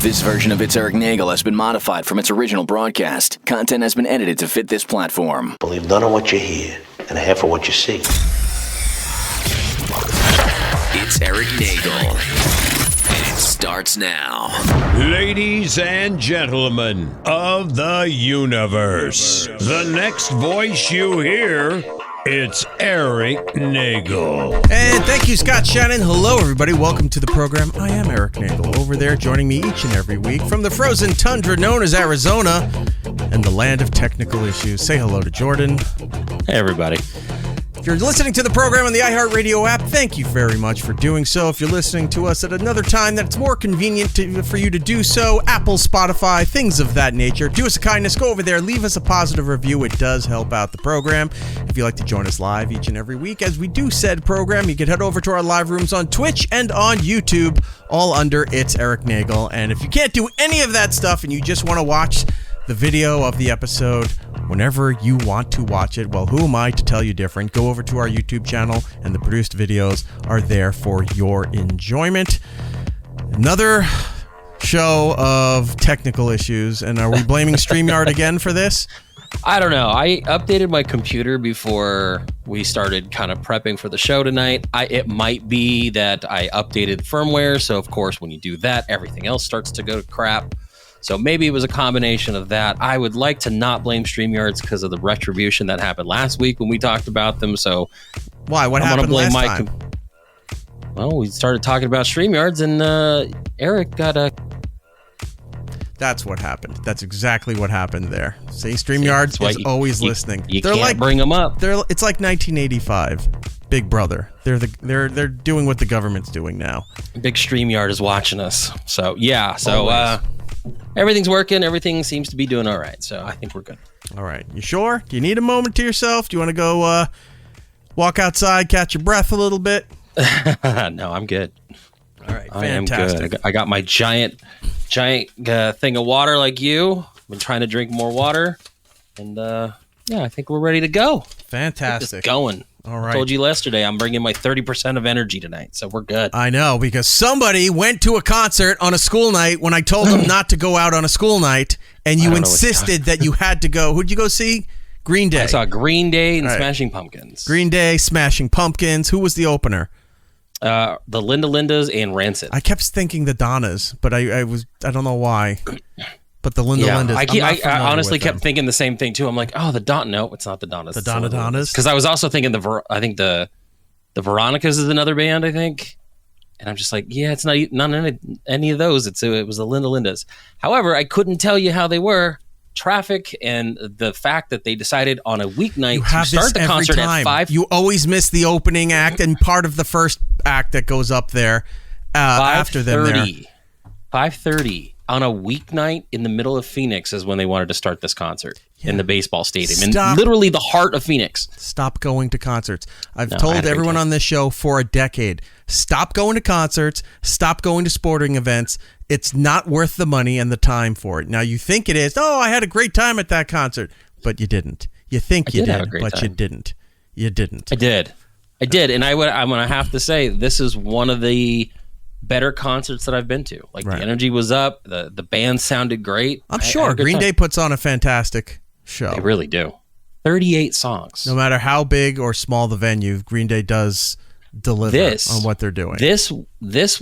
This version of It's Eric Nagel has been modified from its original broadcast. Content has been edited to fit this platform. Believe none of what you hear and half of what you see. It's Eric Nagel. And it starts now. Ladies and gentlemen of the universe, the next voice you hear, it's Eric Nagel. And thank you, Scott Shannon. Hello, everybody. Welcome to the program. I am Eric Nagel. Over there, joining me each and every week from the frozen tundra known as Arizona and the land of technical issues. Say hello to Jordan. Hey, everybody. If you're listening to the program on the iHeartRadio app, thank you very much for doing so. If you're listening to us at another time that's more convenient for you to do so, Apple, Spotify, things of that nature, do us a kindness, go over there, leave us a positive review. It does help out the program. If you'd like to join us live each and every week as we do said program, you can head over to our live rooms on Twitch and on YouTube, all under It's Eric Nagel. And if you can't do any of that stuff and you just want to watch the video of the episode whenever you want to watch it, well, who am I to tell you different? Go over to our YouTube channel, and the produced videos are there for your enjoyment. Another show of technical issues, and are we blaming StreamYard again for this? I don't know. I updated my computer before we started kind of prepping for the show tonight. It might be that I updated firmware, so of course when you do that, everything else starts to go to crap. So maybe it was a combination of that. I would like to not blame StreamYards because of the retribution that happened last week when we talked about them. So why? What happened last time? Well, we started talking about StreamYards, and Eric got a... That's what happened. That's exactly what happened there. See, StreamYards is always listening. You can't bring them up. It's like 1985. Big Brother. They're doing what the government's doing now. Big StreamYard is watching us. So yeah. So everything's working. Everything seems to be doing all right. So I think we're good. All right. You sure? Do you need a moment to yourself? Do you want to go walk outside, catch your breath a little bit? No, I'm good. All right. I am Fantastic. good. I got my giant thing of water like you. I've been trying to drink more water. And yeah, I think we're ready to go. Fantastic. Just going. All right. I told you yesterday I'm bringing my 30% of energy tonight, so we're good. I know, because somebody went to a concert on a school night when I told them not to go out on a school night, and you insisted that you had to go. Who'd you go see? Green Day. I saw Green Day and Smashing Pumpkins. Green Day, Smashing Pumpkins. Who was the opener? The Linda Lindas and Rancid. I kept thinking the Donnas, but I don't know why. But the Lindas. I honestly kept thinking the same thing too. I'm like, oh, no, it's not the Donnas. The Donnas. Because I was also thinking the Veronicas is another band, I think. And I'm just like, yeah, it's not any of those. It was the Linda Lindas. However, I couldn't tell you how they were. Traffic and the fact that they decided on a weeknight to start the concert at 5. You always miss the opening act and part of the first act that goes up there after them there. 5:30 on a weeknight in the middle of Phoenix is when they wanted to start this concert in the baseball stadium, in literally the heart of Phoenix. Stop going to concerts. I've told everyone on this show for a decade, stop going to concerts, stop going to sporting events. It's not worth the money and the time for it. Now, you think it is. Oh, I had a great time at that concert, but you didn't. You think you did, but you didn't. You didn't. I did. And I'm going to have to say, this is one of the better concerts that I've been to. Like, the energy was up. The band sounded great. I'm sure Green Day puts on a fantastic show. They really do. 38 songs. No matter how big or small the venue, Green Day does deliver on what they're doing. This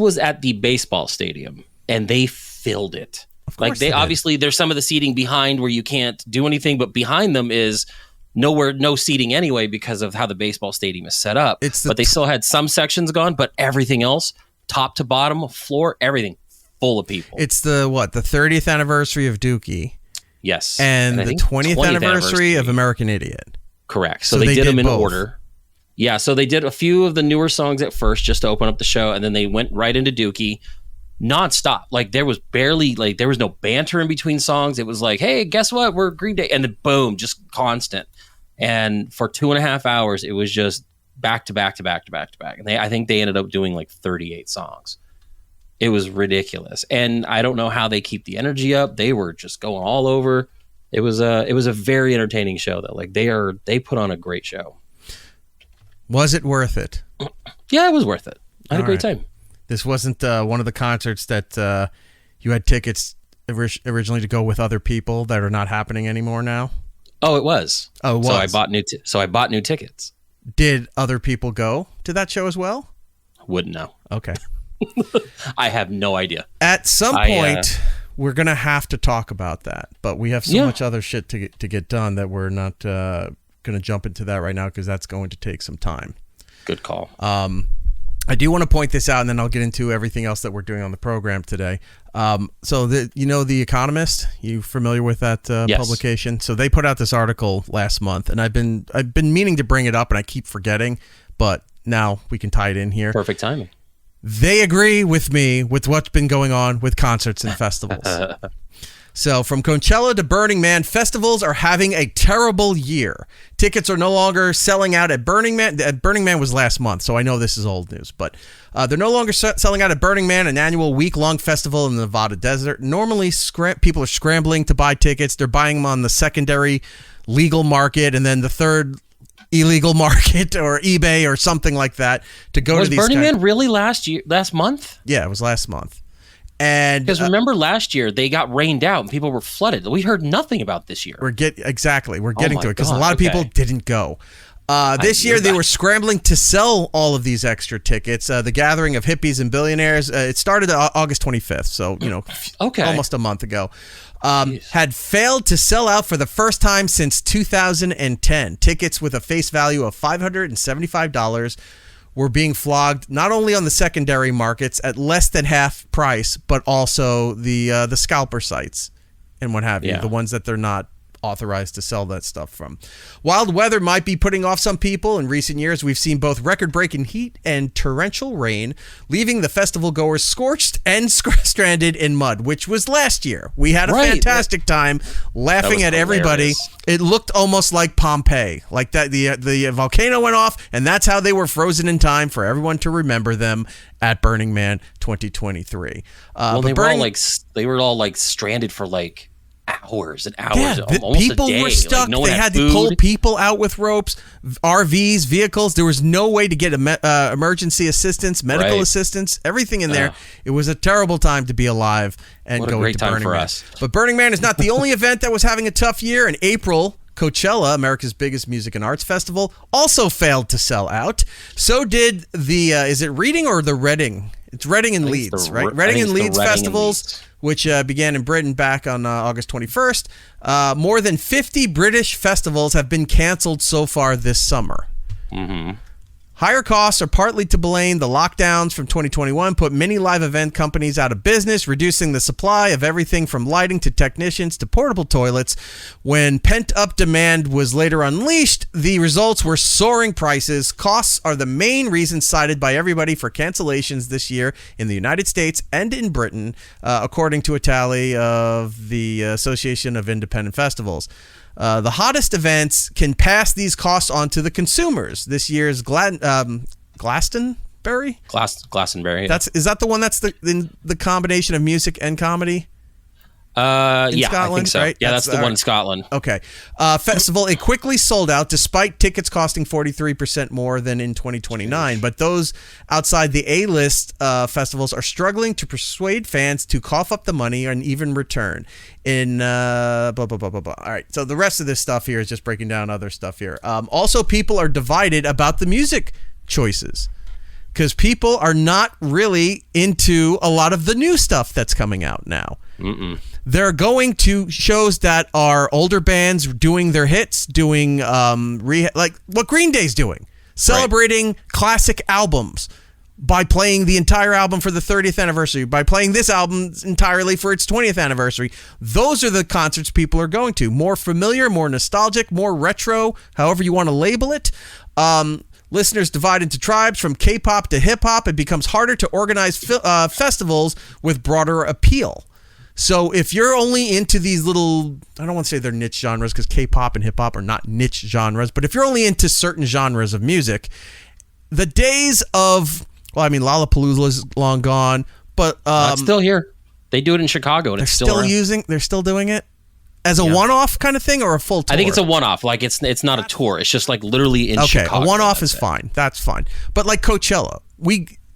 was at the baseball stadium, and they filled it. Of course, like they obviously, there's some of the seating behind where you can't do anything, but behind them is no seating anyway because of how the baseball stadium is set up. But they still had some sections gone, but everything else, top to bottom, floor, everything full of people. It's the 30th anniversary of Dookie. Yes. And the 20th anniversary of American Idiot. Correct. So they did them in order. Yeah, so they did a few of the newer songs at first just to open up the show, and then they went right into Dookie nonstop. Like, there was no banter in between songs. It was like, hey, guess what? We're Green Day. And then boom, just constant. And for 2.5 hours, it was just back to back to back to back to back. And I think they ended up doing like 38 songs. It was ridiculous. And I don't know how they keep the energy up. They were just going all over. It was a very entertaining show though. Like they put on a great show. Was it worth it? Yeah, it was worth it. I had a great time. This wasn't one of the concerts that You had tickets originally to go with other people that are not happening anymore now. Oh, it was. Oh, it was. So I bought new tickets. Did other people go to that show as well? Wouldn't know. Okay. I have no idea. At some point, we're going to have to talk about that, but we have so much other shit to get done that we're not going to jump into that right now because that's going to take some time. Good call. I do want to point this out, and then I'll get into everything else that we're doing on the program today. So The Economist, you familiar with that publication? So they put out this article last month, and I've been meaning to bring it up, and I keep forgetting, but now we can tie it in here. Perfect timing. They agree with me with what's been going on with concerts and festivals. So from Coachella to Burning Man, festivals are having a terrible year. Tickets are no longer selling out at Burning Man. Burning Man was last month, so I know this is old news. But they're no longer selling out at Burning Man, an annual week-long festival in the Nevada desert. Normally, people are scrambling to buy tickets. They're buying them on the secondary legal market and then the third illegal market or eBay or something like that to go to these. Was Burning Man really last month? Yeah, it was last month. And because remember last year they got rained out and people were flooded. We heard nothing about this year. We're getting to it because a lot of people didn't go. This year they were scrambling to sell all of these extra tickets. The gathering of hippies and billionaires. It started August 25th, so almost a month ago. Had failed to sell out for the first time since 2010. Tickets with a face value of $575 were being flogged not only on the secondary markets at less than half price, but also the scalper sites and what have you, the ones that they're not authorized to sell that stuff from. Wild weather might be putting off some people. In recent years, we've seen both record-breaking heat and torrential rain, leaving the festival goers scorched and stranded in mud, which was last year. We had a fantastic time laughing at everybody. It looked almost like Pompeii, like that the volcano went off, and that's how they were frozen in time for everyone to remember them at Burning Man 2023. They were all stranded for hours and hours. Almost people a day. Were stuck. No one they had food. to pull people out with ropes, RVs, vehicles. There was no way to get emergency assistance, medical assistance, everything in there. It was a terrible time to be alive and go to Burning Man. Us. But Burning Man is not the only event that was having a tough year. In April, Coachella, America's biggest music and arts festival, also failed to sell out. So did the, is it Reading or the Reading? It's Reading and Leeds, right? Reading and Leeds festivals, which began in Britain back on August 21st. More than 50 British festivals have been canceled so far this summer. Mm-hmm. Higher costs are partly to blame. The lockdowns from 2021 put many live event companies out of business, reducing the supply of everything from lighting to technicians to portable toilets. When pent-up demand was later unleashed, the results were soaring prices. Costs are the main reason cited by everybody for cancellations this year in the United States and in Britain, according to a tally of the Association of Independent Festivals. The hottest events can pass these costs on to the consumers. This year's Glastonbury? Glastonbury. Yeah. Is that the one that's the combination of music and comedy? Scotland, I think so. Right? Yeah, that's the one in Scotland. Okay. Festival, it quickly sold out despite tickets costing 43% more than in 2029. But those outside the A-list festivals are struggling to persuade fans to cough up the money and even return. In blah, blah, blah, blah, blah. All right. So the rest of this stuff here is just breaking down other stuff here. Also, people are divided about the music choices because people are not really into a lot of the new stuff that's coming out now. They're going to shows that are older bands doing their hits, doing like what Green Day's doing, celebrating classic albums by playing the entire album for the 30th anniversary, by playing this album entirely for its 20th anniversary. Those are the concerts people are going to. More familiar, more nostalgic, more retro, however you want to label it. Listeners divide into tribes from K-pop to hip-hop. It becomes harder to organize festivals with broader appeal. So if you're only into these little, I don't want to say they're niche genres because K-pop and hip-hop are not niche genres, but if you're only into certain genres of music, the days of, Lollapalooza is long gone, but it's still here. They do it in Chicago, and it's still around. They're still doing it as a one-off kind of thing or a full tour? I think it's a one-off. Like it's not a tour. It's just like literally in Chicago. Okay, a one-off is fine. That's fine. But like Coachella,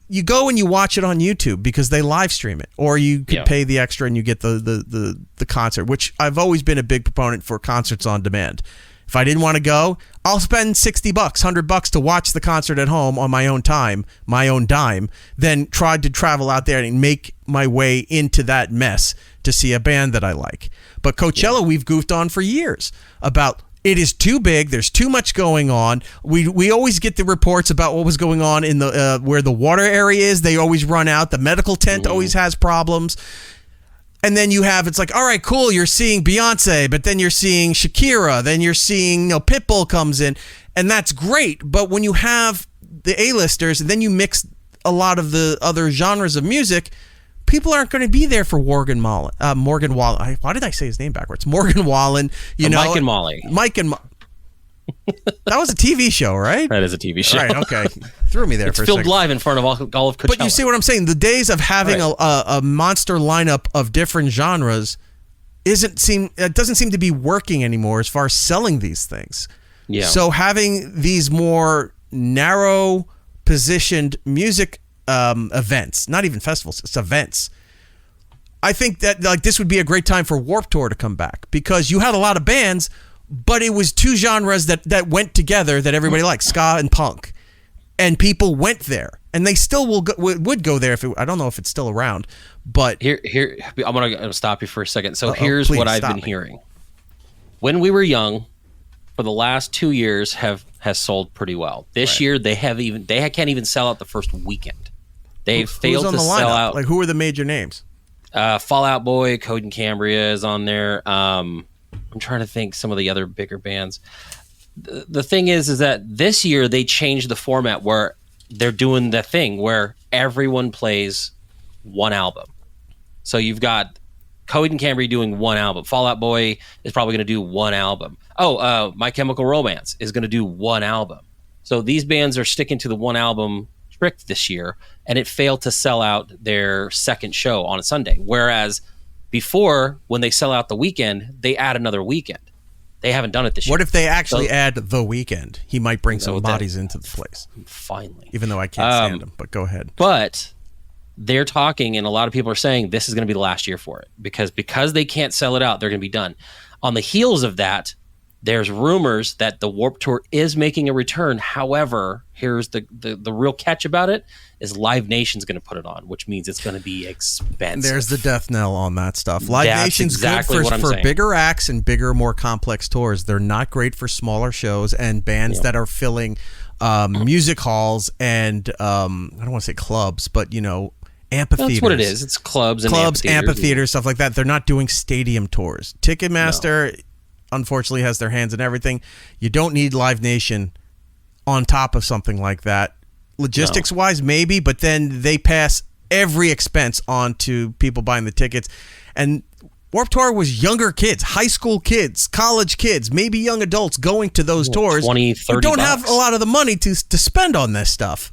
you go and you watch it on YouTube because they live stream it, or you can pay the extra and you get the concert, which I've always been a big proponent for concerts on demand. If I didn't want to go, I'll spend $60, $100 to watch the concert at home on my own time, my own dime, then try to travel out there and make my way into that mess to see a band that I like. But Coachella, we've goofed on for years about it is too big. There's too much going on. We always get the reports about what was going on in the where the water area is. They always run out. The medical tent always has problems. And then it's like, all right, cool, you're seeing Beyonce, but then you're seeing Shakira, then you're seeing, Pitbull comes in, and that's great. But when you have the A-listers, and then you mix a lot of the other genres of music, people aren't going to be there for Morgan Wallen. Why did I say his name backwards? Morgan Wallen, Mike and Molly. That was a TV show, right? That is a TV show. Right, okay. Threw me there for a second. It's filmed live in front of all of Coachella. But you see what I'm saying? The days of having a monster lineup of different genres doesn't seem to be working anymore as far as selling these things. Yeah. So having these more narrow positioned music events, not even festivals, it's events. I think that this would be a great time for Warped Tour to come back, because you had a lot of bands, but it was two genres that went together that everybody liked, ska and punk, and people went there, and they still would go there I don't know if it's still around, but here I'm gonna stop you for a second. So here's what I've been hearing. When We Were Young, for the last 2 years, has sold pretty well. This year they can't even sell out the first weekend. They've failed to sell out. Like, who are the major names? Fall Out Boy, Code and Cambria is on there. I'm trying to think some of the other bigger bands. The thing is that this year they changed the format where they're doing the thing where everyone plays one album. So you've got Code and Cambria doing one album. Fall Out Boy is probably going to do one album. My Chemical Romance is going to do one album. So these bands are sticking to the one album trick this year, and it failed to sell out their second show on a Sunday. Whereas before, when they sell out the weekend, they add another weekend. They haven't done it this year. What if they actually add the weekend? He might bring some bodies into the place. Finally. Even though I can't stand him, but go ahead. But they're talking, and a lot of people are saying this is going to be the last year for it. Because they can't sell it out, they're going to be done. On the heels of that, there's rumors that the Warped Tour is making a return. However, here's the real catch about it is Live Nation's going to put it on, which means it's going to be expensive. There's the death knell on that stuff. Live Nation's good for bigger acts and bigger, more complex tours. They're not great for smaller shows and bands that are filling music halls and I don't want to say clubs, but amphitheaters. That's what it is. It's clubs, amphitheaters, stuff like that. They're not doing stadium tours. Ticketmaster, unfortunately, has their hands in everything. You don't need Live Nation on top of something like that. Logistics wise, maybe, but then they pass every expense on to people buying the tickets. And Warped Tour was younger kids, high school kids, college kids, maybe young adults going to those tours. 20, 30 who don't have a lot of the money to spend on this stuff.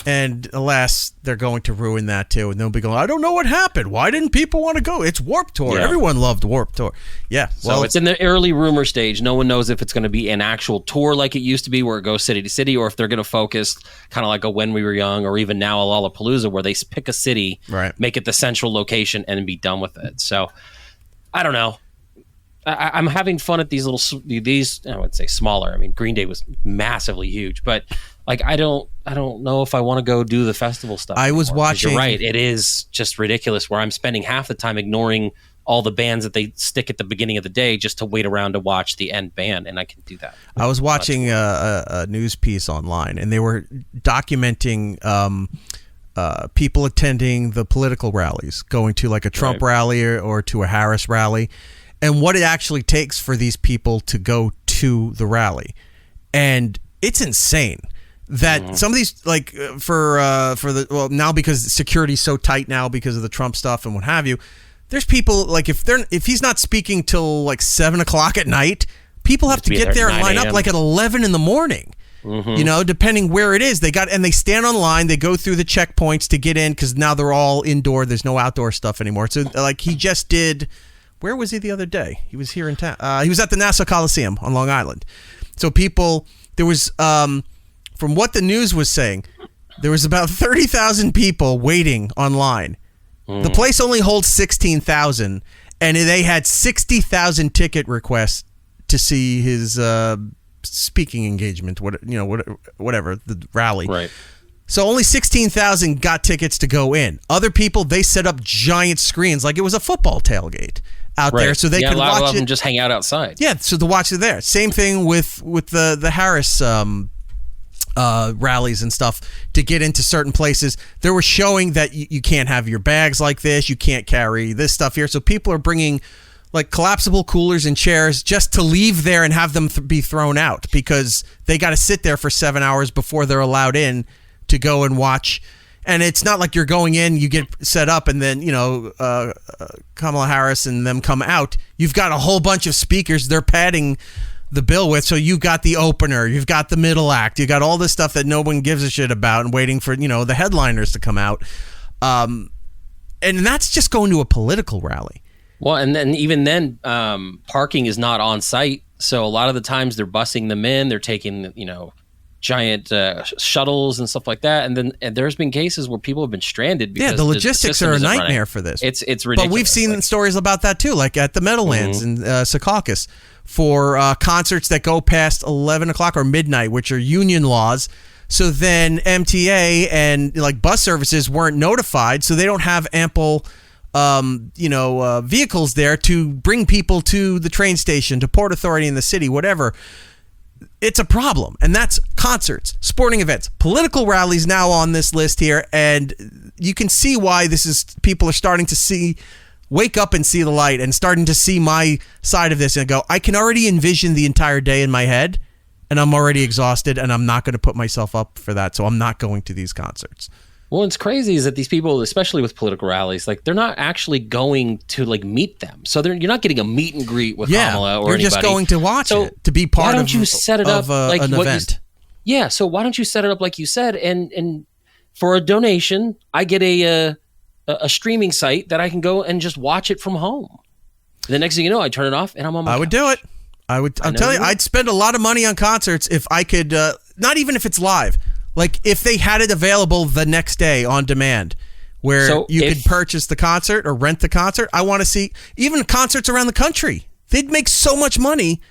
And alas, they're going to ruin that too. And they'll be going, I don't know what happened. Why didn't people want to go? It's Warped Tour. Yeah. Everyone loved Warped Tour. Yeah. Well, so it's in the early rumor stage. No one knows if it's going to be an actual tour like it used to be where it goes city to city, or if they're going to focus kind of like a When We Were Young, or even now a Lollapalooza, where they pick a city, make it the central location, and be done with it. So I don't know. I'm having fun at these I would say smaller. I mean, Green Day was massively huge, but like I don't know if I want to go do the festival stuff. I was watching. You're right. It is just ridiculous where I'm spending half the time ignoring all the bands that they stick at the beginning of the day just to wait around to watch the end band, and I can do that. I was watching a news piece online, and they were documenting people attending the political rallies, going to like a Trump rally or to a Harris rally, and what it actually takes for these people to go to the rally. And it's insane that some of these, like now because security's so tight now because of the Trump stuff and what have you, there's people like if he's not speaking till like 7:00 at night, people have to get there and line up like at 11 in the morning. Depending where it is, they stand on line, they go through the checkpoints to get in because now they're all indoor. There's no outdoor stuff anymore. So like he just did. Where was he the other day? He was here in town. He was at the Nassau Coliseum on Long Island. So there was, from what the news was saying, there was about 30,000 people waiting online. The place only holds 16,000, and they had 60,000 ticket requests to see his speaking engagement, whatever, the rally. Right. So only 16,000 got tickets to go in. Other people, they set up giant screens like it was a football tailgate out there, so they could watch it. A lot of them just hang out outside. Yeah, so to watch it there. Same thing with the Harris rallies and stuff to get into certain places. They were showing that you can't have your bags like this, you can't carry this stuff here. So people are bringing like collapsible coolers and chairs just to leave there and have them be thrown out because they got to sit there for 7 hours before they're allowed in to go and watch. And it's not like you're going in, you get set up, and then, Kamala Harris and them come out. You've got a whole bunch of speakers they're padding the bill with. So you've got the opener, you've got the middle act, you got all this stuff that no one gives a shit about and waiting for, the headliners to come out. And that's just going to a political rally. Well, and then even then, parking is not on site. So a lot of the times they're busing them in, they're taking, giant shuttles and stuff like that, and there's been cases where people have been stranded because the logistics are a nightmare for this. It's ridiculous. But we've seen stories about that too, like at the Meadowlands in Secaucus for concerts that go past 11 o'clock or midnight, which are union laws. So then MTA and like bus services weren't notified, so they don't have ample vehicles there to bring people to the train station, to Port Authority in the city, whatever. It's a problem, and that's concerts, sporting events, political rallies now on this list here, and you can see why people are starting to wake up and see the light and starting to see my side of this and go, I can already envision the entire day in my head, and I'm already exhausted, and I'm not going to put myself up for that, so I'm not going to these concerts. Well, what's crazy is that these people, especially with political rallies, like they're not actually going to like meet them. So you're not getting a meet and greet with Kamala or anybody. You're just going to watch it, to be part of. Why don't you set it up like an event? So why don't you set it up like you said, and for a donation, I get a streaming site that I can go and just watch it from home. The next thing you know, I turn it off and I'm on my couch. Would do it. I'm telling you, I'd spend a lot of money on concerts if I could. Not even if it's live. Like, if they had it available the next day on demand, where you could purchase the concert or rent the concert. I want to see even concerts around the country. They'd make so much money.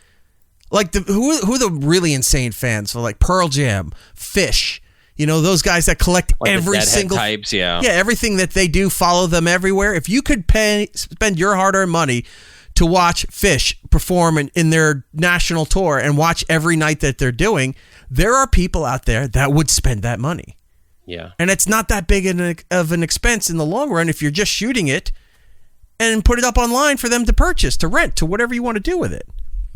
Like, who are the really insane fans? So, like, Pearl Jam, Fish, those guys that collect like every single... types, yeah. Yeah, everything that they do, follow them everywhere. If you could spend your hard-earned money to watch Fish perform in their national tour and watch every night that they're doing... There are people out there that would spend that money. Yeah. And it's not that big of an expense in the long run if you're just shooting it and put it up online for them to purchase, to rent, to whatever you want to do with it.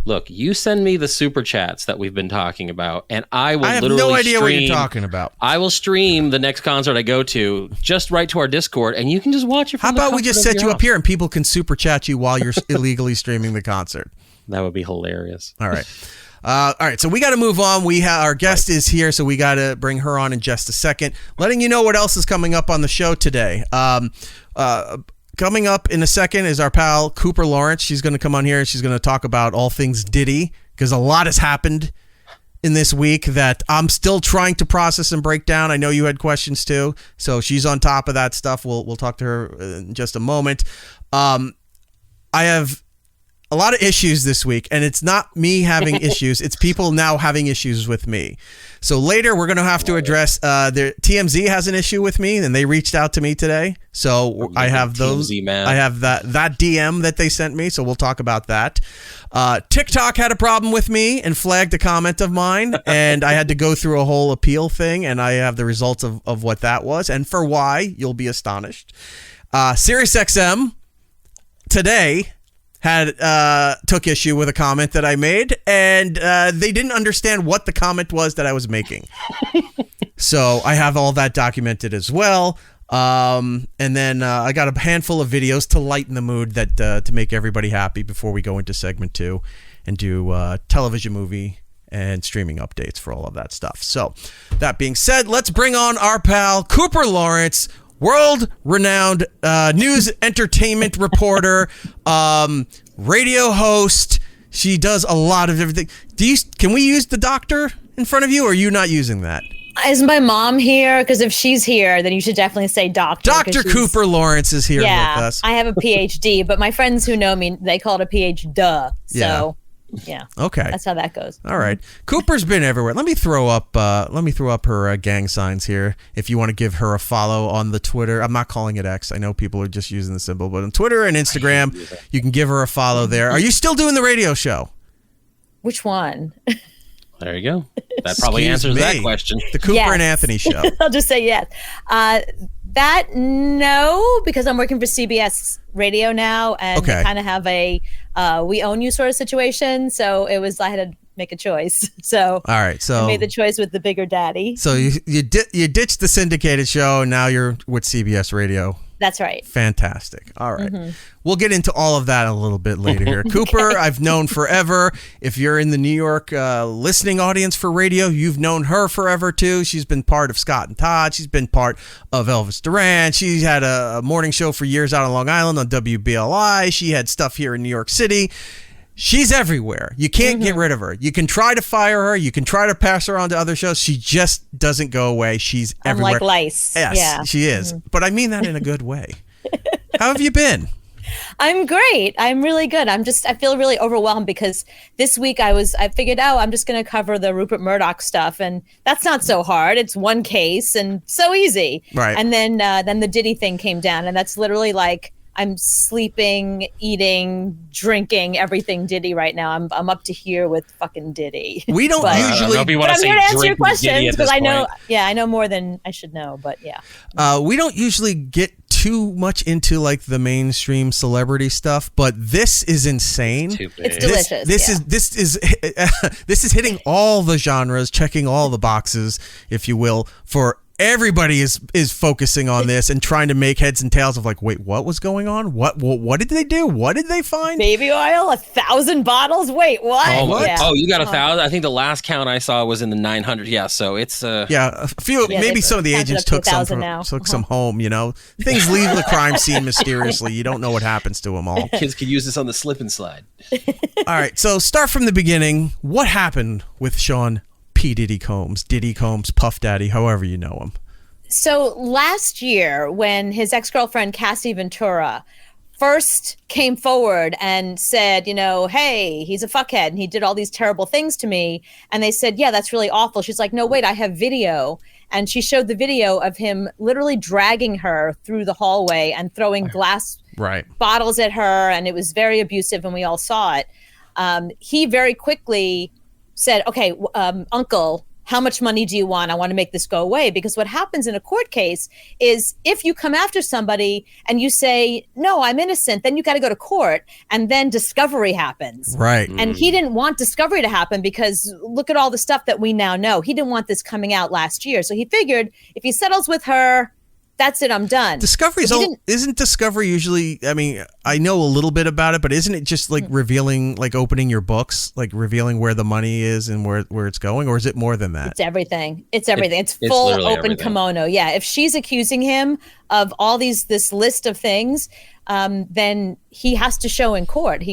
Look, you send me the super chats that we've been talking about, and I will literally I have no idea what you're talking about. I will stream the next concert I go to just right to our Discord, and you can just watch it from How about we just set you up here and people can super chat you while you're illegally streaming the concert? That would be hilarious. All right. All right, so we got to move on. Our guest is here, so we got to bring her on in just a second. Letting you know what else is coming up on the show today. Coming up in a second is our pal Cooper Lawrence. She's going to come on here and she's going to talk about all things Diddy, because a lot has happened in this week that I'm still trying to process and break down. I know you had questions too, so she's on top of that stuff. We'll talk to her in just a moment. I have a lot of issues this week, and it's not me having issues. It's people now having issues with me. So later we're going to have to address TMZ has an issue with me, and they reached out to me today. So I have those. I have that DM that they sent me. So we'll talk about that. TikTok had a problem with me and flagged a comment of mine, and I had to go through a whole appeal thing, and I have the results of what that was and for why. You'll be astonished. SiriusXM today took issue with a comment that I made, and they didn't understand what the comment was that I was making. So I have all that documented as well. And then I got a handful of videos to lighten the mood to make everybody happy before we go into segment 2 and do television, movie, and streaming updates for all of that stuff. So that being said, let's bring on our pal Cooper Lawrence, world-renowned news entertainment reporter, radio host. She does a lot of everything. Can we use the doctor in front of you, or are you not using that? Is my mom here? Because if she's here, then you should definitely say doctor. Dr. Cooper Lawrence is here with us. I have a PhD, but my friends who know me, they call it a PhD. So, yeah. Okay. That's how that goes. All right. Cooper's been everywhere. Let me throw up her gang signs here. If you want to give her a follow on the Twitter, I'm not calling it X. I know people are just using the symbol, but on Twitter and Instagram, you can give her a follow there. Are you still doing the radio show? Which one? There you go. That probably answers that question. The Cooper and Anthony show. I'll just say yes. No, because I'm working for CBS Radio now, and they kind of have a we own you sort of situation. So I had to make a choice. So all right, so I made the choice with the bigger daddy. So you ditched the syndicated show, and now you're with CBS Radio. That's right. Fantastic. All right. We'll get into all of that a little bit later here. Cooper, I've known forever. If you're in the New York listening audience for radio, you've known her forever too. She's been part of Scott and Todd. She's been part of Elvis Duran. She had a morning show for years out on Long Island on WBLI. She had stuff here in New York City. She's everywhere. You can't get rid of her. You can try to fire her. You can try to pass her on to other shows. She just doesn't go away. She's everywhere. Like lice. Yes, she is. But I mean that in a good way. How have you been? I'm great. I'm really good. I feel really overwhelmed because this week I figured, I'm just going to cover the Rupert Murdoch stuff. And that's not so hard. It's one case and so easy. Right. And then the Diddy thing came down, and that's literally like, I'm sleeping, eating, drinking, everything Diddy right now. I'm up to here with fucking Diddy. We don't usually. But I'm here to answer your questions because I know more than I should know. But yeah, we don't usually get too much into like the mainstream celebrity stuff, but this is insane. It's delicious. This is hitting all the genres, checking all the boxes, if you will, for. Everybody is focusing on this and trying to make heads and tails of like, wait, what was going on? What did they do? What did they find? Baby oil, 1,000 bottles. Wait, what? Oh, what? Yeah. Oh, you got 1,000? I think the last count I saw was in the 900. Yeah, so it's a few. Maybe some of the agents took some home. You know, things leave the crime scene mysteriously. You don't know what happens to them all. Kids could use this on the slip and slide. All right, so start from the beginning. What happened with Sean Diddy Combs, Puff Daddy, however you know him? So last year, when his ex-girlfriend Cassie Ventura first came forward and said, hey, he's a fuckhead and he did all these terrible things to me, and they said, yeah, that's really awful. She's like, no, wait, I have video. And she showed the video of him literally dragging her through the hallway and throwing glass bottles at her, and it was very abusive, and we all saw it. He very quickly said, okay, uncle, how much money do you want? I want to make this go away. Because what happens in a court case is if you come after somebody and you say, no, I'm innocent, then you got to go to court, and then discovery happens. Right. And he didn't want discovery to happen because look at all the stuff that we now know. He didn't want this coming out last year. So he figured if he settles with her, that's it, I'm done. Isn't discovery usually, I mean, I know a little bit about it, but isn't it just like revealing, like opening your books, like revealing where the money is and where it's going? Or is it more than that? It's everything. It's full open everything. Kimono. Yeah. If she's accusing him of all this list of things, then he has to show in court.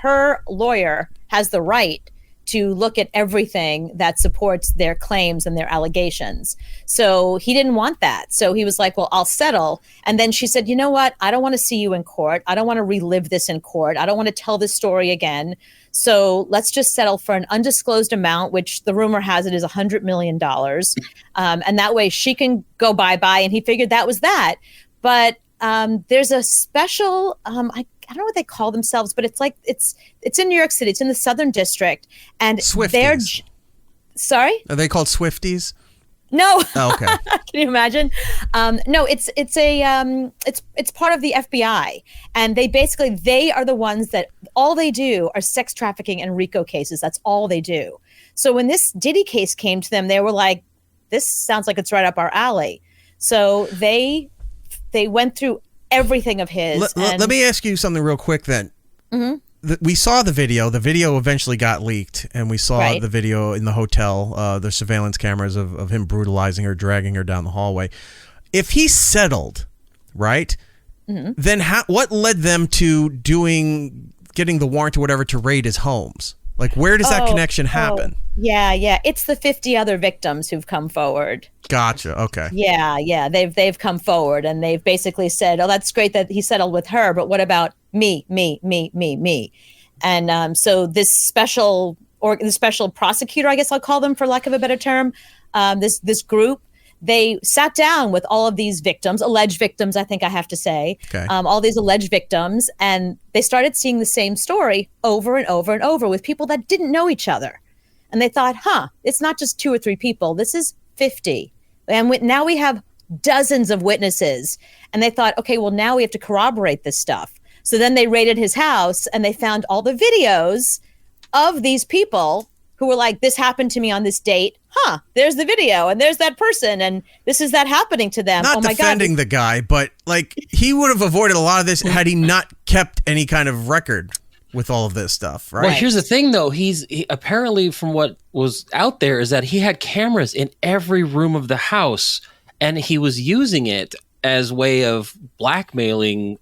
Her lawyer has the right to look at everything that supports their claims and their allegations. So he didn't want that. So he was like, well, I'll settle. And then she said, you know what? I don't want to see you in court. I don't want to relive this in court. I don't want to tell this story again. So let's just settle for an undisclosed amount, which the rumor has it is $100 million. And that way she can go bye-bye. And he figured that was that. But there's a special, I don't know what they call themselves, but it's like it's in New York City. It's in the Southern District, and Swifties. Sorry, are they called Swifties? No. Oh, okay. Can you imagine? No, it's part of the FBI, and they are the ones that all they do are sex trafficking and RICO cases. That's all they do. So when this Diddy case came to them, they were like, "This sounds like it's right up our alley." So they went through everything of his. Let me ask you something real quick then. Mm-hmm. We saw the video. The video eventually got leaked, and we saw the video in the hotel, the surveillance cameras of him brutalizing her, dragging her down the hallway. If he settled, right, then what led them to getting the warrant or whatever to raid his homes? Like, where does that connection happen? Yeah. It's the 50 other victims who've come forward. Gotcha. Okay. Yeah. They've come forward and they've basically said, "Oh, that's great that he settled with her, but what about me?" And so this special prosecutor, I guess I'll call them for lack of a better term, this group, they sat down with all of these victims, alleged victims, I think I have to say, all these alleged victims, and they started seeing the same story over and over and over with people that didn't know each other. And they thought, it's not just 2 or 3 people. This is 50. And now we have dozens of witnesses. And they thought, okay, well, now we have to corroborate this stuff. So then they raided his house and they found all the videos of these people who were like, this happened to me on this date. There's the video and there's that person and this is that happening to them. Not defending the guy, but like he would have avoided a lot of this had he not kept any kind of record with all of this stuff, right? Well, here's the thing though. He apparently, from what was out there, is that he had cameras in every room of the house and he was using it as way of blackmailing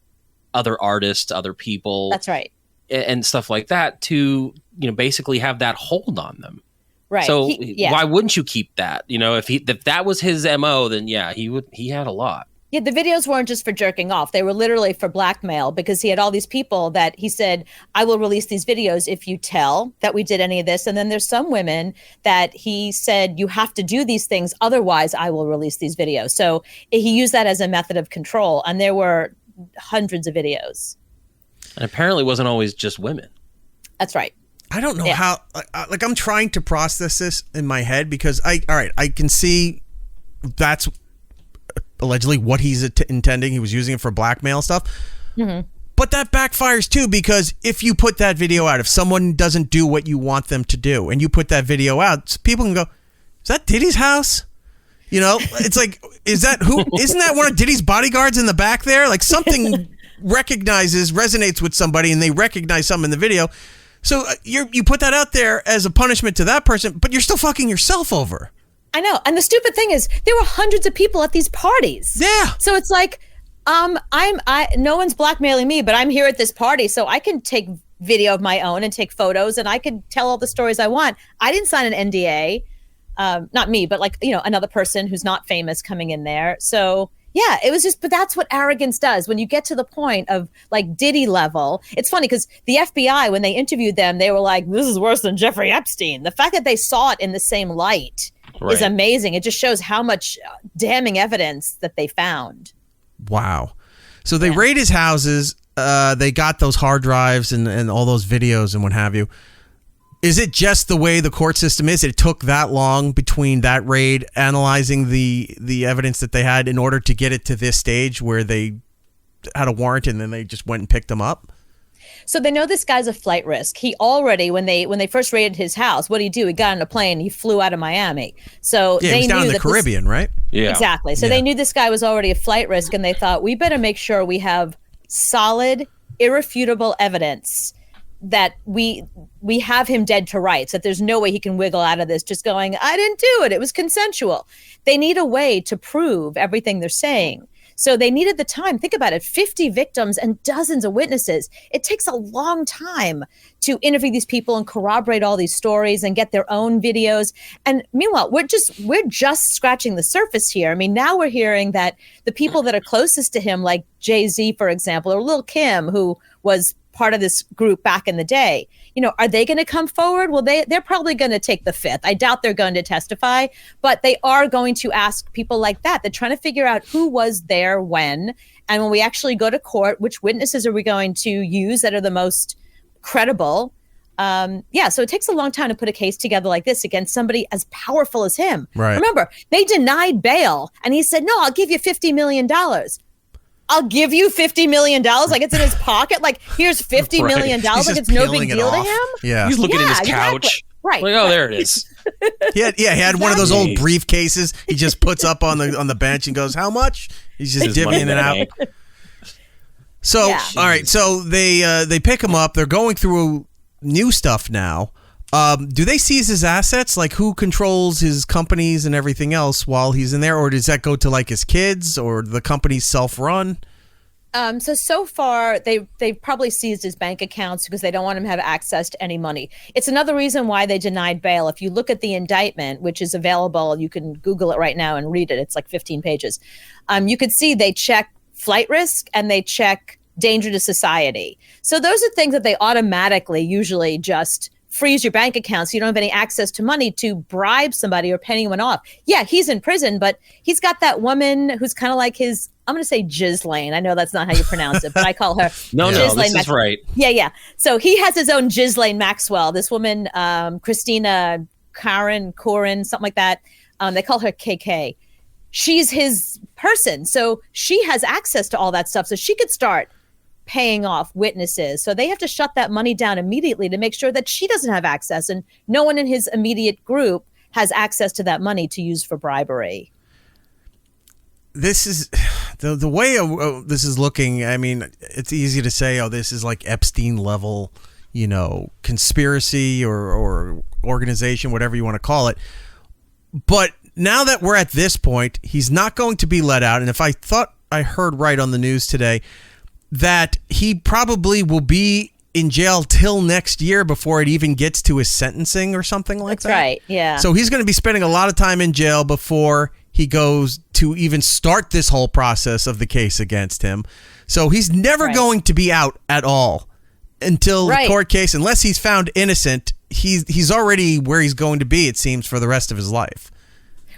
other artists, other people. That's right. And stuff like that to, basically have that hold on them. Right. So why wouldn't you keep that? If that was his MO, then he had a lot. Yeah, the videos weren't just for jerking off. They were literally for blackmail because he had all these people that he said, I will release these videos if you tell that we did any of this. And then there's some women that he said, you have to do these things. Otherwise, I will release these videos. So he used that as a method of control. And there were hundreds of videos. And apparently it wasn't always just women. That's right. I don't know how, like I'm trying to process this in my head because I can see that's allegedly what he's intending. He was using it for blackmail stuff. Mm-hmm. But that backfires too, because if you put that video out, if someone doesn't do what you want them to do and you put that video out, people can go, is that Diddy's house? It's like, isn't that one of Diddy's bodyguards in the back there? Like something resonates with somebody and they recognize something in the video. So you put that out there as a punishment to that person, but you're still fucking yourself over. I know. And the stupid thing is there were hundreds of people at these parties. Yeah. So it's like, no one's blackmailing me, but I'm here at this party. So I can take video of my own and take photos and I can tell all the stories I want. I didn't sign an NDA. Not me, but another person who's not famous coming in there. So yeah, it was just, but that's what arrogance does. When you get to the point of like Diddy level, it's funny because the FBI, when they interviewed them, they were like, this is worse than Jeffrey Epstein. The fact that they saw it in the same light is amazing. It just shows how much damning evidence that they found. Wow. So they raid his houses. They got those hard drives and all those videos and what have you. Is it just the way the court system is? It took that long between that raid, analyzing the evidence that they had in order to get it to this stage where they had a warrant and then they just went and picked them up? So they know this guy's a flight risk. He already, when they first raided his house, what did he do? He got on a plane. He flew out of Miami. So he was down in the Caribbean, right? Yeah, exactly. So they knew this guy was already a flight risk, and they thought we better make sure we have solid, irrefutable evidence that we have him dead to rights, that there's no way he can wiggle out of this just going, I didn't do it. It was consensual. They need a way to prove everything they're saying. So they needed the time. Think about it, 50 victims and dozens of witnesses. It takes a long time to interview these people and corroborate all these stories and get their own videos. And meanwhile, we're just scratching the surface here. I mean, now we're hearing that the people that are closest to him, like Jay-Z, for example, or Lil' Kim, who was part of this group back in the day, are they going to come forward? Well, they're probably going to take the fifth. I doubt they're going to testify, but they are going to ask people like that. They're trying to figure out who was there when, and when we actually go to court, which witnesses are we going to use that are the most credible? So it takes a long time to put a case together like this against somebody as powerful as him. Right. Remember, they denied bail, and he said, no, I'll give you $50 million. I'll give you $50 million. Like it's in his pocket. Like here's $50 million. Like it's no big deal to him. Yeah. He's looking at his couch. Exactly. Right. Like, oh, there it is. He had one of those old briefcases. He just puts up on the bench and goes, how much? He's just divvying it out. So, all right. So they pick him up. They're going through new stuff now. Do they seize his assets? Like who controls his companies and everything else while he's in there? Or does that go to like his kids or the company's self-run? So far, they've probably seized his bank accounts because they don't want him to have access to any money. It's another reason why they denied bail. If you look at the indictment, which is available, you can Google it right now and read it. It's like 15 pages. You could see they check flight risk and they check danger to society. So those are things that they automatically usually just freeze your bank account so you don't have any access to money to bribe somebody or pay anyone off. Yeah, he's in prison, but he's got that woman who's kind of like his, I'm going to say Ghislaine. I know that's not how you pronounce it, but I call her this is right. Yeah. So he has his own Ghislaine Maxwell. This woman, Christina Corin, something like that. They call her KK. She's his person. So she has access to all that stuff. So she could start paying off witnesses. So they have to shut that money down immediately to make sure that she doesn't have access and no one in his immediate group has access to that money to use for bribery. This is the way this is looking. I mean, it's easy to say, oh, this is like Epstein level, conspiracy or organization, whatever you want to call it. But now that we're at this point, he's not going to be let out. And if I thought I heard right on the news today, that he probably will be in jail till next year before it even gets to his sentencing or something like that. That's right, yeah. So he's going to be spending a lot of time in jail before he goes to even start this whole process of the case against him. So he's never going to be out at all until the court case, unless he's found innocent. He's already where he's going to be, it seems, for the rest of his life.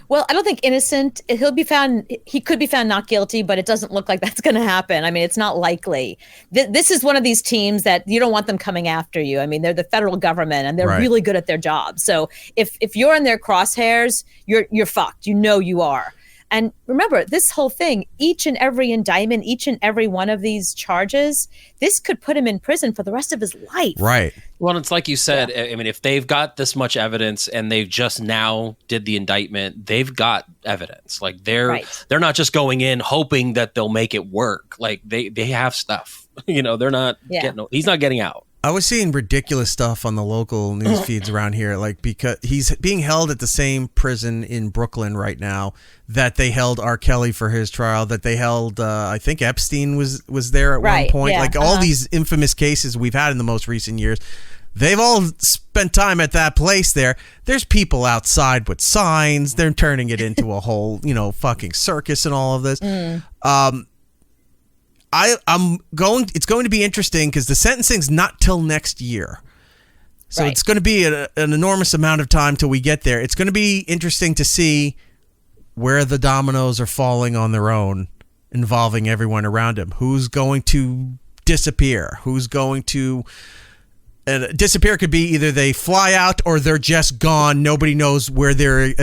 Well, I don't think innocent. He could be found not guilty, but it doesn't look like that's going to happen. I mean, it's not likely. This is one of these teams that you don't want them coming after you. I mean, they're the federal government and they're really good at their job. So if you're in their crosshairs, you're fucked. You are. And remember, this whole thing, each and every indictment, each and every one of these charges, this could put him in prison for the rest of his life. Right. Well, it's like you said, I mean, if they've got this much evidence and they've just now did the indictment, they've got evidence. Like they're not just going in hoping that they'll make it work. Like they have stuff. They're not he's not getting out. I was seeing ridiculous stuff on the local news feeds around here, like because he's being held at the same prison in Brooklyn right now that they held R. Kelly for his trial, that they held, I think Epstein was there at one point. Yeah. Like all these infamous cases we've had in the most recent years, they've all spent time at that place there. There's people outside with signs. They're turning it into a whole, fucking circus and all of this. It's going to be interesting because the sentencing's not till next year. So it's going to be an enormous amount of time till we get there. It's going to be interesting to see where the dominoes are falling on their own, involving everyone around him. Who's going to disappear? Who's going to disappear? Could be either they fly out or they're just gone. Nobody knows where they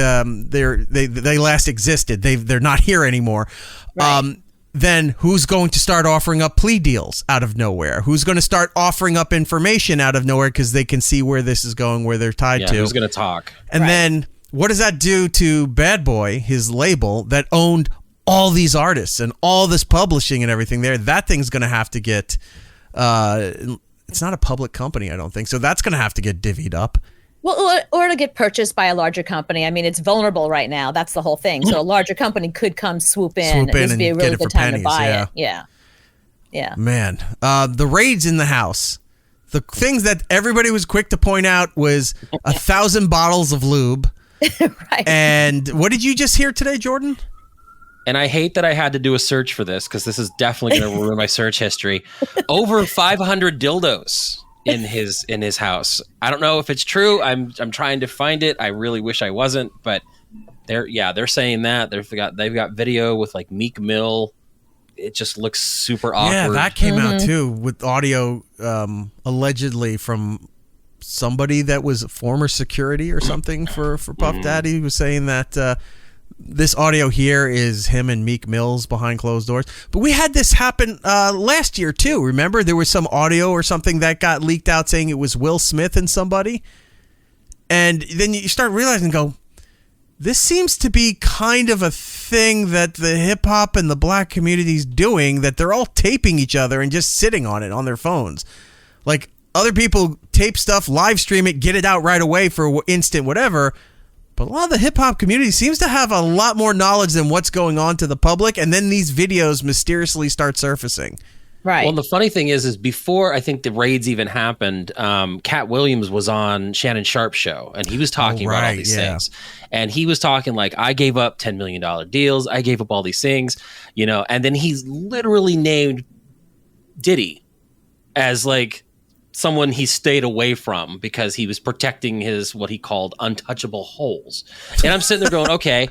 last existed. They're not here anymore. Right. Then who's going to start offering up plea deals out of nowhere? Who's going to start offering up information out of nowhere because they can see where this is going, where they're tied to? Who's going to talk? And then what does that do to Bad Boy, his label that owned all these artists and all this publishing and everything there? That thing's going to have to get, it's not a public company, I don't think. So that's going to have to get divvied up. Well, or to get purchased by a larger company. I mean, it's vulnerable right now. That's the whole thing. So a larger company could come swoop in and this would be a really good time to buy it. Yeah. Man, the raids in the house. The things that everybody was quick to point out was 1,000 bottles of lube. Right. And what did you just hear today, Jordan? And I hate that I had to do a search for this because this is definitely going to ruin my search history. Over 500 dildos in his house. I don't know if it's true. I'm trying to find it. I really wish I wasn't, but they're saying that they've got video with like Meek Mill. It just looks super awkward. Yeah, that came out too with audio allegedly from somebody that was former security or something for Puff Daddy, was saying that this audio here is him and Meek Mill's behind closed doors. But we had this happen last year too. Remember, there was some audio or something that got leaked out saying it was Will Smith and somebody. And then you start realizing, this seems to be kind of a thing that the hip hop and the black community's doing, that they're all taping each other and just sitting on it on their phones. Like other people tape stuff, live stream it, get it out right away for instant whatever. But a lot of the hip-hop community seems to have a lot more knowledge than what's going on to the public, and then these videos mysteriously start surfacing. Right. Well, the funny thing is before I think the raids even happened, Cat Williams was on Shannon Sharp's show, and he was talking about all these things. And he was talking like, I gave up $10 million deals. I gave up all these things, and then he's literally named Diddy as like someone he stayed away from because he was protecting his, what he called untouchable holes. And I'm sitting there going, okay,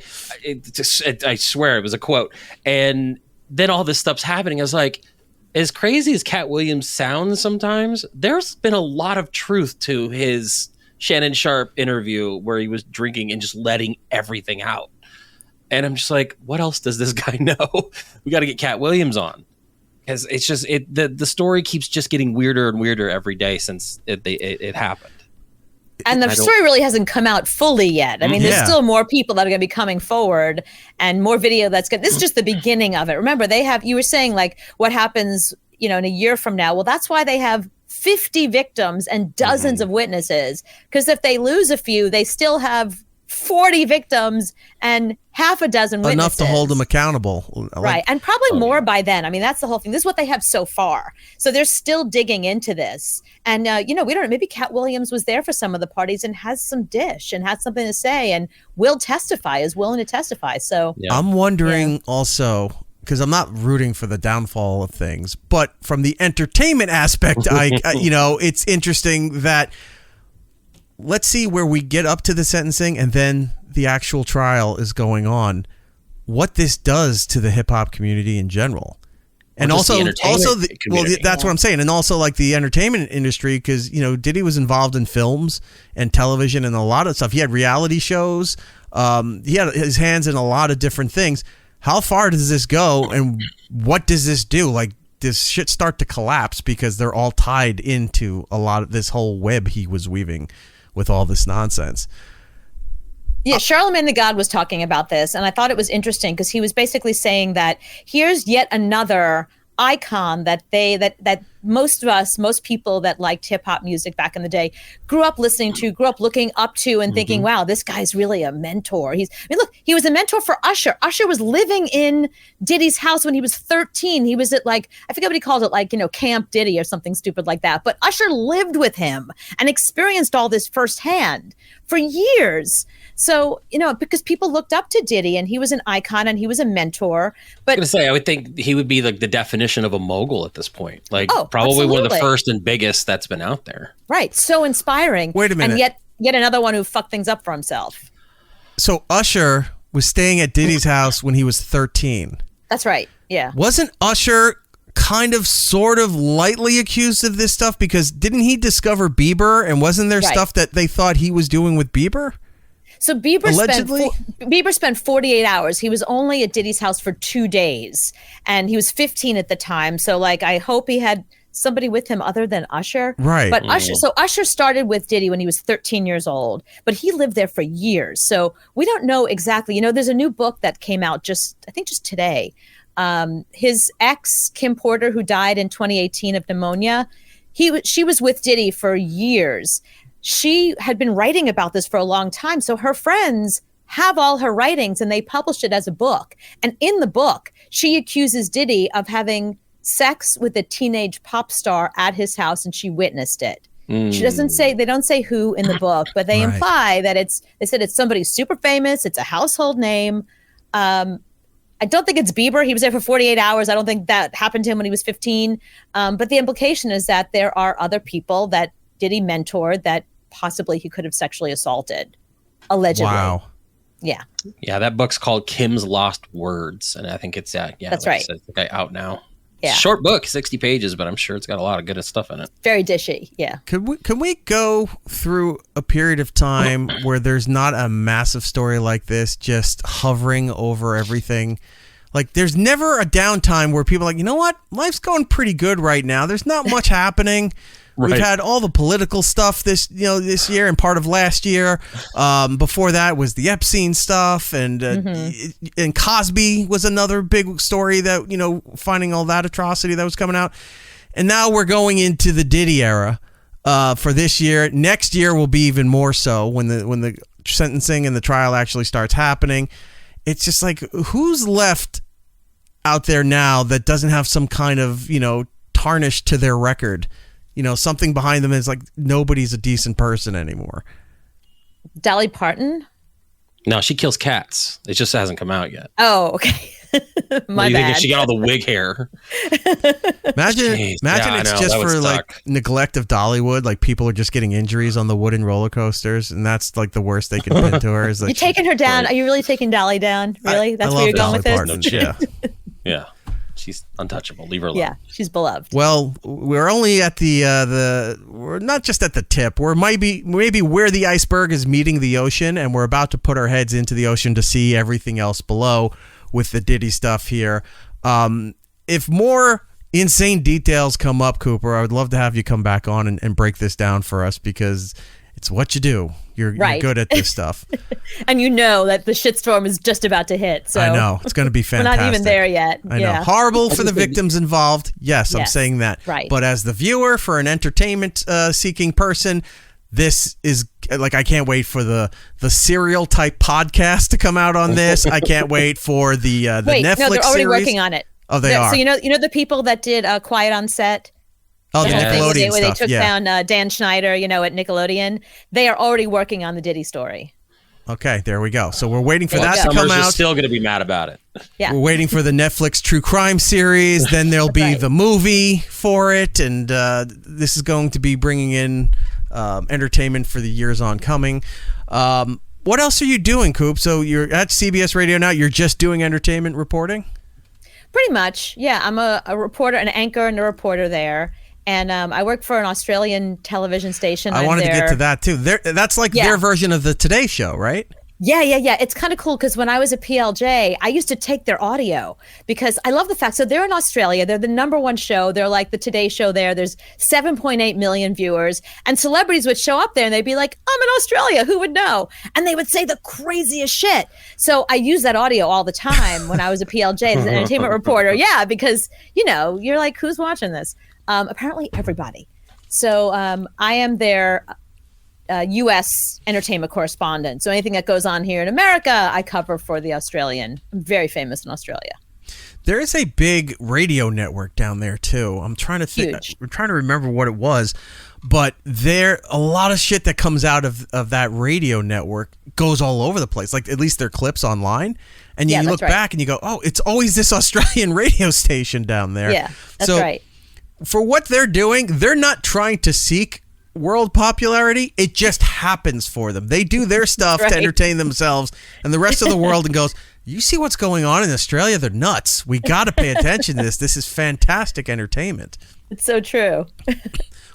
I swear it was a quote. And then all this stuff's happening. I was like, as crazy as Cat Williams sounds sometimes, there's been a lot of truth to his Shannon Sharp interview where he was drinking and just letting everything out. And I'm just like, what else does this guy know? We got to get Cat Williams on. Because it's just, the story keeps just getting weirder and weirder every day since it happened. And the story really hasn't come out fully yet. I mean, there's still more people that are going to be coming forward and more video that's good. This is just the beginning of it. Remember, you were saying like what happens, in a year from now. Well, that's why they have 50 victims and dozens of witnesses. Because if they lose a few, they still have 40 victims and half a dozen witnesses. Enough to hold them accountable. Right. And probably more by then. I mean, that's the whole thing. This is what they have so far. So they're still digging into this. And, we don't know, maybe Cat Williams was there for some of the parties and has some dish and has something to say and will testify, is willing to testify. So I'm wondering also, because I'm not rooting for the downfall of things, but from the entertainment aspect, it's interesting that let's see where we get up to the sentencing and then the actual trial is going on, what this does to the hip hop community in general. And that's what I'm saying. And also like the entertainment industry, because, Diddy was involved in films and television and a lot of stuff. He had reality shows. He had his hands in a lot of different things. How far does this go? And what does this do? Like, does shit start to collapse because they're all tied into a lot of this whole web he was weaving with all this nonsense? Yeah, Charlemagne the God was talking about this, and I thought it was interesting because he was basically saying that here's yet another icon that most people that liked hip hop music back in the day grew up listening to, grew up looking up to, and thinking, wow, this guy's really a mentor. He was a mentor for Usher. Usher was living in Diddy's house when he was 13. He was at I forget what he called it, Camp Diddy or something stupid like that. But Usher lived with him and experienced all this firsthand for years. So, because people looked up to Diddy and he was an icon and he was a mentor. But I would think he would be like the definition of a mogul at this point. Probably absolutely. One of the first and biggest that's been out there. Right. So inspiring. Wait a minute. And yet another one who fucked things up for himself. So Usher was staying at Diddy's house when he was 13. That's right. Yeah. Wasn't Usher kind of sort of lightly accused of this stuff? Because didn't he discover Bieber, and wasn't there stuff that they thought he was doing with Bieber? So Bieber spent 48 hours. He was only at Diddy's house for 2 days, and he was 15 at the time. So I hope he had somebody with him other than Usher. Right. But Usher started with Diddy when he was 13 years old, but he lived there for years. So we don't know exactly. There's a new book that came out just today. His ex, Kim Porter, who died in 2018 of pneumonia, she was with Diddy for years. She had been writing about this for a long time. So her friends have all her writings and they published it as a book. And in the book, she accuses Diddy of having sex with a teenage pop star at his house, and she witnessed it. She doesn't say, they don't say who in the book, but they imply that they said it's somebody super famous. It's a household name. I don't think it's Bieber. He was there for 48 hours. I don't think that happened to him when he was 15. But the implication is that there are other people that Diddy mentored that possibly he could have sexually assaulted, allegedly. Wow. Yeah. Yeah, that book's called Kim's Lost Words, and I think it's that's right. It's out now. Yeah. Short book, 60 pages, but I'm sure it's got a lot of good stuff in it. Very dishy. Yeah. Can we go through a period of time where there's not a massive story like this just hovering over everything? Like, there's never a downtime where people are like, you know what? Life's going pretty good right now. There's not much happening. Right. We've had all the political stuff this year and part of last year. Before that was the Epstein stuff, and Cosby was another big story that, finding all that atrocity that was coming out. And now we're going into the Diddy era for this year. Next year will be even more so when the sentencing and the trial actually starts happening, it's just like, who's left out there now that doesn't have some kind of, tarnish to their record? Something behind them is like, nobody's a decent person anymore. Dolly Parton? No, she kills cats. It just hasn't come out yet. Oh, okay. My you bad. think she got all the wig hair? Imagine it's just for like neglect of Dollywood. Like people are just getting injuries on the wooden roller coasters, and that's like the worst they can pin to her. Is like, you're taking her down. Are you really taking Dolly down? Really? That's where you're going with this? Yeah. Yeah. She's untouchable. Leave her alone. Yeah, she's beloved. Well, we're only at we're not just at the tip. We're maybe where the iceberg is meeting the ocean, and we're about to put our heads into the ocean to see everything else below with the Diddy stuff here. If more insane details come up, Cooper, I would love to have you come back on and break this down for us, because it's what you do. You're good at this stuff. And that the shitstorm is just about to hit. So I know. It's going to be fantastic. We're not even there yet. I know. Horrible for the victims involved. Yes, I'm saying that. Right. But as the viewer, for an entertainment-seeking person, this is like, I can't wait for the serial type podcast to come out on this. I can't wait for the Netflix series. No, they're already working on it. Oh, they are. So you know the people that did Quiet on Set. Oh, the Nickelodeon where they took down Dan Schneider, at Nickelodeon. They are already working on the Diddy story. Okay, there we go. So we're waiting for that to come out. Is still going to be mad about it. Yeah. We're waiting for the Netflix true crime series. Then there'll be the movie for it, and this is going to be bringing in entertainment for the years on coming. What else are you doing, Coop? So you're at CBS Radio now. You're just doing entertainment reporting? Pretty much, yeah. I'm a reporter, an anchor, and a reporter there. And I work for an Australian television station. I wanted to get to that too. That's like their version of the Today Show, right? Yeah. It's kind of cool because when I was at PLJ, I used to take their audio because I love the fact. So they're in Australia. They're the number one show. They're like the Today Show there. There's 7.8 million viewers. And celebrities would show up there and they'd be like, I'm in Australia. Who would know? And they would say the craziest shit. So I use that audio all the time when I was a PLJ as an entertainment reporter. Yeah, because, you're like, who's watching this? Apparently everybody. So I am their U.S. entertainment correspondent. So anything that goes on here in America, I cover for the Australian. I'm very famous in Australia. There is a big radio network down there too. I'm trying to think. I'm trying to remember what it was, but a lot of shit that comes out of that radio network goes all over the place. Like at least their clips online, and you look back and you go, oh, it's always this Australian radio station down there. Yeah, that's right. For what they're doing, they're not trying to seek world popularity. It just happens for them. They do their stuff to entertain themselves and the rest of the world and goes, you see what's going on in Australia? They're nuts. We got to pay attention to this. This is fantastic entertainment. It's so true.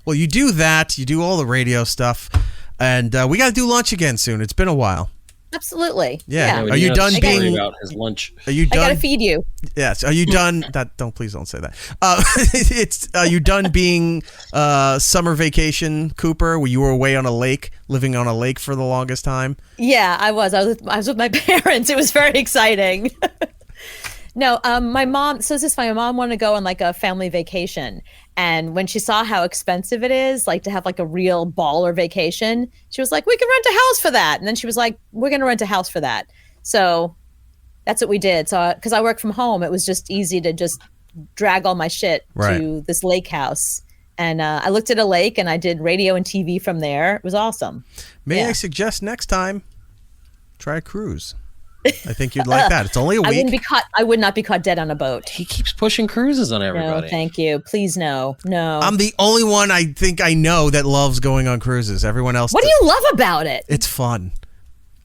Well, you do that. You do all the radio stuff. And we got to do lunch again soon. It's been a while. Absolutely. Yeah. Are you done being about his lunch? Are you done? I gotta feed you. Yes. Are you done? Please don't say that. Are you done being summer vacation, Cooper? Where you were away on a lake, living on a lake for the longest time? Yeah, I was. I was with my parents. It was very exciting. No, my mom. So this is funny. My mom wanted to go on like a family vacation, and when she saw how expensive it is, like to have like a real baller vacation, she was like, "We can rent a house for that." And then she was like, "We're going to rent a house for that." So that's what we did. So because I work from home, it was just easy to just drag all my shit to this lake house. And I looked at a lake, and I did radio and TV from there. It was awesome. May I suggest next time, try a cruise. I think you'd like that. It's only a week. I would not be caught dead on a boat. He keeps pushing cruises on everybody. No, thank you. Please, no. I'm the only one I think I know that loves going on cruises. Everyone else. What do you love about it? It's fun.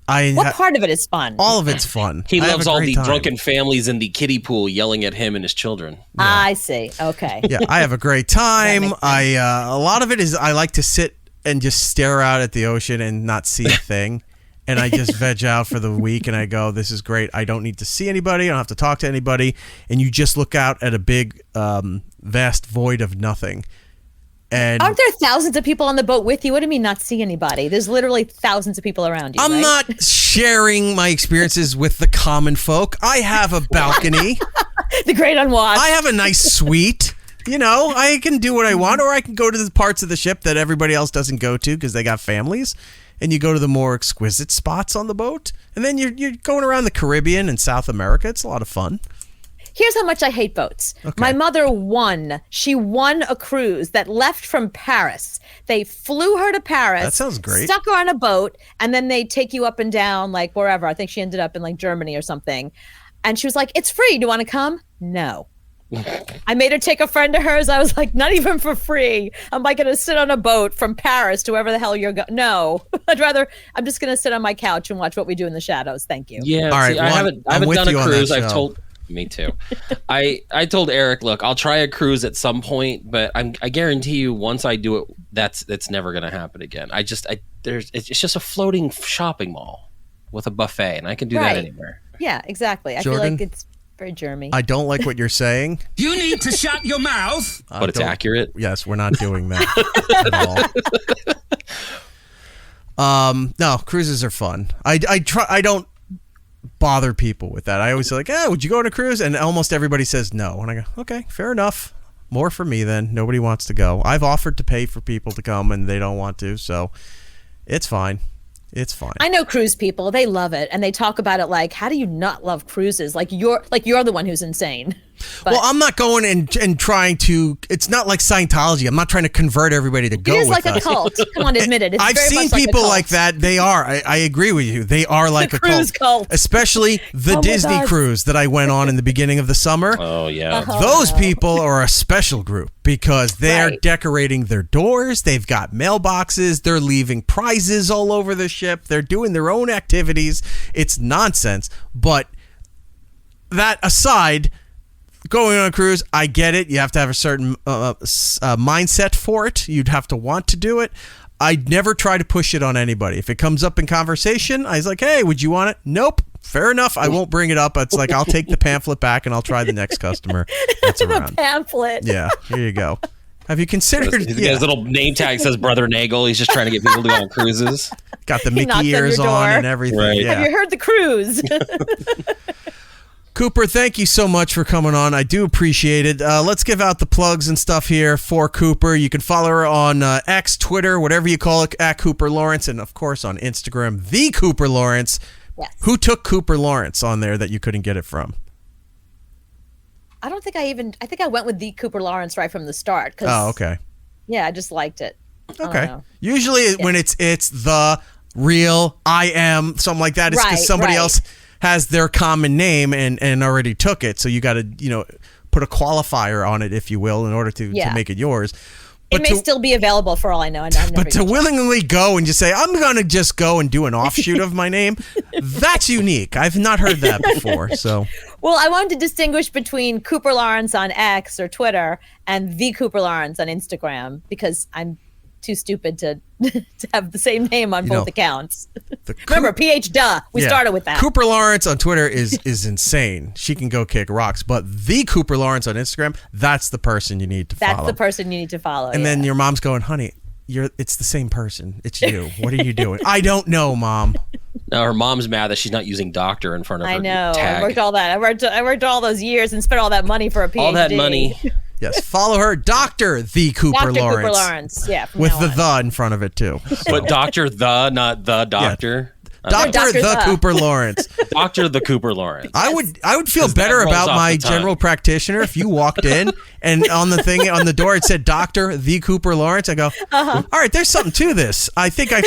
What part of it is fun? All of it's fun. He loves all the drunken families in the kiddie pool yelling at him and his children. Yeah. I see. Okay. Yeah, I have a great time. A lot of it is I like to sit and just stare out at the ocean and not see a thing. And I just veg out for the week and I go, this is great. I don't need to see anybody. I don't have to talk to anybody. And you just look out at a big, vast void of nothing. And aren't there thousands of people on the boat with you? What do you mean not see anybody? There's literally thousands of people around you. I'm not sharing my experiences with the common folk. I have a balcony. The great unwashed. I have a nice suite. I can do what I want, or I can go to the parts of the ship that everybody else doesn't go to because they got families. and you go to the more exquisite spots on the boat, and then you're going around the Caribbean and South America. It's a lot of fun. Here's how much I hate boats. Okay. My mother won. She won a cruise that left from Paris. They flew her to Paris. That sounds great. Stuck her on a boat, and then they take you up and down, like wherever. I think she ended up in like Germany or something. And she was like, "It's free. Do you want to come?" No. I made her take a friend of hers. I was like, not even for free. Am I going to sit on a boat from Paris to wherever the hell you're going? No. I'm just going to sit on my couch and watch What We Do in the Shadows. Thank you. Yeah. All right. I haven't done a cruise. I've told... Me too. I told Eric, look, I'll try a cruise at some point, but I guarantee you, once I do it, that's never going to happen again. It's just a floating shopping mall with a buffet, and I can do that anywhere. Yeah, exactly. I Jordan, feel like it's very germy. I don't like what you're saying. You need to shut your mouth. But it's accurate. Yes, we're not doing that at all. No, cruises are fun. I don't bother people with that. I always say like, would you go on a cruise? And almost everybody says no. And I go, okay, fair enough. More for me then. Nobody wants to go. I've offered to pay for people to come and they don't want to, so it's fine. It's fine. I know cruise people. They love it. And they talk about it like, how do you not love cruises? Like you're the one who's insane. But, well, I'm not going and trying to. It's not like Scientology. I'm not trying to convert everybody to go with us. It is like a cult. Come on, admit it. It's I've very seen much people like that. They are. I agree with you. They are like a cult. Especially the Disney cruise that I went on in the beginning of the summer. Oh, yeah. Those people are a special group because they're decorating their doors. They've got mailboxes. They're leaving prizes all over the ship. They're doing their own activities. It's nonsense. But that aside, going on a cruise, I get it. You have to have a certain mindset for it. You'd have to want to do it. I'd never try to push it on anybody. If it comes up in conversation, I was like, hey, would you want it? Nope. Fair enough. I won't bring it up. It's like, I'll take the pamphlet back and I'll try the next customer that's around. The pamphlet. Yeah, here you go. Have you considered... His little name tag says Brother Nagel. He's just trying to get people to go on cruises. Got the Mickey ears on and everything. Right. Yeah. Have you heard the cruise? Cooper, thank you so much for coming on. I do appreciate it. Let's give out the plugs and stuff here for Cooper. You can follow her on X, Twitter, whatever you call it, at Cooper Lawrence, and of course on Instagram, the Cooper Lawrence. Yes. Who took Cooper Lawrence on there that you couldn't get it from? I don't think I think I went with the Cooper Lawrence right from the start. Oh, okay. Yeah, I just liked it. Okay. Usually when it's the real I am, something like that, it's because somebody else has their common name and already took it. So you got to, put a qualifier on it, if you will, in order to make it yours. But it may still be available for all I know. But to willingly go and just say, I'm going to just go and do an offshoot of my name, that's unique. I've not heard that before. So, well, I wanted to distinguish between Cooper Lawrence on X or Twitter and the Cooper Lawrence on Instagram because I'm too stupid to have the same name on both accounts. Remember, PH duh. We started with that. Cooper Lawrence on Twitter is insane. She can go kick rocks. But the Cooper Lawrence on Instagram, that's the person you need to follow. That's the person you need to follow. And then your mom's going, honey, it's the same person. It's you. What are you doing? I don't know, Mom. Now her mom's mad that she's not using doctor in front of her. I know. Tag. I worked all that. I worked all those years and spent all that money for a PhD. All that money. Yes, follow her, Dr. The Cooper Lawrence. Dr. Cooper Lawrence, yeah. With the in front of it, too. So. But Dr. not the doctor. Yeah. Dr. The Cooper Lawrence. Dr. The Cooper Lawrence. I would feel better about my general practitioner if you walked in and on the thing on the door it said Dr. The Cooper Lawrence. I go, all right, there's something to this. I think I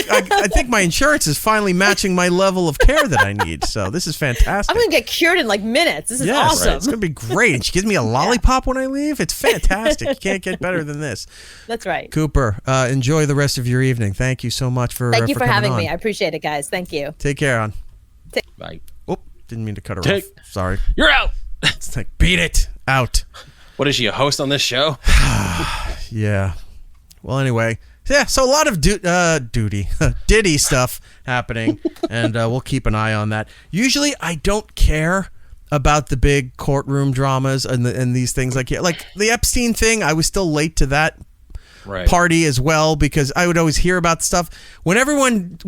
think my insurance is finally matching my level of care that I need. So this is fantastic. I'm gonna get cured in like minutes. This is awesome. Right. It's gonna be great. And she gives me a lollipop when I leave. It's fantastic. You can't get better than this. That's right. Cooper, enjoy the rest of your evening. Thank you so much for Thank you for having on. me. I appreciate it, guys. Thank you. Take care, on. Bye. Oh, didn't mean to cut her off. Sorry. You're out. It's like, beat it. Out. What is she, a host on this show? Yeah. Well, anyway. Yeah, so a lot of Diddy stuff happening, and we'll keep an eye on that. Usually, I don't care about the big courtroom dramas and these things like the Epstein thing. I was still late to that party as well because I would always hear about stuff when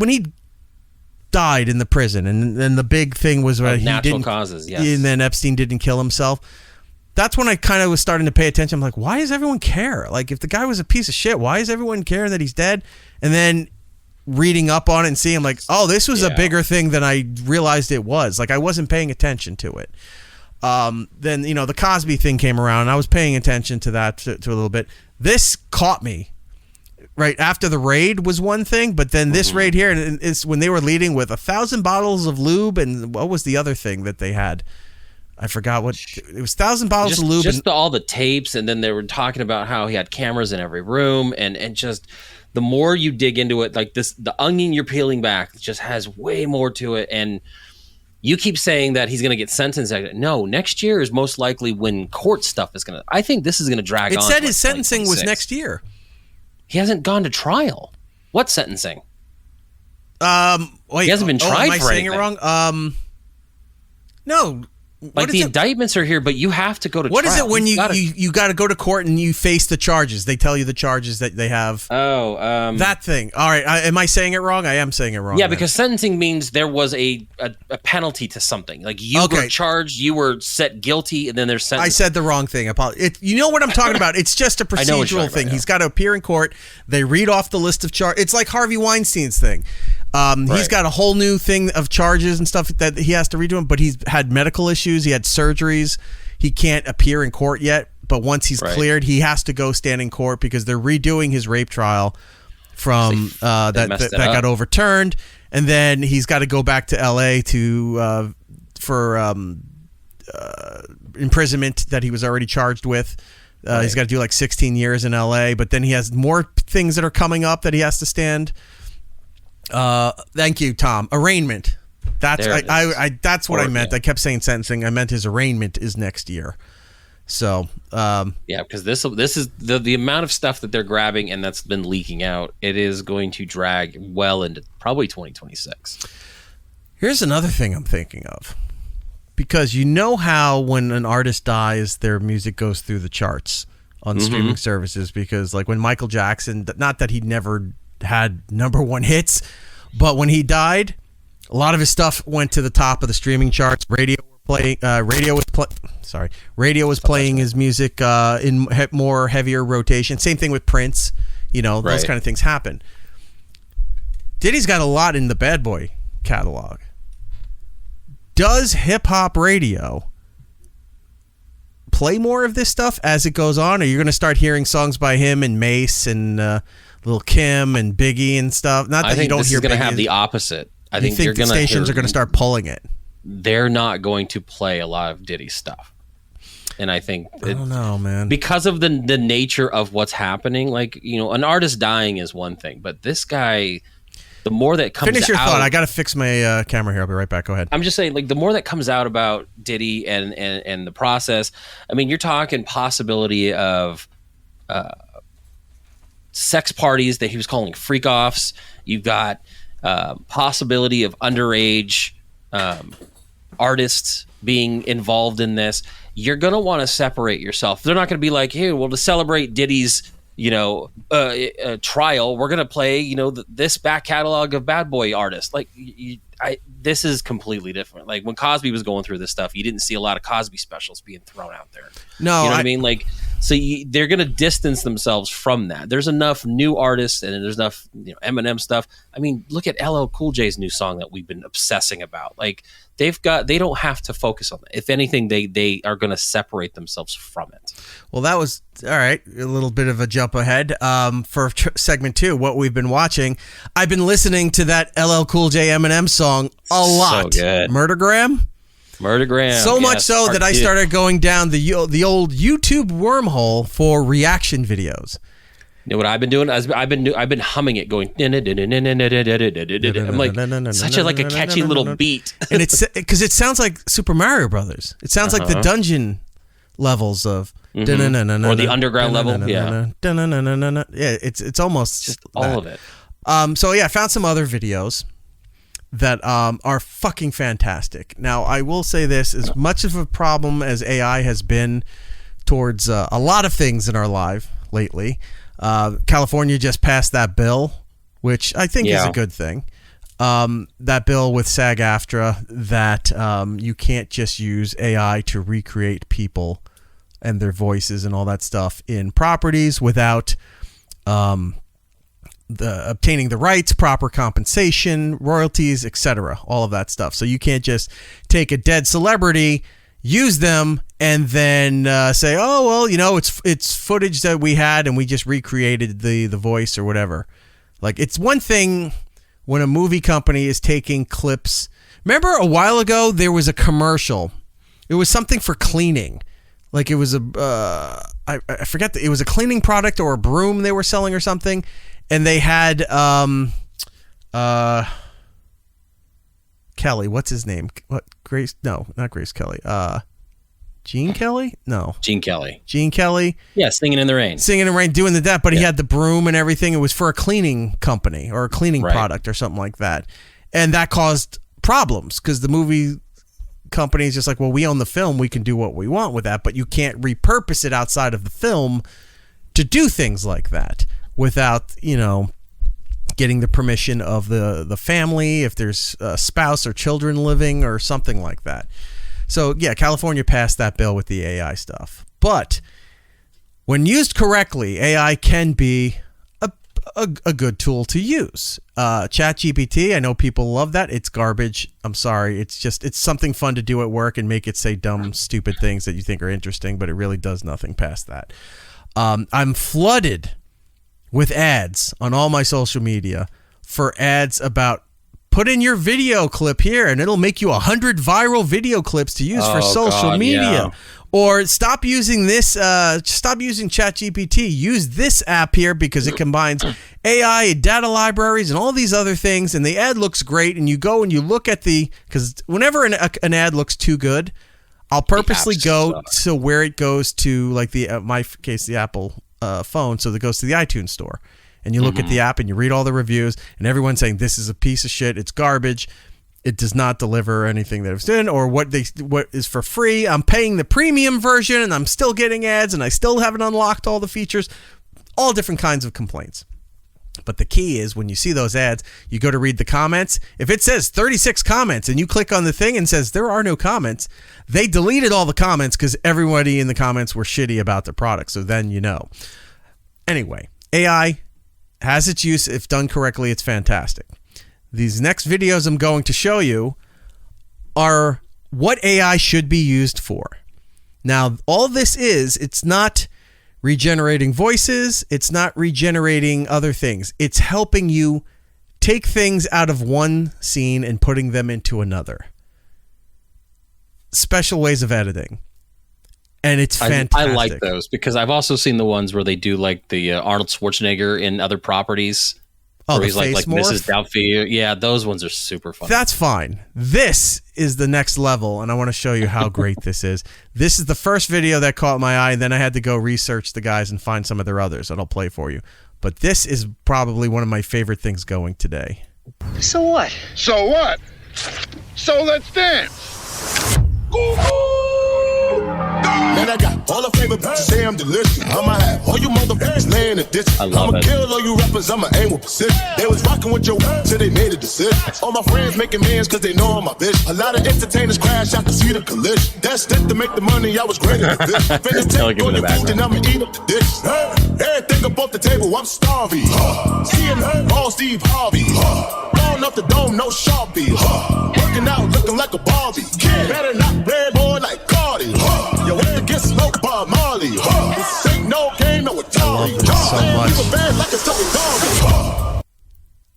he died in the prison, and then the big thing was he natural causes, yes. And then Epstein didn't kill himself. That's when I kind of was starting to pay attention. I'm like, why does everyone care? Like, if the guy was a piece of shit, why is everyone caring that he's dead? And then reading up on it and seeing, like, oh, this was a bigger thing than I realized it was. Like, I wasn't paying attention to it. Then, you know, the Cosby thing came around, and I was paying attention to that to a little bit. This caught me. Right after the raid was one thing, but then this raid here is when they were leading with 1,000 bottles of lube, and what was the other thing that they had? I forgot what it was. 1,000 bottles of lube. Just all the tapes, and then they were talking about how he had cameras in every room, and just the more you dig into it, like this, the onion you're peeling back just has way more to it. And you keep saying that he's going to get sentenced. No, next year is most likely when court stuff is going to. I think this is going to drag on. It said his sentencing was next year. He hasn't gone to trial. What sentencing? Wait, he hasn't been tried am I for saying anything. it wrong? No. Like the indictments are here, but you have to go to trial. What is it when you got to go to court and you face the charges? They tell you the charges that they have. That thing. All right. Am I saying it wrong? I am saying it wrong. Yeah, because sentencing means there was a penalty to something. Like you were charged, you were set guilty, and then there's sentencing. I said the wrong thing. You know what I'm talking about? It's just a procedural thing. He's got to appear in court. They read off the list of charges. It's like Harvey Weinstein's thing. He's got a whole new thing of charges and stuff that he has to redo him, but he's had medical issues. He had surgeries. He can't appear in court yet, but once he's cleared, he has to go stand in court because they're redoing his rape trial from that got overturned, and then he's got to go back to L.A. for imprisonment that he was already charged with. He's got to do like 16 years in L.A., but then he has more things that are coming up that he has to stand. Thank you, Tom. Arraignment. That's that's what I meant. I kept saying sentencing. I meant his arraignment is next year. So because this is the amount of stuff that they're grabbing and that's been leaking out. It is going to drag well into probably 2026. Here's another thing I'm thinking of, because you know how when an artist dies, their music goes through the charts on streaming services. Because like when Michael Jackson, not that he never had #1 hits, but when he died, a lot of his stuff went to the top of the streaming charts. Radio was playing his music in more heavier rotation. Same thing with Prince. You know, those kind of things happen. Diddy's got a lot in the Bad Boy catalog. Does hip hop radio play more of this stuff as it goes on? Or are you going to start hearing songs by him and Mace and Lil' Kim and Biggie and stuff? Not that I think you don't this hear is going to Biggie. have the opposite. I think the stations are going to start pulling it. They're not going to play a lot of Diddy stuff. And I think I don't know, man. Because of the nature of what's happening, like, you know, an artist dying is one thing, but this guy, the more that comes out... Finish your thought. I got to fix my camera here. I'll be right back. Go ahead. I'm just saying, like, the more that comes out about Diddy and the process, I mean, you're talking possibility of sex parties that he was calling freak-offs. You've got possibility of underage artists being involved in this. You're going to want to separate yourself. They're not going to be like, hey, well, to celebrate Diddy's, trial, we're going to play, this back catalog of Bad Boy artists. Like, this is completely different. Like, when Cosby was going through this stuff, you didn't see a lot of Cosby specials being thrown out there. No, you know what I mean? Like, so they're going to distance themselves from that. There's enough new artists and there's enough, Eminem stuff. I mean, look at LL Cool J's new song that we've been obsessing about. Like, they don't have to focus on it. If anything, they are going to separate themselves from it. Well, that was all right. A little bit of a jump ahead for segment 2. What we've been watching, I've been listening to that LL Cool J Eminem song a lot. So good. Murdergram. So much so that I started going down the old YouTube wormhole for reaction videos. You know what I've been doing? I've been humming it, going. I'm like such a catchy little beat, and it's because it sounds like Super Mario Brothers. It sounds like the dungeon levels of or the underground level. Yeah, it's almost just all of it. So yeah, I found some other videos that are fucking fantastic. Now, I will say this: as much of a problem as AI has been towards a lot of things in our life lately. California just passed that bill, which I think is a good thing. That bill with SAG-AFTRA that you can't just use AI to recreate people and their voices and all that stuff in properties without obtaining the rights, proper compensation, royalties, etc. All of that stuff. So you can't just take a dead celebrity, use them, and then say, oh, well, it's footage that we had and we just recreated the voice or whatever. Like, it's one thing when a movie company is taking clips. Remember a while ago, there was a commercial. It was something for cleaning. Like, it was I forget, it was a cleaning product or a broom they were selling or something. And they had Kelly, what's his name? What, Grace? No, not Grace Kelly. Gene Kelly? No. Gene Kelly. Gene Kelly. Yeah, Singing in the Rain. Singing in the Rain, doing that, but he had the broom and everything. It was for a cleaning company or a cleaning product or something like that. And that caused problems because the movie company is just like, well, we own the film. We can do what we want with that, but you can't repurpose it outside of the film to do things like that without, getting the permission of the family, if there's a spouse or children living or something like that. So, yeah, California passed that bill with the AI stuff. But when used correctly, AI can be a good tool to use. ChatGPT, I know people love that. It's garbage. I'm sorry. It's something fun to do at work and make it say dumb, stupid things that you think are interesting, but it really does nothing past that. I'm flooded with ads on all my social media for ads about put in your video clip here and it'll make you 100 viral video clips to use for social media. Yeah. Or stop using this, stop using ChatGPT. Use this app here because it combines AI, data libraries, and all these other things. And the ad looks great. And you go and you look at because whenever an ad looks too good, I'll purposely go to where it goes to, like my case, the Apple phone. So it goes to the iTunes store. And you look at the app and you read all the reviews and everyone's saying this is a piece of shit. It's garbage. It does not deliver anything that it's doing or what is for free. I'm paying the premium version and I'm still getting ads and I still haven't unlocked all the features. All different kinds of complaints. But the key is when you see those ads, you go to read the comments. If it says 36 comments and you click on the thing and says there are no comments, they deleted all the comments because everybody in the comments were shitty about the product. So then you know. Anyway, AI has its use. If done correctly, it's fantastic. These next videos I'm going to show you are what AI should be used for. Now, all this it's not regenerating voices. It's not regenerating other things. It's helping you take things out of one scene and putting them into another. Special ways of editing. And it's fantastic. I like those because I've also seen the ones where they do like the Arnold Schwarzenegger in other properties. Oh, where he's like morph? Mrs. Doubtfire. Yeah, those ones are super fun. That's fine. This is the next level, and I want to show you how great this is. This is the first video that caught my eye, and then I had to go research the guys and find some of their others, and I'll play for you. But this is probably one of my favorite things going today. So what? So what? So let's dance. Man, I got all the flavor bitches say I'm delicious. I'ma have all you motherfuckers laying a ditch. I'ma kill all you rappers, I'ma aim with precision. They was rocking with your till they made a decision. All my friends making mans cause they know I'm my bitch. A lot of entertainers crash out to see the collision. That's it to make the money, I was great at the bitch. Finish take on your food and I'ma eat up the dish. Everything up off the table, I'm starving. Seeing all Steve Harvey. Blowing up the dome, no Sharpie. Working out, looking like a Barbie. Kid, better not play boy like Cardi. Yo, where get smoked by Marley. This ain't no game, no Atari.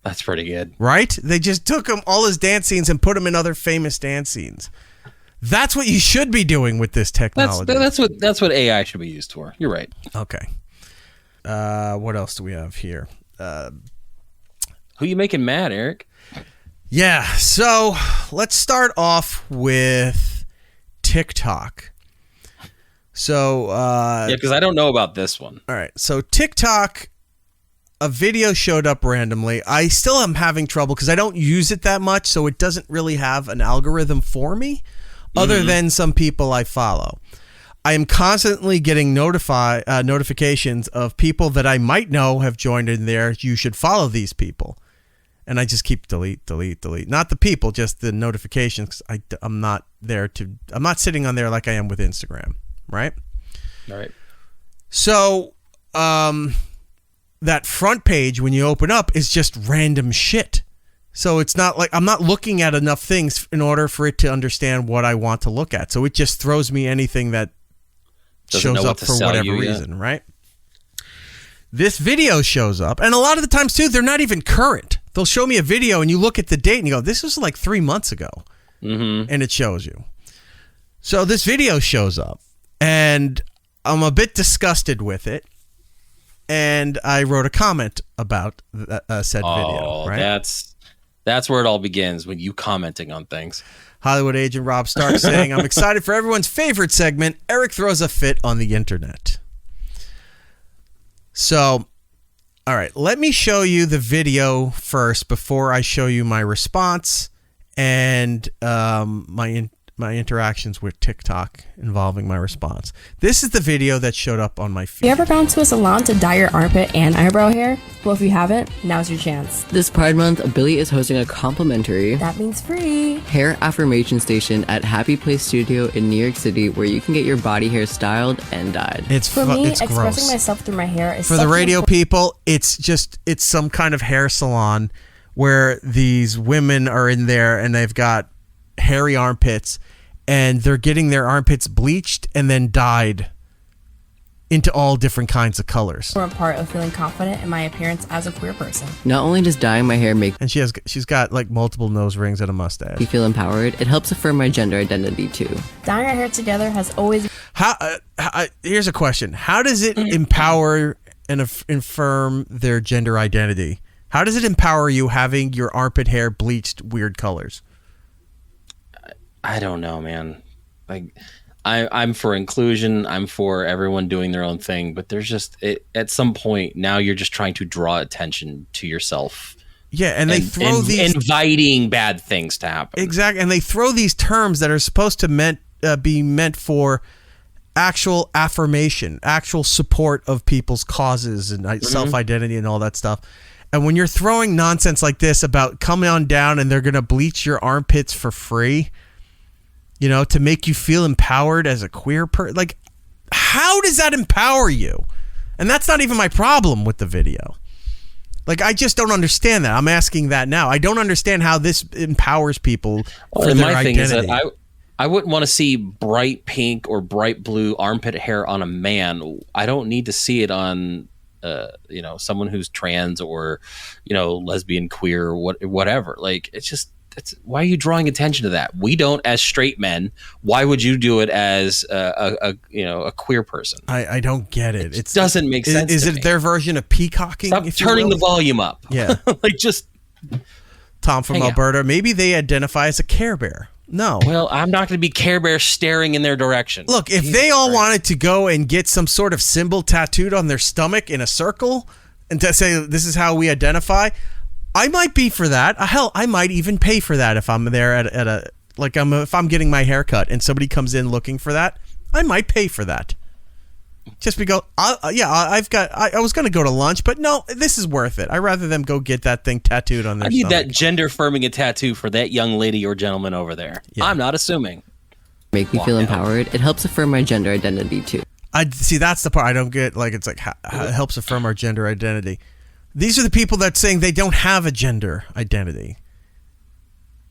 That's pretty good. Right? They just took all his dance scenes and put them in other famous dance scenes. That's what you should be doing with this technology. That's what AI should be used for. You're right. Okay. What else do we have here? Who you making mad, Eric? Yeah, so let's start off with TikTok. So yeah, because I don't know about this one. All right, so TikTok, a video showed up randomly. I still am having trouble because I don't use it that much, so it doesn't really have an algorithm for me, other than some people I follow. I am constantly getting notifications of people that I might know have joined in there. You should follow these people. And I just keep delete. Not the people, just the notifications. I'm not sitting on there like I am with Instagram, right? All right. So, that front page, when you open up, is just random shit. So it's not like I'm not looking at enough things in order for it to understand what I want to look at. So it just throws me anything that shows up for whatever reason, right? This video shows up, and a lot of the times too, they're not even current. They'll show me a video, and you look at the date, and you go, "This was like 3 months ago," and it shows you. So this video shows up, and I'm a bit disgusted with it, and I wrote a comment about said video. Right? That's where it all begins, when you commenting on things. Hollywood agent Rob Stark saying, "I'm excited for everyone's favorite segment. Eric throws a fit on the internet." So, all right, let me show you the video first before I show you my response and my interactions with TikTok involving my response. This is the video that showed up on my feed. You ever gone to a salon to dye your armpit and eyebrow hair? Well, if you haven't, now's your chance. This Pride Month, Billy is hosting a complimentary that means free hair affirmation station at Happy Place Studio in New York City, where you can get your body hair styled and dyed. For me, expressing myself through my hair is for the radio people. It's some kind of hair salon where these women are in there and they've got hairy armpits, and they're getting their armpits bleached and then dyed into all different kinds of colors. Or a part of feeling confident in my appearance as a queer person. Not only does dyeing my hair make... And she's got like multiple nose rings and a mustache. You feel empowered. It helps affirm my gender identity too. Dyeing our hair together has always... Here's a question. How does it empower and affirm their gender identity? How does it empower you having your armpit hair bleached weird colors? I don't know, man. Like, I'm for inclusion. I'm for everyone doing their own thing. But there's just at some point now you're just trying to draw attention to yourself. Yeah, and they throw these inviting bad things to happen. Exactly, and they throw these terms that are supposed to be meant for actual affirmation, actual support of people's causes and self-identity and all that stuff. And when you're throwing nonsense like this about coming on down and they're going to bleach your armpits for free, you know, to make you feel empowered as a queer person, like, how does that empower you? And that's not even my problem with the video. Like, I just don't understand that. I'm asking that now. I don't understand how this empowers people for their identity. Thing is that I wouldn't want to see bright pink or bright blue armpit hair on a man. I don't need to see it on someone who's trans or, lesbian, queer, or whatever. Like, why are you drawing attention to that? We don't as straight men. Why would you do it as a queer person? I don't get it. It doesn't make sense. Is it their version of peacocking? Stop turning the volume up. Yeah. Like, just Tom from Alberta. Maybe they identify as a Care Bear. No. Well, I'm not going to be Care Bear staring in their direction. Look, if they all wanted to go and get some sort of symbol tattooed on their stomach in a circle and to say this is how we identify, I might be for that. Hell, I might even pay for that if I'm there if I'm getting my hair cut and somebody comes in looking for that. I might pay for that. Just because, I was going to go to lunch, but no, this is worth it. I'd rather them go get that thing tattooed on their stomach. That gender affirming a tattoo for that young lady or gentleman over there. Yeah. I'm not assuming. Make me feel empowered. It helps affirm my gender identity too. See, that's the part I don't get. Like, it's like, how it helps affirm our gender identity. These are the people that saying they don't have a gender identity.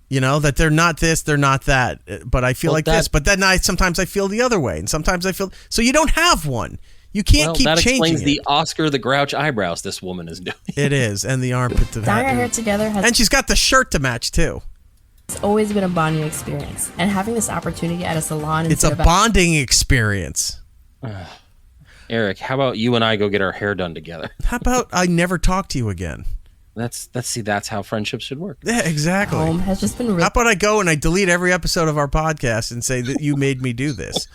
You know, that they're not this, they're not that. But I feel this. But then sometimes I feel the other way. And sometimes I feel... So you don't have one. You can't keep changing it. That explains the Oscar the Grouch eyebrows this woman is doing. It is. And the armpit to dyeing our hair together and she's got the shirt to match, too. It's always been a bonding experience. And having this opportunity at a salon... It's a bonding experience. Eric, how about you and I go get our hair done together? How about I never talk to you again? That's how friendships should work. Yeah, exactly. Home has just been how about I go and I delete every episode of our podcast and say that you made me do this?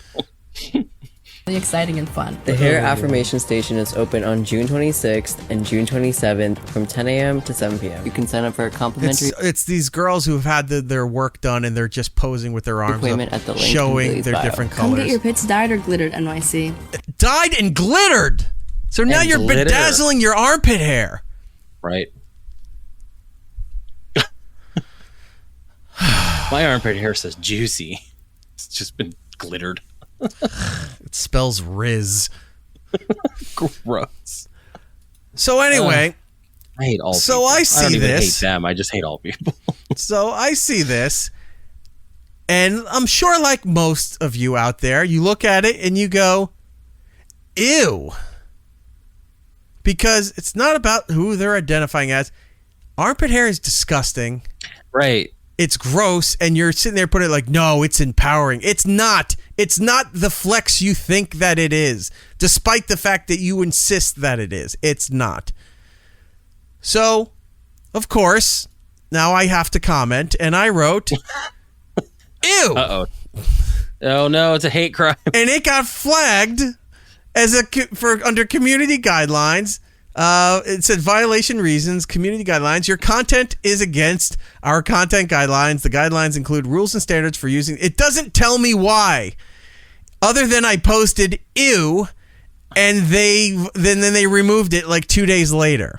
Really exciting and fun. The Hair Affirmation Station is open on June 26th and June 27th from 10 a.m. to 7 p.m. You can sign up for a complimentary... It's these girls who've had their work done and they're just posing with their arms up, at the link showing their different colors. Come get your pits dyed or glittered, NYC. Dyed and glittered! So now you're bedazzling your armpit hair. Right. My armpit hair says juicy. It's just been glittered. It spells Riz. Gross. So anyway, I hate all. So people. I see I don't even this. hate them. I just hate all people. So I see this, and I'm sure, like most of you out there, you look at it and you go, "Ew," because it's not about who they're identifying as. Armpit hair is disgusting. Right. It's gross, and you're sitting there putting it like, no, it's empowering. It's not. It's not the flex you think that it is, despite the fact that you insist that it is. It's not. So, of course, now I have to comment, and I wrote, ew. Uh-oh. Oh, no, it's a hate crime. And it got flagged as under community guidelines. It said violation reasons, community guidelines. Your content is against our content guidelines. The guidelines include rules and standards for using. It doesn't tell me why, other than I posted ew, and then they removed it like 2 days later.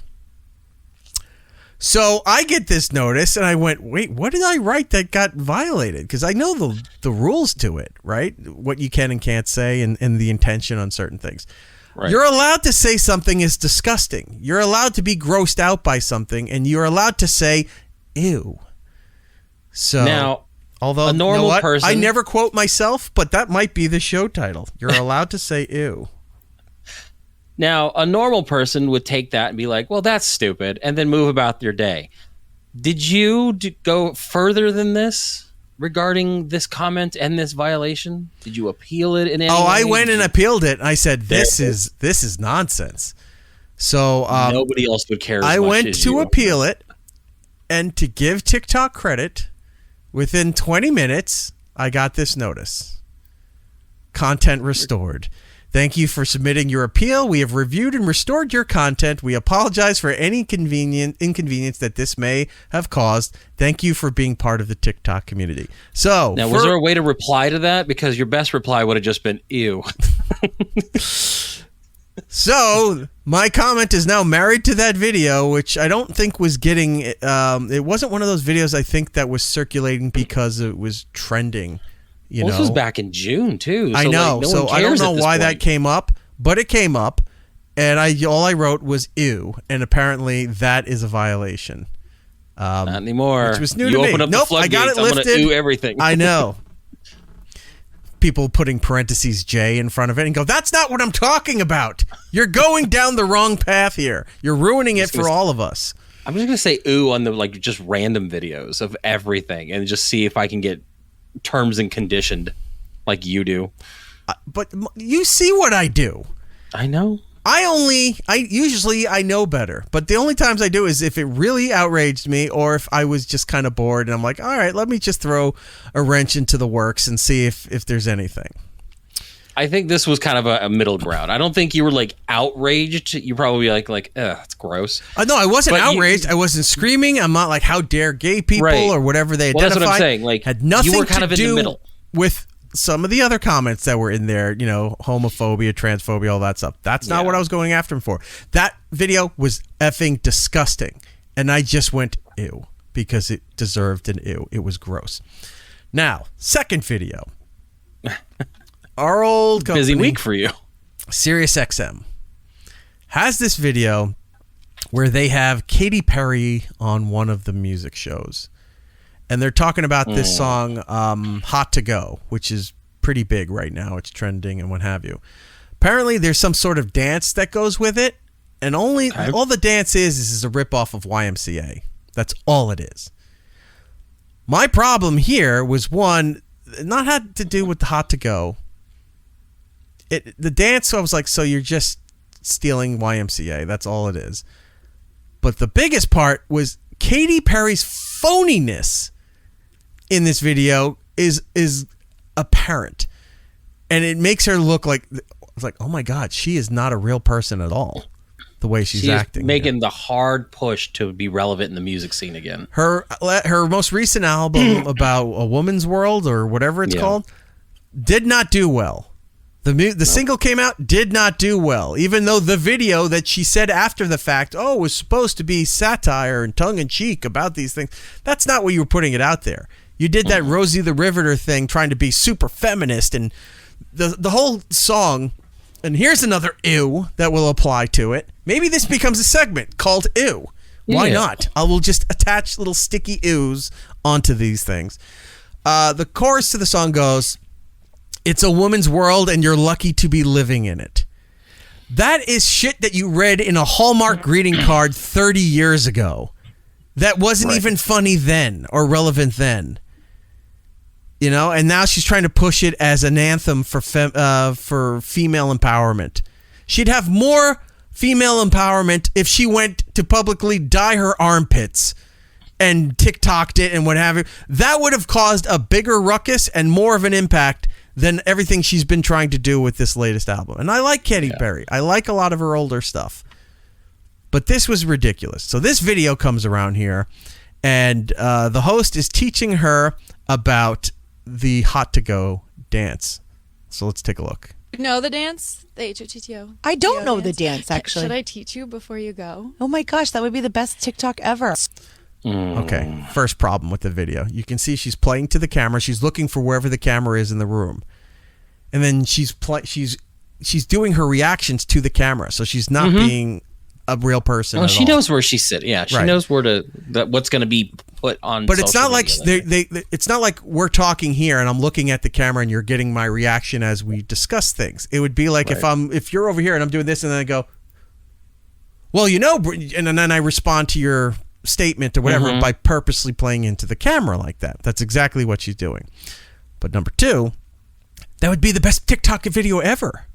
So I get this notice, and I went, wait, what did I write that got violated? Because I know the rules to it, right? What you can and can't say, and the intention on certain things. Right. You're allowed to say something is disgusting. You're allowed to be grossed out by something, and you're allowed to say, ew. So now, although a normal person, I never quote myself, but that might be the show title. You're allowed to say ew. Now, a normal person would take that and be like, well, that's stupid, and then move about their day. Did you go further than this regarding this comment and this violation? Did you appeal it in any way? I went and appealed it. I said, this is nonsense. So nobody else would care as much I went as to you. appeal it, and to give TikTok credit, within 20 minutes, I got this notice. Content restored. Thank you for submitting your appeal. We have reviewed and restored your content. We apologize for any inconvenience that this may have caused. Thank you for being part of the TikTok community. So, now, was there a way to reply to that? Because your best reply would have just been ew. So, my comment is now married to that video, which I don't think was getting... it wasn't one of those videos, I think, that was circulating because it was trending. This was back in June too. So I know. No so I don't know why that came up, but it came up, and all I wrote was ew, and apparently that is a violation. Not anymore. Which was new you to me. Open up Nope, the I got it lifted. I'm gonna ew everything. I know. People putting parentheses J in front of it and go, that's not what I'm talking about. You're going down the wrong path here. You're ruining it for all of us. I'm just gonna say ooh on the just random videos of everything, and just see if I can get terms and conditioned like you do. But you see what I do. I know. Usually I know better, but the only times I do is if it really outraged me, or if I was just kind of bored and I'm like, all right, let me just throw a wrench into the works and see if there's anything. I think this was kind of a middle ground. I don't think you were like outraged. You probably like, ugh, it's gross. No, I wasn't outraged. I wasn't screaming. I'm not like, how dare gay people or whatever they identify. That's what I'm saying. Like, had nothing you were kind to of in do the middle with some of the other comments that were in there. Homophobia, transphobia, all that stuff. That's not what I was going after him for. That video was effing disgusting, and I just went ew because it deserved an ew. It was gross. Now, second video. Our old company, busy week for you. SiriusXM has this video where they have Katy Perry on one of the music shows, and they're talking about this song "Hot to Go," which is pretty big right now. It's trending and what have you. Apparently, there's some sort of dance that goes with it, and all the dance is a ripoff of YMCA. That's all it is. My problem here was one, not had to do with the "Hot to Go." The dance, I was like, so you're just stealing YMCA. That's all it is. But the biggest part was Katy Perry's phoniness in this video is apparent. And it makes her look like, it's like, oh my God, she is not a real person at all. The way she's acting. Making the hard push to be relevant in the music scene again. Her most recent album about a woman's world or whatever it's called did not do well. The single came out, did not do well, even though the video that she said after the fact, was supposed to be satire and tongue-in-cheek about these things. That's not what you were putting it out there. You did that Rosie the Riveter thing trying to be super feminist, and the whole song And here's another ew that will apply to it. Maybe this becomes a segment called ew. Why not? I will just attach little sticky ews onto these things. The chorus to the song goes, "It's a woman's world and you're lucky to be living in it." That is shit that you read in a Hallmark greeting card 30 years ago. That wasn't even funny then or relevant then. You know, and now she's trying to push it as an anthem for female empowerment. She'd have more female empowerment if she went to publicly dye her armpits and TikToked it and what have you. That would have caused a bigger ruckus and more of an impact than everything she's been trying to do with this latest album. And I like Katy Perry. I like a lot of her older stuff. But this was ridiculous. So this video comes around here, and the host is teaching her about the Hot to Go dance. So let's take a look. Know the dance? The HOTTO. I don't know the dance, actually. Should I teach you before you go? Oh my gosh, that would be the best TikTok ever. Okay, first problem with the video. You can see she's playing to the camera. She's looking for wherever the camera is in the room. And then she's doing her reactions to the camera. So she's not being a real person. Well, she knows where she's sitting. Yeah, she knows where what's going to be put on. But it's not like it's not like we're talking here and I'm looking at the camera and you're getting my reaction as we discuss things. It would be like if you're over here and I'm doing this and then I go, well, you know, and then I respond to your statement or whatever by purposely playing into the camera like that. That's exactly what she's doing. But number two, that would be the best TikTok video ever.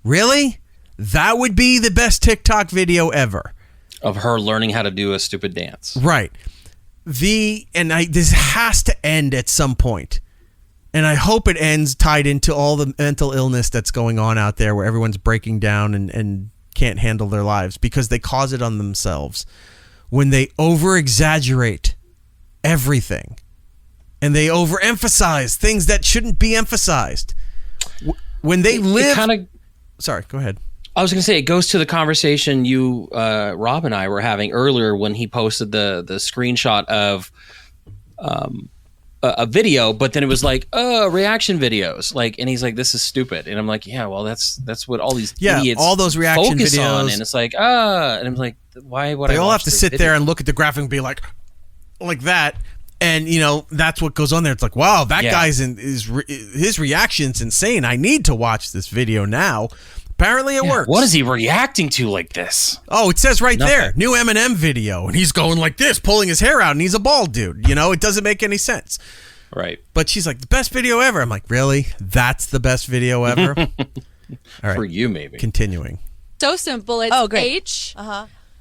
Really? That would be the best TikTok video ever. Of her learning how to do a stupid dance. Right. This has to end at some point. And I hope it ends tied into all the mental illness that's going on out there where everyone's breaking down and can't handle their lives because they cause it on themselves. When they over-exaggerate everything and they overemphasize things that shouldn't be emphasized. When they live... Sorry, go ahead. I was going to say, it goes to the conversation you, Rob and I were having earlier when he posted the screenshot of a video, but then it was like, reaction videos. And he's like, this is stupid. And I'm like, yeah, well, that's what all these idiots all those reaction focus videos. On. And it's like, and I'm like, why would they all have to sit there and look at the graphic and be like that. And, you know, that's what goes on there. It's like, wow, that guy's his reaction's insane. I need to watch this video now. Apparently it works. What is he reacting to like this? Oh, it says right there, new Eminem video. And he's going like this, pulling his hair out, and he's a bald dude. You know, it doesn't make any sense. Right. But she's like, the best video ever. I'm like, really? That's the best video ever? All right. For you, maybe. Continuing. So simple. It's H.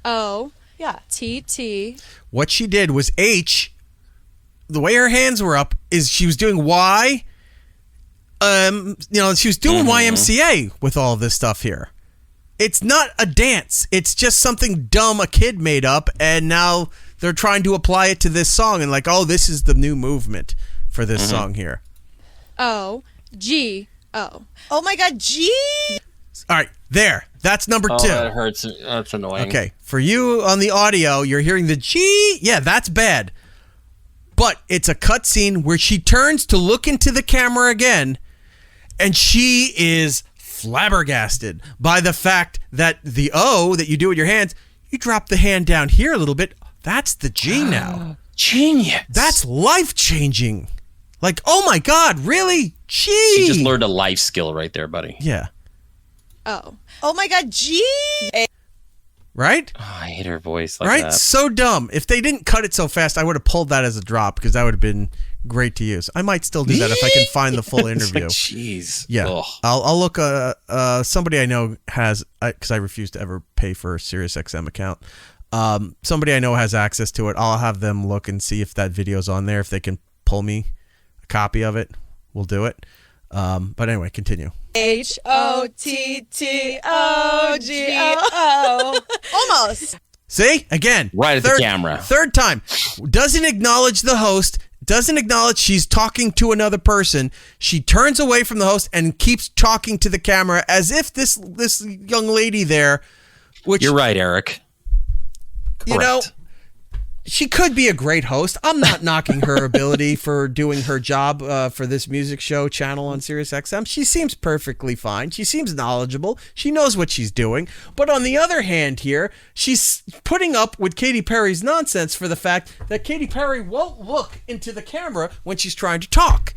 O. Yeah. T. T. What she did was H. The way her hands were up is she was doing Y. She was doing YMCA with all this stuff here. It's not a dance. It's just something dumb a kid made up, and now they're trying to apply it to this song and like, oh, this is the new movement for this song here. O. G. O. Oh my God, G. All right, there. That's number 2. That hurts. That's annoying. Okay, for you on the audio, you're hearing the G. Yeah, that's bad. But it's a cutscene where she turns to look into the camera again, and she is flabbergasted by the fact that the O that you do with your hands, you drop the hand down here a little bit. That's the G now. Genius. That's life-changing. Like, oh my God, really? G. She just learned a life skill right there, buddy. Yeah. Oh. Oh my God, G. Right? Oh, I hate her voice like right? that. So dumb. If they didn't cut it so fast, I would have pulled that as a drop because that would have been great to use. I might still do that if I can find the full interview. Jeez. Yeah. Ugh. I'll look. Somebody I know has, because I refuse to ever pay for a SiriusXM account. Somebody I know has access to it. I'll have them look and see if that video's on there. If they can pull me a copy of it, we'll do it. But anyway, continue. HOTTOGO. Almost. See? Again. Right at the camera. Third time. Doesn't acknowledge the host. Doesn't acknowledge she's talking to another person. She turns away from the host and keeps talking to the camera as if this young lady there, which... You're right, Eric. You know, She could be a great host. I'm not knocking her ability for doing her job for this music show channel on SiriusXM. She seems perfectly fine. She seems knowledgeable. She knows what she's doing. But on the other hand here, she's putting up with Katy Perry's nonsense for the fact that Katy Perry won't look into the camera when she's trying to talk.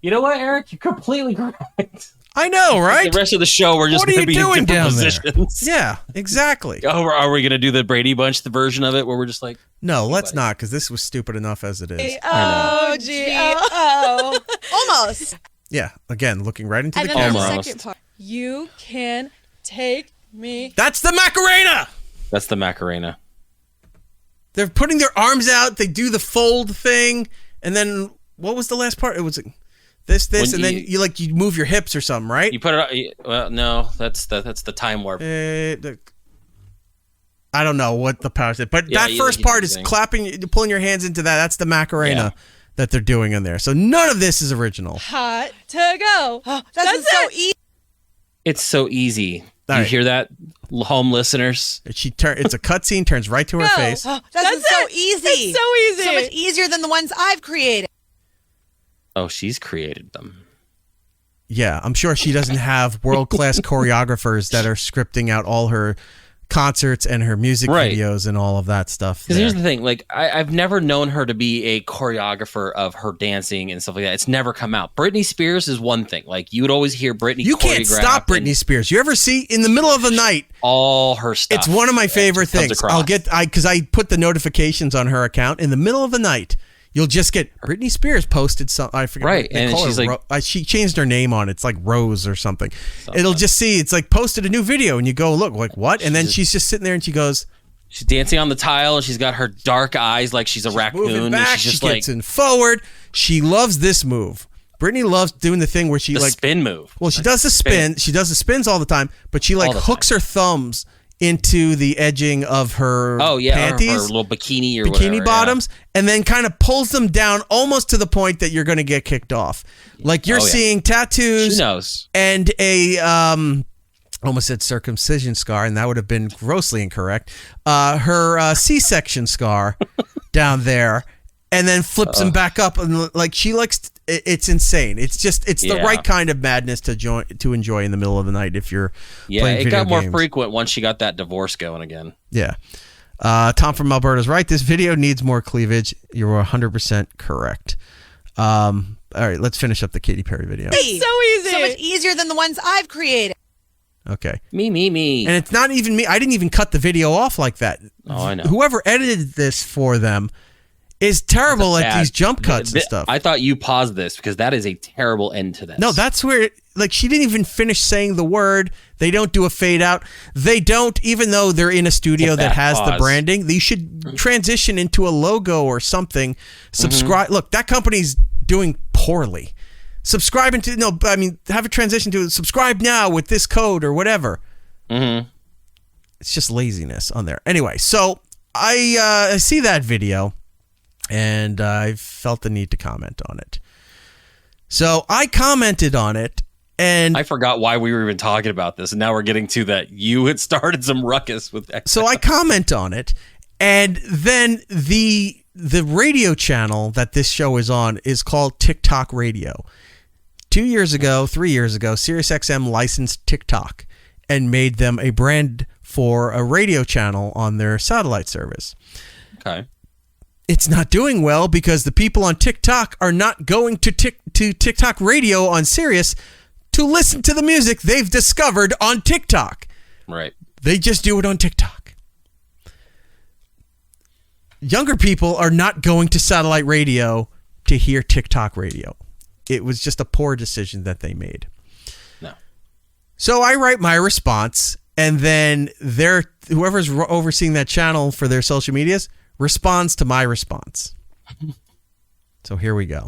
You know what, Eric? You're completely correct. I know, right? The rest of the show, we're just going to be in different positions. Yeah, exactly. Oh, are we going to do the Brady Bunch, the version of it where we're just like... No, let's not, because this was stupid enough as it is. G-O-G-O. Almost. Yeah, again, looking right into the then camera. the second part. You can take me. That's the Macarena! That's the Macarena. They're putting their arms out, they do the fold thing, and then, what was the last part? It was... This, and then you move your hips or something, right? You put it. Well, no, that's the time warp. I don't know what the power is, but that first part is clapping, pulling your hands into that. That's the Macarena that they're doing in there. So none of this is original. Hot to go. That's so easy. It's so easy. You hear that, home listeners? It's a cutscene, turns right to her face. That's so easy. It's so easy. So much easier than the ones I've created. Oh, she's created them. Yeah, I'm sure she doesn't have world-class choreographers that are scripting out all her concerts and her music videos and all of that stuff. Because here's the thing, like I've never known her to be a choreographer of her dancing and stuff like that. It's never come out. Britney Spears is one thing. Like you would always hear Britney. You can't stop Britney Spears. You ever see in the middle of the night all her stuff? It's one of my favorite things. Because I put the notifications on her account in the middle of the night. You'll just get Britney Spears posted some. I forget. Right, and she's like, she changed her name on it. It's like Rose or something. It'll just see it's like posted a new video, and you go look like what, and then she's just sitting there, and she goes, she's dancing on the tile, and she's got her dark eyes like she's a raccoon. Moving back, and she's just she gets in forward. She loves this move. Britney loves doing the thing where she the spin move. Well, she does the spin. She does the spins all the time, but she hooks her thumbs into the edging of her panties, her little bikini whatever, bottoms, and then kind of pulls them down almost to the point that you're going to get kicked off. Like you're seeing tattoos, she knows, and a almost said circumcision scar, and that would have been grossly incorrect. Her C-section scar down there, and then flips them back up, and like she likes. It's insane. It's the right kind of madness to enjoy in the middle of the night if you're playing video games. It got more frequent once she got that divorce going again. Yeah. Tom from Alberta's right. This video needs more cleavage. You're 100% correct. All right, let's finish up the Katy Perry video. It's so easy. So much easier than the ones I've created. Okay. Me. And it's not even me. I didn't even cut the video off like that. Oh, I know. Whoever edited this for them is terrible at these jump cuts and stuff. I thought you paused this because that is a terrible end to this. No, that's where, she didn't even finish saying the word. They don't do a fade out. They don't, even though they're in a studio that has the branding, they should transition into a logo or something. Subscribe. Look, that company's doing poorly. Have a transition to subscribe now with this code or whatever. Mm-hmm. It's just laziness on there. Anyway, so I see that video. And I felt the need to comment on it. So I commented on it, and I forgot why we were even talking about this, and now we're getting to that you had started some ruckus with that. So I comment on it, and then the radio channel that this show is on is called TikTok Radio. 3 years ago, SiriusXM licensed TikTok and made them a brand for a radio channel on their satellite service. Okay. It's not doing well because the people on TikTok are not going to TikTok Radio on Sirius to listen to the music they've discovered on TikTok. Right. They just do it on TikTok. Younger people are not going to satellite radio to hear TikTok radio. It was just a poor decision that they made. No. So I write my response, and then whoever's overseeing that channel for their social medias responds to my response. So here we go.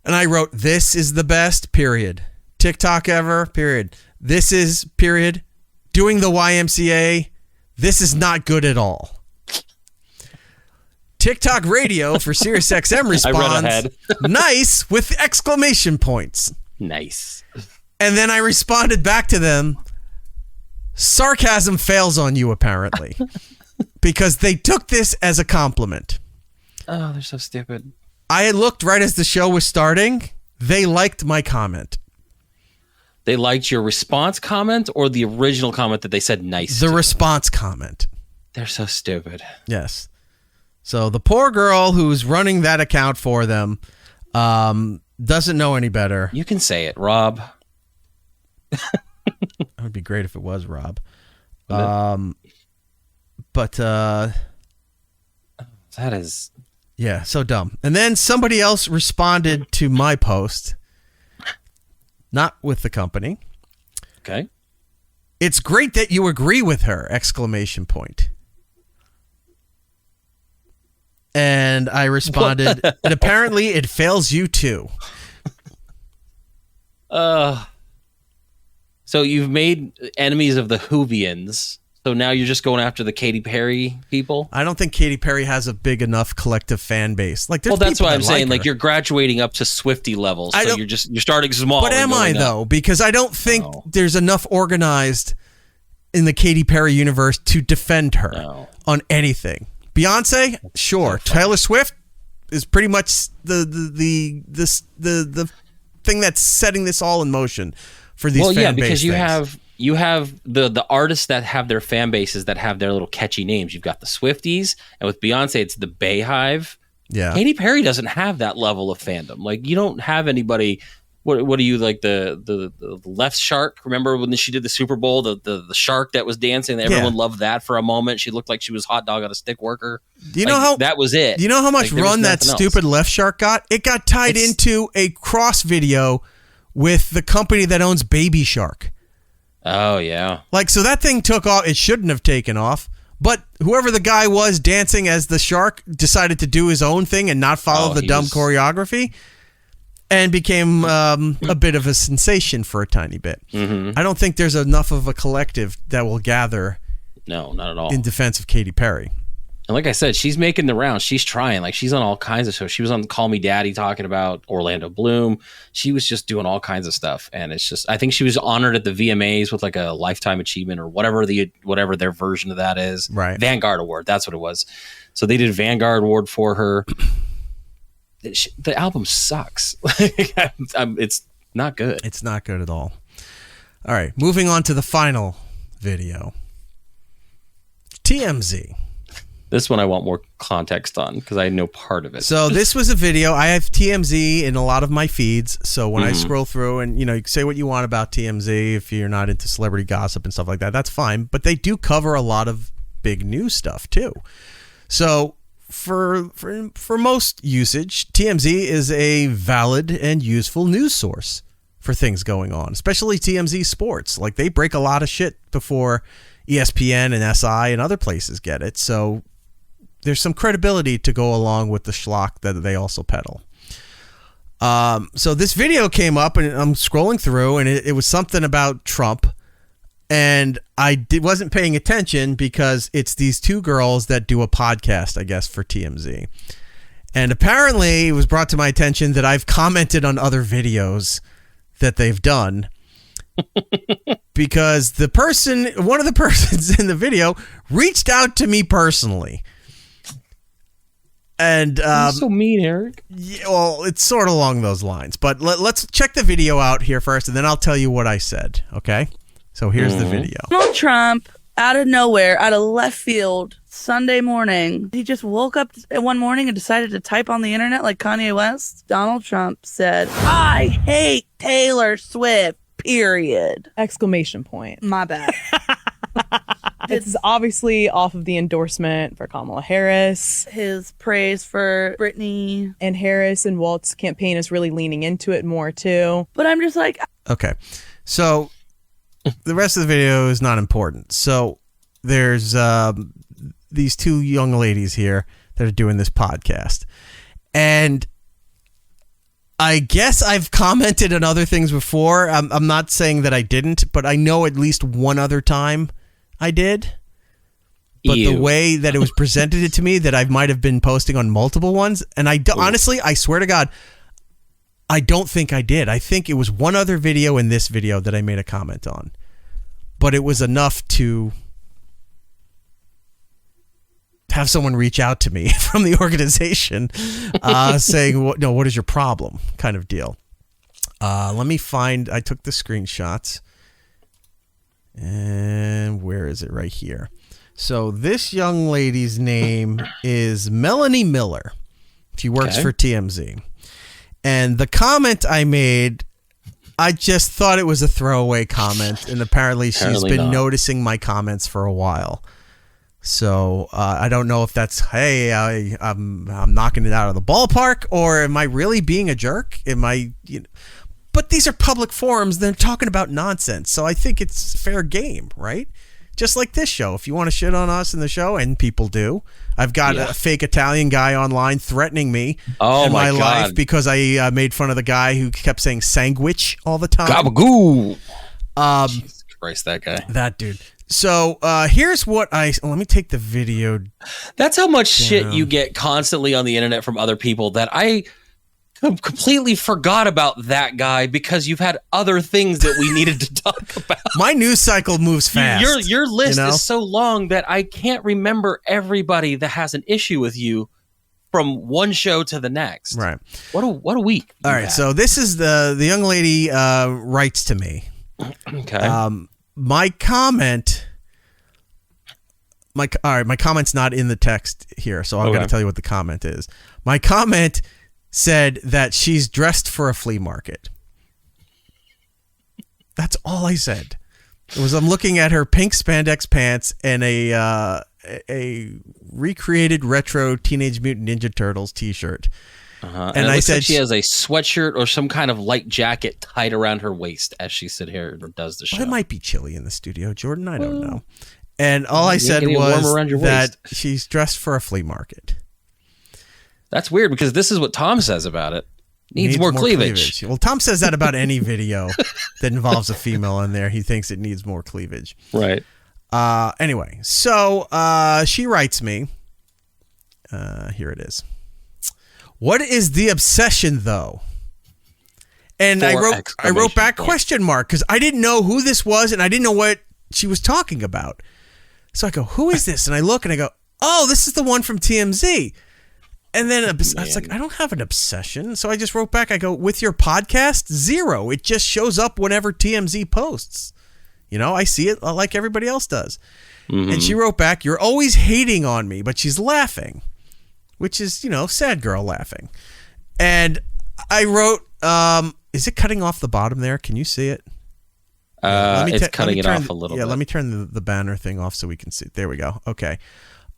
And I wrote, this is the best, period. TikTok ever, period. This is, period. Doing the YMCA. This is not good at all. TikTok Radio for SiriusXM responds, I read ahead. nice, with exclamation points. Nice. And then I responded back to them, sarcasm fails on you, apparently. because they took this as a compliment. Oh, they're so stupid. I had looked right as the show was starting. They liked my comment. They liked your response comment or the original comment that they said nice The response comment. They're so stupid. Yes. So the poor girl who's running that account for them doesn't know any better. You can say it, Rob. It would be great if it was Rob. But that is... Yeah, so dumb. And then somebody else responded to my post. Not with the company. Okay. It's great that you agree with her! ! And I responded, and apparently it fails you too. So you've made enemies of the Whovians. So now you're just going after the Katy Perry people? I don't think Katy Perry has a big enough collective fan base. Like, well, that's why I'm saying, like, you're graduating up to Swiftie levels. So you're starting small. But am I, though? Because I don't think there's enough organized in the Katy Perry universe to defend her on anything. Beyonce, sure. Taylor Swift is pretty much the thing that's setting this all in motion for these fan base. Well, yeah, because things. You have the artists that have their fan bases that have their little catchy names. You've got the Swifties, and with Beyonce, it's the Bayhive. Yeah. Katy Perry doesn't have that level of fandom. Like, you don't have anybody. What do you like? The left shark? Remember when she did the Super Bowl? The shark that was dancing. Everyone loved that for a moment. She looked like she was hot dog on a stick worker. Do you know how that was it? Do you know how much run that stupid left shark got? It got tied into a cross video with the company that owns Baby Shark. Oh, yeah. Like, so that thing took off. It shouldn't have taken off. But whoever the guy was dancing as the shark decided to do his own thing and not follow the dumb choreography and became a bit of a sensation for a tiny bit. Mm-hmm. I don't think there's enough of a collective that will gather. No, not at all. In defense of Katy Perry. And like I said, she's making the rounds. She's trying. Like, she's on all kinds of shows. She was on Call Me Daddy talking about Orlando Bloom. She was just doing all kinds of stuff. And it's just, I think she was honored at the VMAs with like a lifetime achievement or whatever their version of that is. Right. Vanguard Award. That's what it was. So they did Vanguard Award for her. The album sucks. It's not good. It's not good at all. All right. Moving on to the final video. TMZ. This one I want more context on because I had no part of it. So this was a video. I have TMZ in a lot of my feeds. So when I scroll through and, you can say what you want about TMZ if you're not into celebrity gossip and stuff like that, that's fine. But they do cover a lot of big news stuff too. So for most usage, TMZ is a valid and useful news source for things going on, especially TMZ Sports. Like, they break a lot of shit before ESPN and SI and other places get it. So there's some credibility to go along with the schlock that they also peddle. So this video came up and I'm scrolling through and it was something about Trump. And I wasn't paying attention because it's these two girls that do a podcast, I guess, for TMZ. And apparently it was brought to my attention that I've commented on other videos that they've done. Because one of the persons in the video reached out to me personally. And you're so mean, Eric. Yeah, well, it's sort of along those lines. But let's check the video out here first, and then I'll tell you what I said. Okay? So here's the video. Donald Trump, out of nowhere, out of left field, Sunday morning, he just woke up one morning and decided to type on the internet like Kanye West. Donald Trump said, "I hate Taylor Swift, period." Exclamation point. My bad. This is obviously off of the endorsement for Kamala Harris. His praise for Britney. And Harris and Walt's campaign is really leaning into it more too. But I'm just like... Okay. So the rest of the video is not important. So there's these two young ladies here that are doing this podcast. And I guess I've commented on other things before. I'm not saying that I didn't, but I know at least one other time I did. But the way that it was presented to me, that I might have been posting on multiple ones. And honestly, I swear to God, I don't think I did. I think it was one other video in this video that I made a comment on. But it was enough to have someone reach out to me from the organization saying, what is your problem kind of deal. Let me find, I took the screenshots. And where is it? Right here. So this young lady's name is Melanie Miller. She works for TMZ. And the comment I made, I just thought it was a throwaway comment. And apparently she's been noticing my comments for a while. So I don't know if that's, hey, I'm knocking it out of the ballpark, or am I really being a jerk? Am I, but these are public forums. They're talking about nonsense. So I think it's fair game, right? Just like this show. If you want to shit on us in the show, and people do, I've got a fake Italian guy online threatening me in my life because I made fun of the guy who kept saying sandwich all the time. Gabagoo. Jesus Christ, that guy. That dude. So here's what let me take the video. That's how much shit you get constantly on the internet from other people that I completely forgot about that guy because you've had other things that we needed to talk about. My news cycle moves fast. Your list is so long that I can't remember everybody that has an issue with you from one show to the next. Right. What a week. All right. So this is the young lady writes to me. Okay. My comment. My comment's not in the text here, so I'm going to tell you what the comment is. My comment said that she's dressed for a flea market. That's all I said. It was, I'm looking at her pink spandex pants and a recreated retro Teenage Mutant Ninja Turtles t-shirt. And I said she has a sweatshirt or some kind of light jacket tied around her waist as she sits here or does the show. It might be chilly in the studio, Jordan. I don't know. And all I said was that she's dressed for a flea market. That's weird because this is what Tom says about it. Needs more cleavage. Well, Tom says that about any video that involves a female in there. He thinks it needs more cleavage. Right. Anyway, so she writes me. Here it is. What is the obsession, though? And I wrote back question mark because I didn't know who this was and I didn't know what she was talking about. So I go, who is this? And I look and I go, oh, this is the one from TMZ. And then I was like, I don't have an obsession. So I just wrote back. I go, with your podcast, 0. It just shows up whenever TMZ posts. I see it like everybody else does. Mm-hmm. And she wrote back, you're always hating on me, but she's laughing, which is, sad girl laughing. And I wrote, is it cutting off the bottom there? Can you see it? It's cutting it off a little bit. Yeah, let me turn the banner thing off so we can see. There we go. Okay.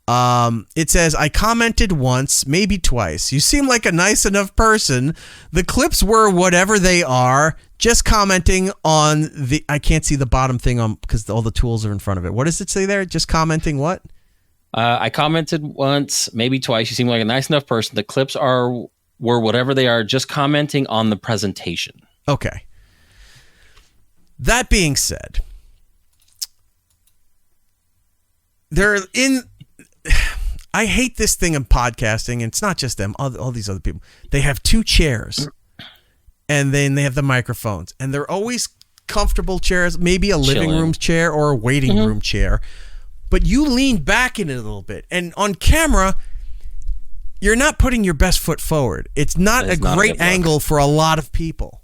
It says, I commented once, maybe twice. You seem like a nice enough person. The clips were whatever they are, just commenting on I can't see the bottom thing on because all the tools are in front of it. What does it say there? Just commenting what? I commented once, maybe twice. You seem like a nice enough person. The clips were whatever they are, just commenting on the presentation. Okay. That being said, I hate this thing in podcasting, and it's not just them, all these other people. They have 2 chairs, and then they have the microphones, and they're always comfortable chairs, maybe a living room chair or a waiting room chair, but you lean back in it a little bit, and on camera, you're not putting your best foot forward. It's not a great angle for a lot of people.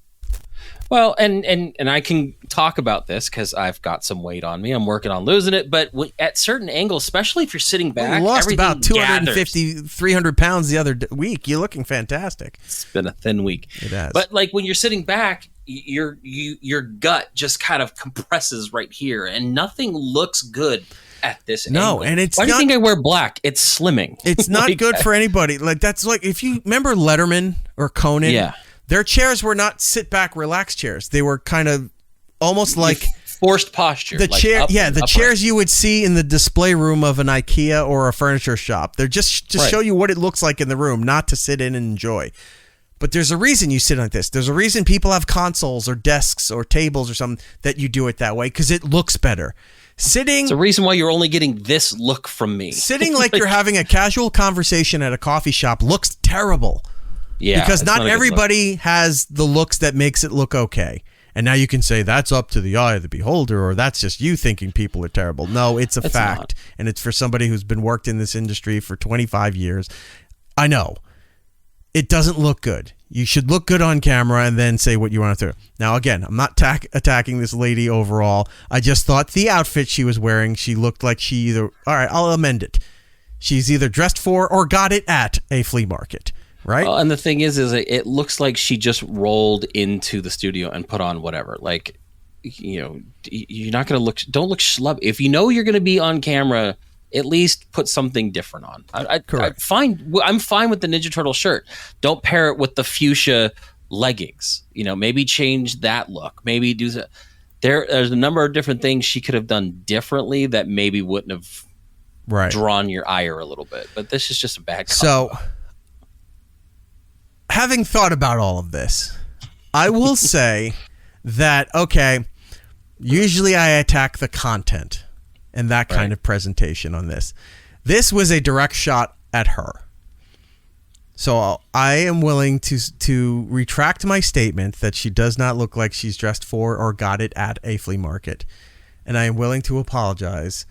Well, and I can talk about this because I've got some weight on me. I'm working on losing it. But at certain angles, especially if you're sitting back, you lost about 250, 300 pounds the other week. You're looking fantastic. It's been a thin week. It has. But like when you're sitting back, your gut just kind of compresses right here, and nothing looks good at this angle. And it's why do you think I wear black? It's slimming. It's not good for anybody. Like that's like if you remember Letterman or Conan. Yeah. Their chairs were not sit back, relax chairs. They were kind of almost like forced posture. The chairs you would see in the display room of an IKEA or a furniture shop. They're just to show you what it looks like in the room, not to sit in and enjoy. But there's a reason you sit like this. There's a reason people have consoles or desks or tables or something that you do it that way because it looks better. It's a reason why you're only getting this look from me. Sitting like you're having a casual conversation at a coffee shop looks terrible. Yeah, because not everybody has the looks that makes it look okay. And now you can say that's up to the eye of the beholder, or that's just you thinking people are terrible. No, it's a fact. Not. And it's for somebody who's been worked in this industry for 25 years. I know. It doesn't look good. You should look good on camera and then say what you want to do. Now, again, I'm not attacking this lady overall. I just thought the outfit she was wearing, she looked like she either... All right, I'll amend it. She's either dressed for or got it at a flea market. Right. And the thing is it looks like she just rolled into the studio and put on whatever. Like, you're not going to don't look schlub. If you know you're going to be on camera, at least put something different on. Correct. I'm fine with the Ninja Turtle shirt. Don't pair it with the fuchsia leggings. Maybe change that look. Maybe do that. There's a number of different things she could have done differently that maybe wouldn't have drawn your ire a little bit. But this is just a bad combo. So, having thought about all of this, I will say that, okay, usually I attack the content and that kind of presentation on this. This was a direct shot at her. So I am willing to retract my statement that she does not look like she's dressed for or got it at a flea market. And I am willing to apologize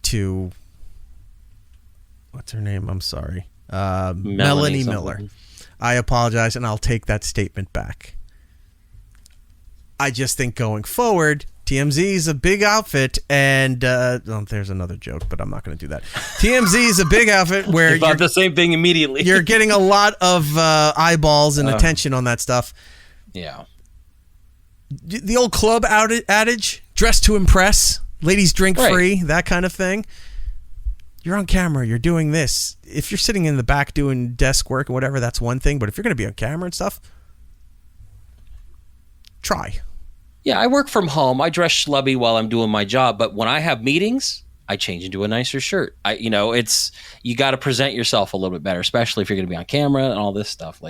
to, what's her name? I'm sorry. Melanie Miller. I apologize, and I'll take that statement back. I just think going forward, TMZ is a big outfit, and there's another joke, but I'm not going to do that. TMZ is a big outfit where you thought the same thing immediately. You're getting a lot of eyeballs and attention on that stuff. Yeah. The old club adage, dress to impress, ladies drink free, that kind of thing. You're on camera, you're doing this. If you're sitting in the back doing desk work or whatever, that's one thing. But if you're going to be on camera and stuff, try. Yeah, I work from home. I dress schlubby while I'm doing my job. But when I have meetings, I change into a nicer shirt. You got to present yourself a little bit better, especially if you're going to be on camera and all this stuff.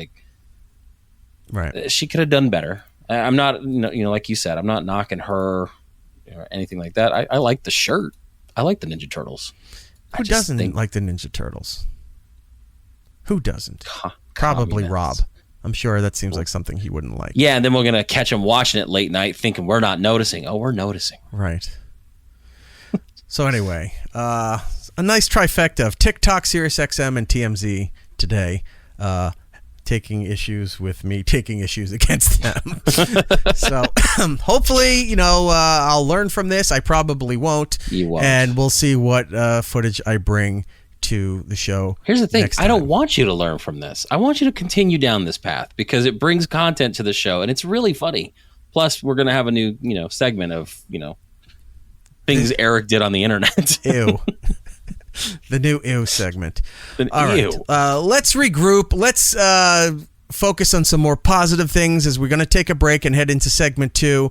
Right. She could have done better. I'm not, like you said, I'm not knocking her or anything like that. I like the shirt. I like the Ninja Turtles. Who doesn't like the Ninja Turtles? Who doesn't? Probably Rob. I'm sure that seems like something he wouldn't like. Yeah, and then we're going to catch him watching it late night thinking we're not noticing. Oh, we're noticing. Right. So anyway, a nice trifecta of TikTok, SiriusXM, and TMZ today. Taking issues with me, taking issues against them. So hopefully, I'll learn from this. I probably won't. You won't. And we'll see what footage I bring to the show. Here's the thing. I don't want you to learn from this. I want you to continue down this path because it brings content to the show and it's really funny. Plus, we're going to have a new, segment of, things Eric did on the internet. Ew. The new ew segment. All right. Let's regroup. Let's focus on some more positive things as we're going to take a break and head into segment 2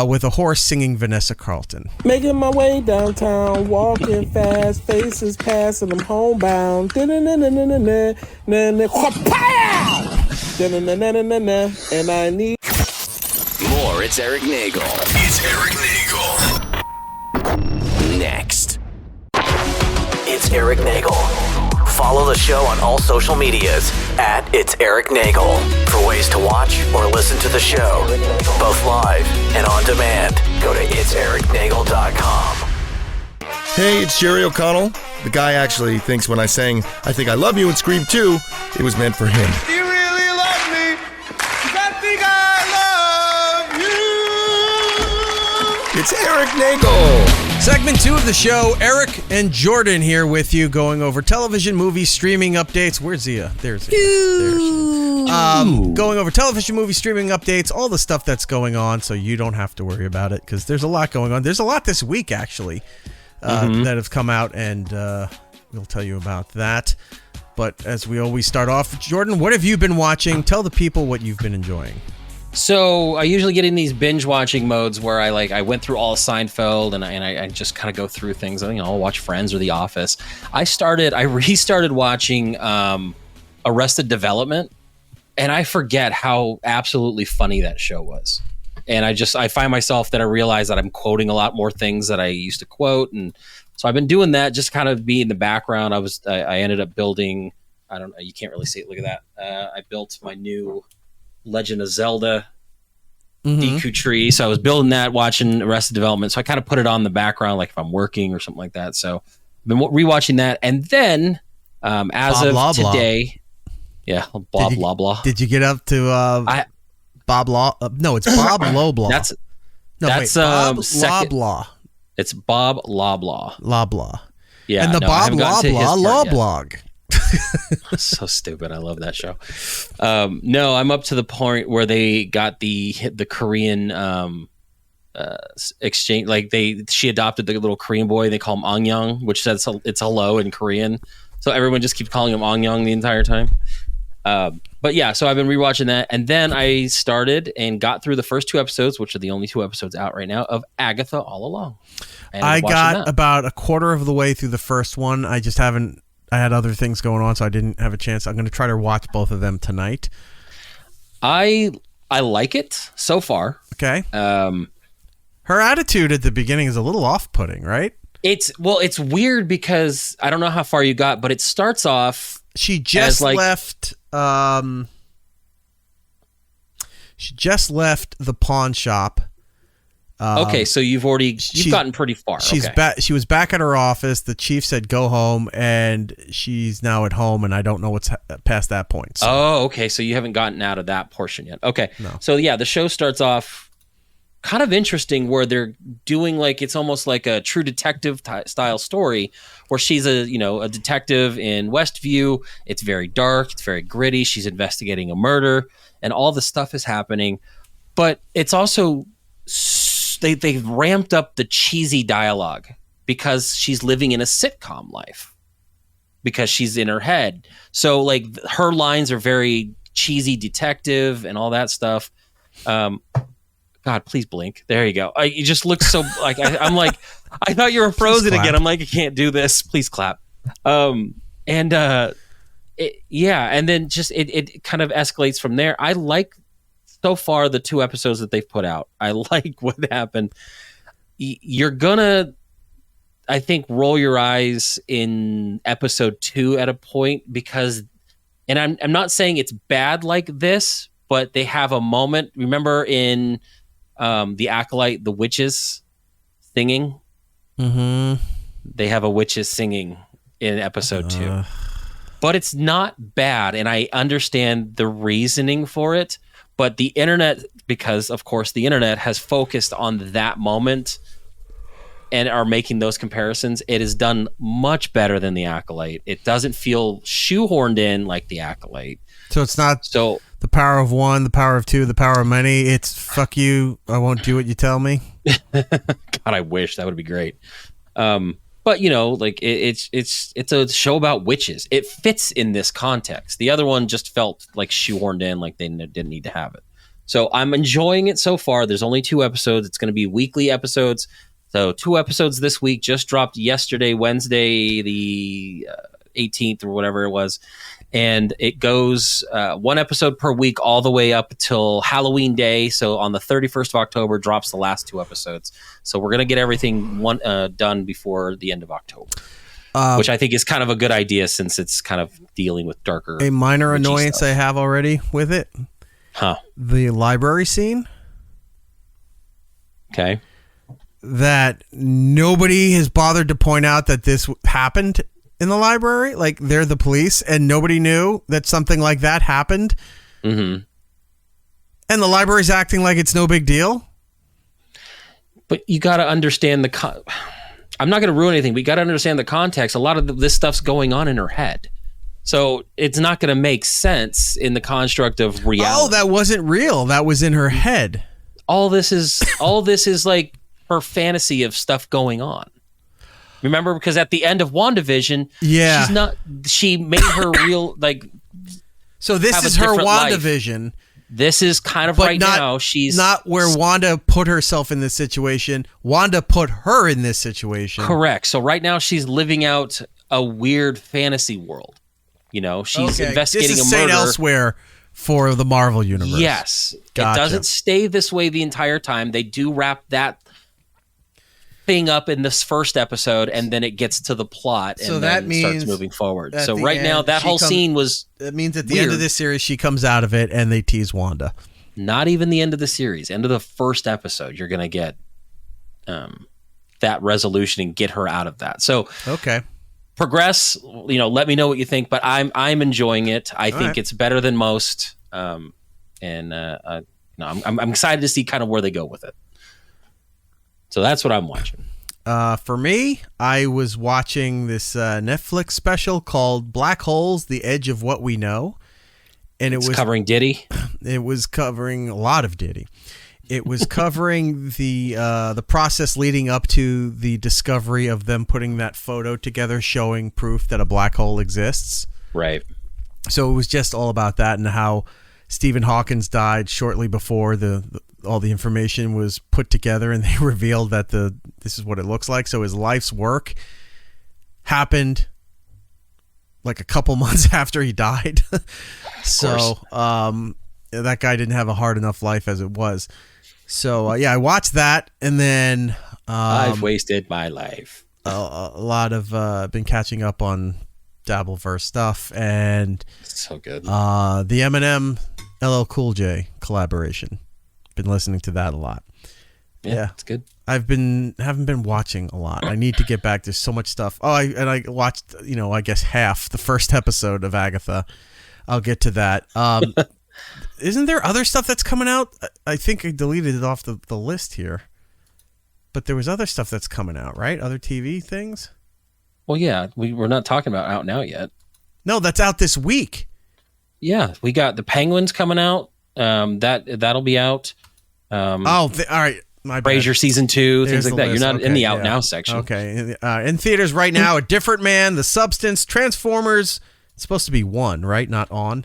with a horse singing Vanessa Carlton. Making my way downtown, walking fast, faces passing, I'm homebound. And I need more. It's Eric Nagel. It's Eric Nagel. Next. It's Eric Nagel. Follow the show on all social medias at It's Eric Nagel for ways to watch or listen to the show, both live and on demand. Go to itsericnagel.com. Hey, it's Jerry O'Connell. The guy actually thinks when I sang I Think I Love You in Scream 2, it was meant for him. Do you really love me? I think I love you. It's Eric Nagel. Segment 2 of the show, Eric and Jordan here with you, going over television, movie, streaming updates. Where's Zia? There's Zia. There she is. Going over television, movie, streaming updates, all the stuff that's going on, so you don't have to worry about it, because there's a lot going on. There's a lot this week, actually, that have come out, and we'll tell you about that. But as we always start off, Jordan, what have you been watching? Tell the people what you've been enjoying. So I usually get in these binge watching modes where I went through all of Seinfeld and I just kind of go through things. I'll watch Friends or The Office. I restarted watching Arrested Development, and I forget how absolutely funny that show was. And I find myself that I realize that I'm quoting a lot more things that I used to quote, and so I've been doing that, just kind of be in the background. I ended up building. I don't know. You can't really see it. Look at that. I built my new Legend of Zelda Deku Tree. So I was building that, watching Arrested Development. So I kind of put it on the background, like if I'm working or something like that. So I've been rewatching that. And then as of today, blah, blah. Did you get up to Bob Law? No, it's Bob Loblaw. That's Bob Loblaw. It's Bob Loblaw. Loblaw. Yeah. And the Bob Loblaw law blog. So stupid. I love that show. No, I'm up to the point where they got the Korean exchange. Like she adopted the little Korean boy. They call him Ongyang, which says it's hello in Korean. So everyone just keeps calling him Ongyang the entire time. But yeah, so I've been rewatching that, and then I started and got through the first 2 episodes, which are the only 2 episodes out right now, of Agatha All Along. I got about a quarter of the way through the first one. I just haven't. I had other things going on, so I didn't have a chance. I'm going to try to watch both of them tonight. I like it so far. Okay. Her attitude at the beginning is a little off-putting, right? It's weird because I don't know how far you got, but it starts off. She just left. She just left the pawn shop. Okay, so you've gotten pretty far. She's back. She was back at her office. The chief said, "Go home," and she's now at home. And I don't know what's past that point. So. Oh, okay. So you haven't gotten out of that portion yet. Okay. No. So yeah, the show starts off kind of interesting, where they're doing it's almost like a True Detective style story, where she's a detective in Westview. It's very dark. It's very gritty. She's investigating a murder, and all this stuff is happening. But it's also they've ramped up the cheesy dialogue because she's living in a sitcom life, because she's in her head. So her lines are very cheesy detective and all that stuff. God, please blink. There you go. You just look so I'm like, I thought you were frozen again. I'm like, I can't do this. Please clap. And then just it kind of escalates from there. I like so far the 2 episodes that they've put out. I like what happened. You're gonna, I think, roll your eyes in episode 2 at a point, because, and I'm not saying it's bad like this, but they have a moment. Remember in The Acolyte, the witches singing? Mm-hmm. They have a witches singing in episode 2. But it's not bad, and I understand the reasoning for it. But the internet, because of course the internet has focused on that moment and are making those comparisons, it is done much better than The Acolyte. It doesn't feel shoehorned in like The Acolyte. So it's not the power of one, the power of two, the power of many. It's fuck you, I won't do what you tell me. God, I wish. That would be great. But it's a show about witches. It fits in this context. The other one just felt like shoehorned in, like they didn't need to have it. So I'm enjoying it so far. There's only 2 episodes. It's going to be weekly episodes. So 2 episodes this week, just dropped yesterday, Wednesday, the 18th or whatever it was. And it goes 1 episode per week all the way up till Halloween Day. So on the 31st of October drops the last 2 episodes. So we're going to get everything done before the end of October, which I think is kind of a good idea, since it's kind of dealing with darker. A minor annoyance stuff I have already with it. The library scene. Okay. That nobody has bothered to point out that this happened in the library. Like, they're the police and nobody knew that something like that happened. Mm-hmm. And the library's acting like it's no big deal. But you got to understand I'm not going to ruin anything, but you got to understand the context. A lot of this stuff's going on in her head. So it's not going to make sense in the construct of reality. Oh, that wasn't real. That was in her head. All this is like her fantasy of stuff going on. Remember, because at the end of WandaVision, she made her real, so this is her WandaVision. This is kind of now. She's not where Wanda put herself in this situation. Wanda put her in this situation. Correct. So right now she's living out a weird fantasy world. She's investigating this is a murder elsewhere for the Marvel universe. Yes. Gotcha. It doesn't stay this way the entire time. They do wrap that thing up in this first episode, and then it gets to the plot, and then starts moving forward. So right now, that whole scene was. That means at the end of this series, she comes out of it, and they tease Wanda. not even the end of the series, end of the first episode, you're going to get that resolution and get her out of that. So okay, progress. Let me know what you think. But I'm enjoying it. I think it's better than most. I'm excited to see kind of where they go with it. So that's what I'm watching. For me, I was watching this Netflix special called Black Holes: The Edge of What We Know. And it was covering Diddy. It was covering a lot of Diddy. It was covering the process leading up to the discovery of them putting that photo together showing proof that a black hole exists. Right. So it was just all about that and how Stephen Hawking died shortly before all the information was put together, and they revealed that this is what it looks like. So his life's work happened like a couple months after he died. So that guy didn't have a hard enough life as it was. So I watched that, and then I've wasted my life. A lot of been catching up on Dabbleverse stuff, and so good. The Eminem LL Cool J collaboration. Been listening to that a lot. Yeah, it's good. Haven't been watching a lot. I need to get back. There's so much stuff. I watched, I guess half the first episode of Agatha. I'll get to that. Isn't there other stuff that's coming out? I think I deleted it off the list here. But there was other stuff that's coming out, right? Other TV things? Well, yeah. We're not talking about out now yet. No, that's out this week. Yeah, we got The Penguins coming out. That'll be out. All right. My bad. Frasier season 2, things like that. You're not in the out now section. Okay. In theaters right now, A Different Man, The Substance, Transformers. It's supposed to be 1, right? Not on.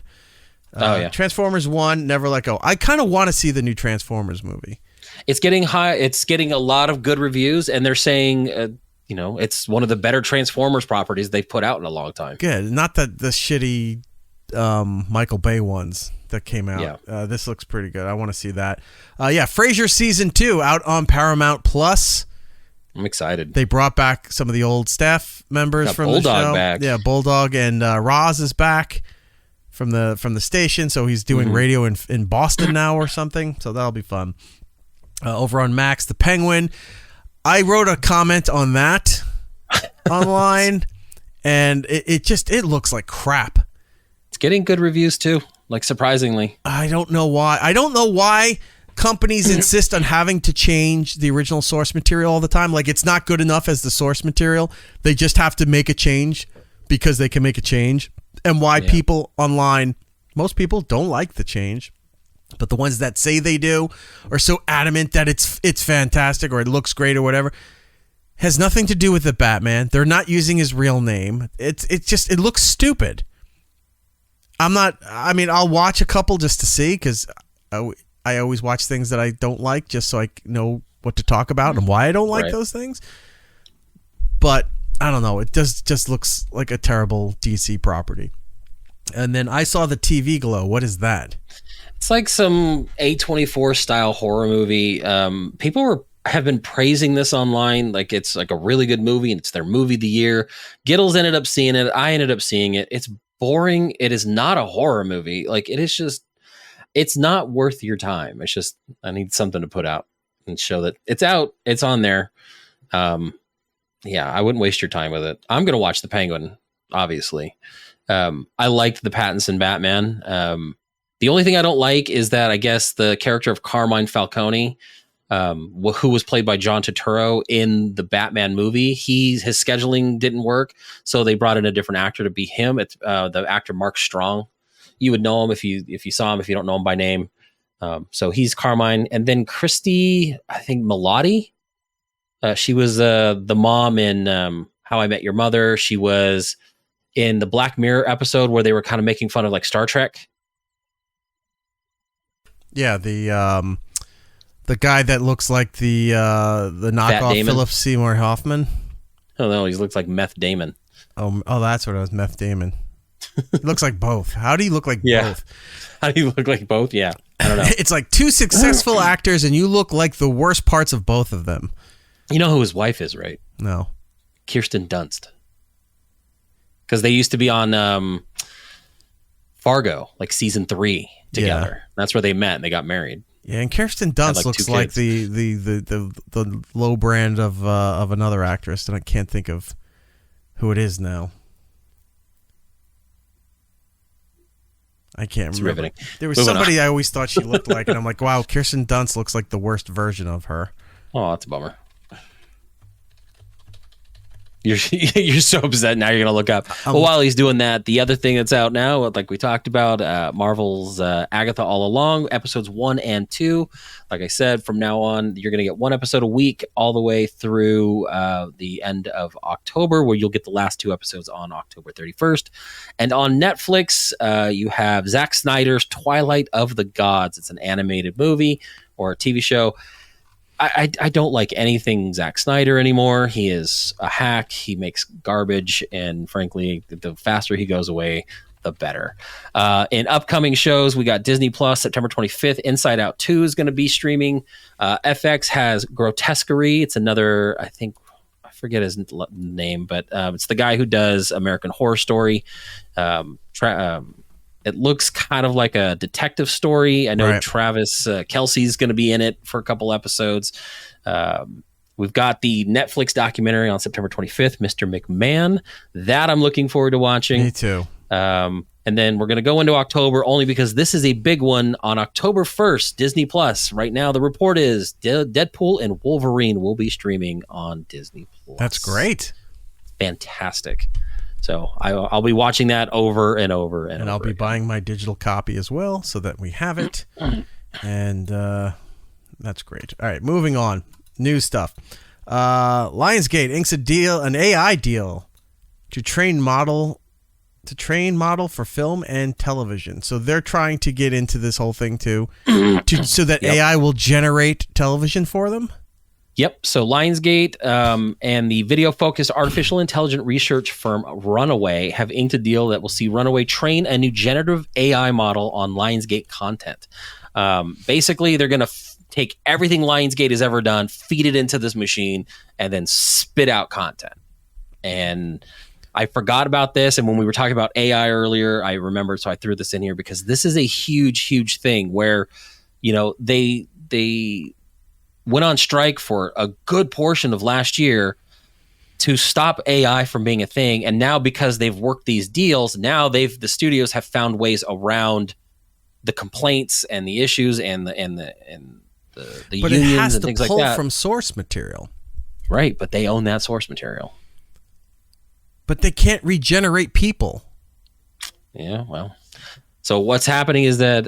Transformers 1, Never Let Go. I kind of want to see the new Transformers movie. It's getting high. It's getting a lot of good reviews, and they're saying, it's one of the better Transformers properties they've put out in a long time. Good. Not the shitty Michael Bay ones that came out. Yeah. This looks pretty good. I want to see that. Frasier season 2 out on Paramount Plus. I'm excited. They brought back some of the old staff members from Bulldog the show. Back. Yeah, Bulldog, and Roz is back from the station, so he's doing radio in Boston now or something. So that'll be fun. Over on Max, The Penguin. I wrote a comment on that online, and it looks like crap. It's getting good reviews too, like surprisingly. I don't know why companies insist on having to change the original source material all the time. Like, it's not good enough as the source material. They just have to make a change because they can make a change. And why people online, most people don't like the change, but the ones that say they do are so adamant that it's fantastic or it looks great or whatever. Has nothing to do with the Batman. They're not using his real name. It looks stupid. I'll watch a couple just to see, because I always watch things that I don't like just so I know what to talk about and why I don't like those things. But I don't know. It just looks like a terrible DC property. And then I saw the TV Glow. What is that? It's like some A24 style horror movie. People have been praising this online. Like, it's like a really good movie, and it's their movie of the year. Giddles ended up seeing it. I ended up seeing it. It's boring. It is not a horror movie. Like, it is just, it's not worth your time. It's just, I need something to put out and show that it's out. It's on there. I wouldn't waste your time with it. I'm going to watch The Penguin, obviously. I liked the Pattinson Batman. The only thing I don't like is that I guess the character of Carmine Falcone, who was played by John Turturro in the Batman movie, his scheduling didn't work, so they brought in a different actor to be him. It's the actor Mark Strong. You would know him if you saw him, if you don't know him by name. So he's Carmine, and then Christy, I think Milotti. She was the mom in How I Met Your Mother. She was in the Black Mirror episode where they were kind of making fun of like Star Trek. Yeah, the guy that looks like the knockoff Philip Seymour Hoffman. Oh no, he looks like Meth Damon. Oh, that's what it was, Meth Damon. He looks like both. How do you look like both? How do you look like both? Yeah, I don't know. It's like two successful actors, and you look like the worst parts of both of them. You know who his wife is, right? No. Kirsten Dunst. Because they used to be on Fargo, like season 3 together. Yeah. That's where they met and they got married. Yeah, and Kirsten Dunst looks like the low brand of another actress, and I can't think of who it is now. I can't remember. Riveting. There was somebody I always thought she looked like, and I'm like, wow, Kirsten Dunst looks like the worst version of her. Oh, that's a bummer. You're so upset now. You're gonna look up. Well, while he's doing that, the other thing that's out now, like we talked about, Marvel's Agatha All Along, episodes 1 and 2. Like I said, from now on, you're gonna get one episode a week all the way through the end of October, where you'll get the last 2 episodes on October 31st. And on Netflix, you have Zack Snyder's Twilight of the Gods. It's an animated movie or a TV show. I don't like anything Zack Snyder anymore. He is a hack. He makes garbage. And frankly, the faster he goes away, the better. In upcoming shows, we got Disney Plus, September 25th. Inside Out 2 is going to be streaming. FX has Grotesquerie. It's another, I forget his name, but it's the guy who does American Horror Story. It looks kind of like a detective story. I know Travis Kelce's going to be in it for a couple episodes. We've got the Netflix documentary on September 25th, Mr. McMahon. That I'm looking forward to watching. Me too. And then we're going to go into October only because this is a big one. On October 1st, Disney Plus. Right now, the report is Deadpool and Wolverine will be streaming on Disney Plus. That's great. Fantastic. So I'll be watching that over and over and over. And I'll be buying my digital copy as well so that we have it. And that's great. All right, moving on. New stuff. Lionsgate inks an AI deal to train model for film and television. So they're trying to get into this whole thing too, so that AI will generate television for them. Yep. So Lionsgate and the video-focused artificial intelligence research firm Runaway have inked a deal that will see Runaway train a new generative AI model on Lionsgate content. Basically, they're going to take everything Lionsgate has ever done, feed it into this machine, and then spit out content. And I forgot about this. And when we were talking about AI earlier, I remembered, so I threw this in here because this is a huge, huge thing where, they went on strike for a good portion of last year to stop AI from being a thing. And now because they've worked these deals, now the studios have found ways around the complaints and the issues and the but unions it has and to things pull like that. From source material. Right, but they own that source material. But they can't regenerate people. Yeah, well. So what's happening is that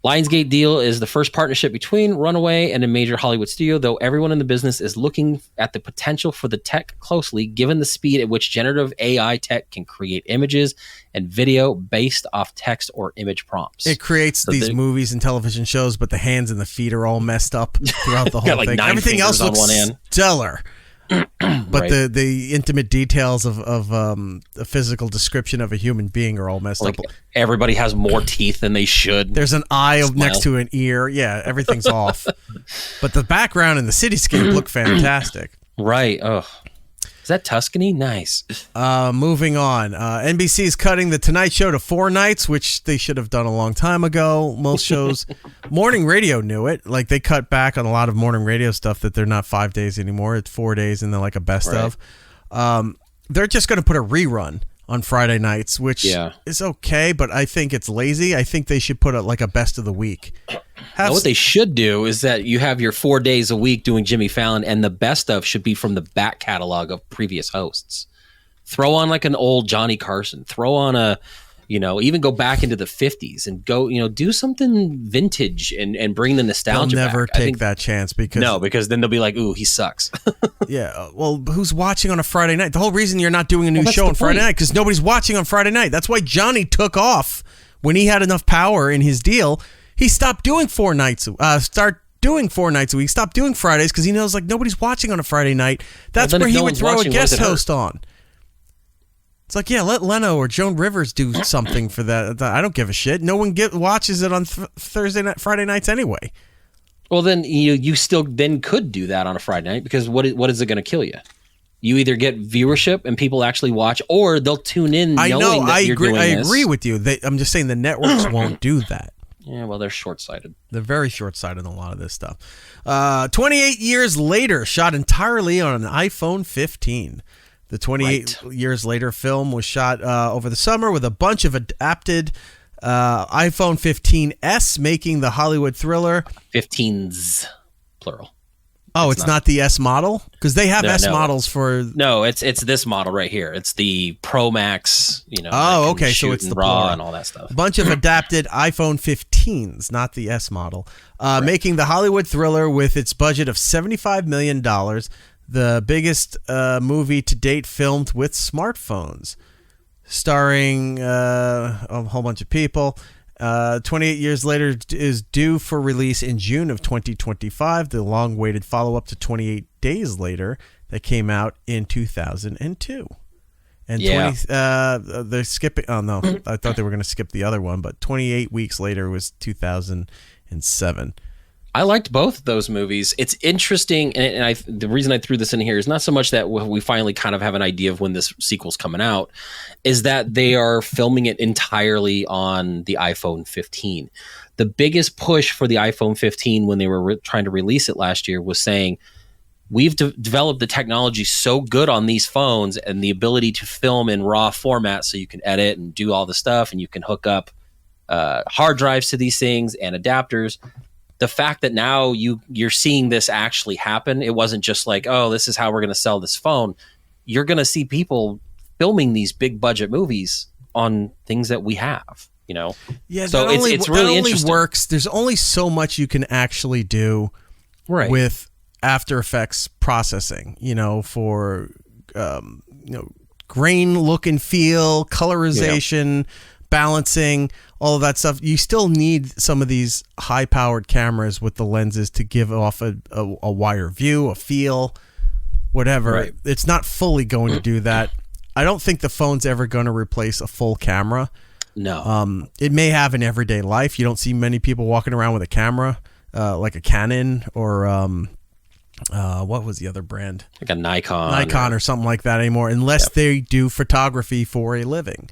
Lionsgate deal is the first partnership between Runaway and a major Hollywood studio, though everyone in the business is looking at the potential for the tech closely, given the speed at which generative AI tech can create images and video based off text or image prompts. It creates these movies and television shows, but the hands and the feet are all messed up throughout the whole like thing. Everything else looks stellar. But Right. the intimate details of a physical description of a human being are all messed up. Everybody has more teeth than they should. There's an eye next to an ear. Yeah, everything's off. But the background and the cityscape look fantastic. Right. Oh, is that Tuscany? Nice. Moving on. NBC is cutting The Tonight Show to 4 nights, which they should have done a long time ago. Most shows, morning radio knew it. Like they cut back on a lot of morning radio stuff that they're not 5 days anymore. It's 4 days and then like a best of. They're just going to put a rerun on Friday nights, which is okay, but I think it's lazy. I think they should put a best of the week. What they should do is that you have your 4 days a week doing Jimmy Fallon, and the best of should be from the back catalog of previous hosts. Throw on like an old Johnny Carson. Throw on even go back into the 50s and go, do something vintage and bring the nostalgia They'll never back. take that chance because then they'll be like, ooh, he sucks. Yeah. Well, who's watching on a Friday night? The whole reason you're not doing a new show on Friday night because nobody's watching on Friday night. That's why Johnny took off when he had enough power in his deal. He stopped doing 4 nights. Start doing 4 nights a week. Stop doing Fridays because he knows nobody's watching on a Friday night. That's where he would throw a guest host on. It's like, yeah, let Leno or Joan Rivers do something for that. I don't give a shit. No one watches it on Friday nights anyway. Well, then you still then could do that on a Friday night because what is it going to kill you? You either get viewership and people actually watch, or they'll tune in knowing that you're doing this. I agree with you. I'm just saying the networks won't do that. Yeah, well, they're short-sighted. They're very short-sighted in a lot of this stuff. 28 years later, shot entirely on an iPhone 15. The 28 years later film was shot over the summer with a bunch of adapted iPhone 15s, making the Hollywood thriller 15s, plural. Oh, it's not the S model? Because they have S models for... No, it's this model right here. It's the Pro Max, Oh, okay, so it's the RAW and all that stuff. A bunch of adapted iPhone 15s, not the S model, making the Hollywood thriller with its budget of $75 million, the biggest movie to date filmed with smartphones, starring a whole bunch of people. 28 years later is due for release in June of 2025, the long-awaited follow-up to 28 Days Later that came out in 2002. And they're skipping... Oh, no. I thought they were going to skip the other one, but 28 weeks later was 2007. I liked both of those movies. It's interesting, and the reason I threw this in here is not so much that we finally kind of have an idea of when this sequel's coming out, is that they are filming it entirely on the iPhone 15. The biggest push for the iPhone 15 when they were trying to release it last year was saying, we've developed the technology so good on these phones and the ability to film in RAW format so you can edit and do all the stuff, and you can hook up hard drives to these things and adapters. The fact that now you're seeing this actually happen, it wasn't just like, oh, this is how we're going to sell this phone. You're going to see people filming these big budget movies on things that we have, Yeah, so it's really interesting. Works. There's only so much you can actually do with After Effects processing, for grain look and feel, colorization, balancing, all of that stuff. You still need some of these high-powered cameras with the lenses to give off a wider view, a feel, whatever. Right. It's not fully going to do that. I don't think the phone's ever going to replace a full camera. No. It may have in everyday life. You don't see many people walking around with a camera, like a Canon or what was the other brand? Like a Nikon or something like that anymore, unless they do photography for a living.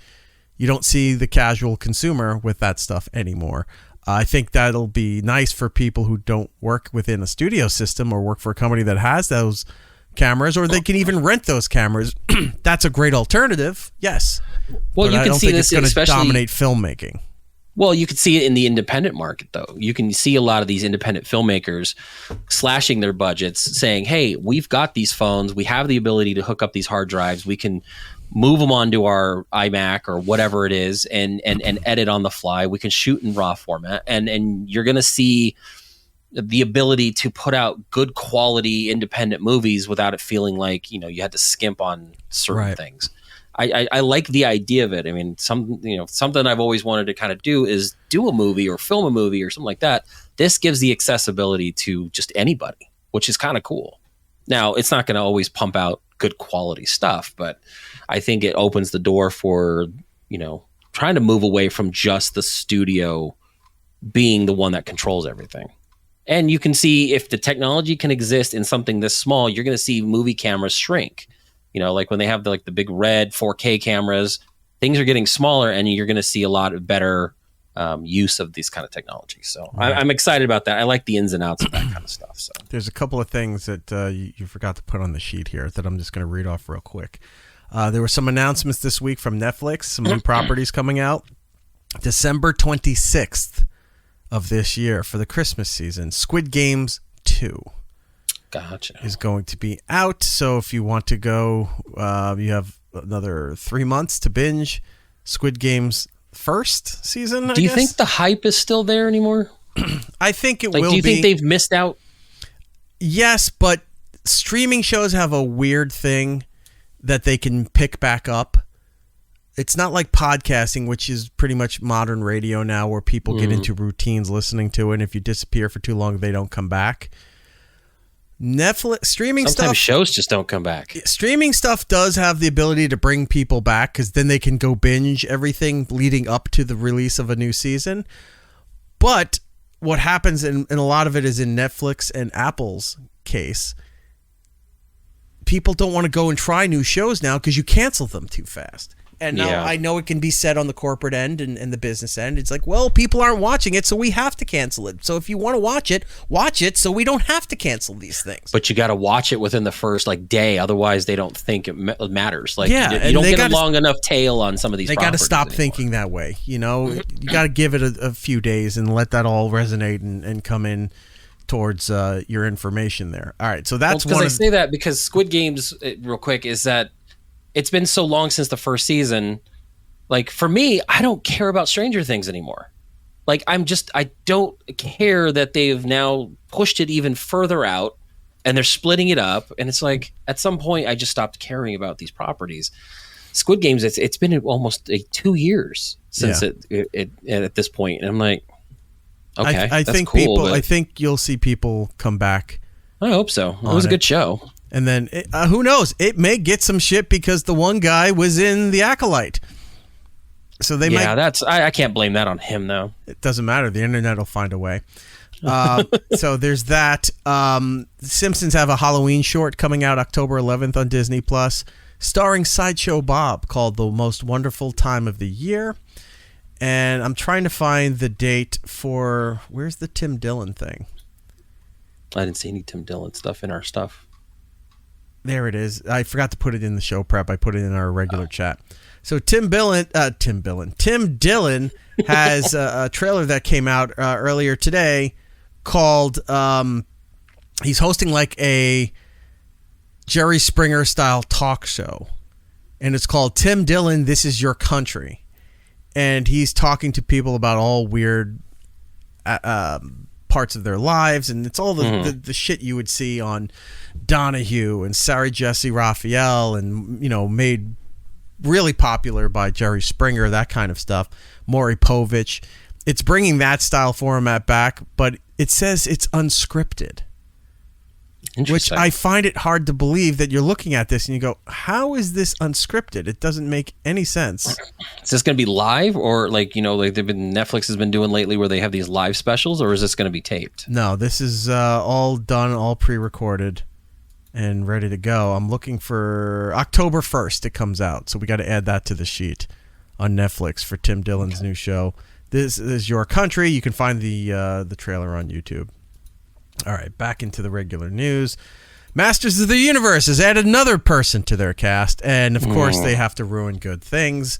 You don't see the casual consumer with that stuff anymore. I think that'll be nice for people who don't work within a studio system or work for a company that has those cameras, or they can even rent those cameras. That's a great alternative, yes. Well, but you I can don't see think this it's going to especially dominate filmmaking. Well, you can see it in the independent market, though. You can see a lot of these independent filmmakers slashing their budgets, saying, hey, we've got these phones. We have the ability to hook up these hard drives. We can move them onto our iMac or whatever it is and edit on the fly. We can shoot in RAW format. And you're going to see the ability to put out good quality independent movies without it feeling like, you had to skimp on certain things. I like the idea of it. I mean, something I've always wanted to kind of do is do a movie or film a movie or something like that. This gives the accessibility to just anybody, which is kind of cool. Now, it's not going to always pump out good quality stuff, but I think it opens the door for, trying to move away from just the studio being the one that controls everything. And you can see if the technology can exist in something this small, you're going to see movie cameras shrink. Like when they have the big red 4K cameras, things are getting smaller, and you're going to see a lot of better use of these kind of technology. So I'm excited about that. I like the ins and outs of that kind of stuff. So there's a couple of things that you forgot to put on the sheet here that I'm just going to read off real quick. There were some announcements this week from Netflix, some new properties coming out. December 26th of this year for the Christmas season, Squid Games 2. Gotcha. Is going to be out. So if you want to go, you have another 3 months to binge Squid Game's first season. Do you think the hype is still there anymore? I think it will be. Do you think they've missed out? Yes, but streaming shows have a weird thing that they can pick back up. It's not like podcasting, which is pretty much modern radio now, where people get into routines listening to it. And if you disappear for too long, they don't come back. Netflix streaming Sometimes stuff, shows just don't come back. Streaming stuff does have the ability to bring people back, because then they can go binge everything leading up to the release of a new season. But what happens, and a lot of it is in Netflix and Apple's case, people don't want to go and try new shows now because you cancel them too fast. And now I know it can be said on the corporate end and the business end. It's like, well, people aren't watching it, so we have to cancel it. So if you want to watch it so we don't have to cancel these things. But you got to watch it within the first day. Otherwise, they don't think it matters. Like, yeah, you don't get a long enough tail on some of these. They got to stop anymore. Thinking that way. You know, you got to give it a few days and let that all resonate and come in towards your information there. All right, so that's because I say that because Squid Games, real quick, is that it's been so long since the first season. Like, for me, I don't care about Stranger Things anymore. Like, I don't care that they've now pushed it even further out and they're splitting it up. And it's like, at some point, I just stopped caring about these properties. Squid Games, it's been almost 2 years since it at this point. And I'm like, okay, I that's think cool. I think you'll see people come back. I hope so. It was a good show. And then, who knows? It may get some shit because the one guy was in The Acolyte. So they might. Yeah, I can't blame that on him, though. It doesn't matter. The internet will find a way. So there's that. Simpsons have a Halloween short coming out October 11th on Disney Plus, starring Sideshow Bob, called The Most Wonderful Time of the Year. And I'm trying to find the date for, where's the Tim Dillon thing? I didn't see any Tim Dillon stuff in our stuff. There it is. I forgot to put it in the show prep. I put it in our regular chat. So Tim Dillon has a trailer that came out earlier today called, he's hosting like a Jerry Springer style talk show. And it's called Tim Dillon, This Is Your Country. And he's talking to people about all weird parts of their lives, and it's all the shit you would see on Donahue and Sarah Jesse Raphael, and made really popular by Jerry Springer, that kind of stuff. Maury Povich. It's bringing that style format back, but it says it's unscripted, which I find it hard to believe that you're looking at this and you go, how is this unscripted? It doesn't make any sense. Is this going to be live, or like Netflix has been doing lately where they have these live specials, or is this going to be taped? No, this is all done, all pre-recorded and ready to go. I'm looking for October 1st it comes out, so we got to add that to the sheet on Netflix for Tim Dillon's new show. This is Your Country. You can find the trailer on YouTube. All right, back into the regular news. Masters of the Universe has added another person to their cast, and of course they have to ruin good things.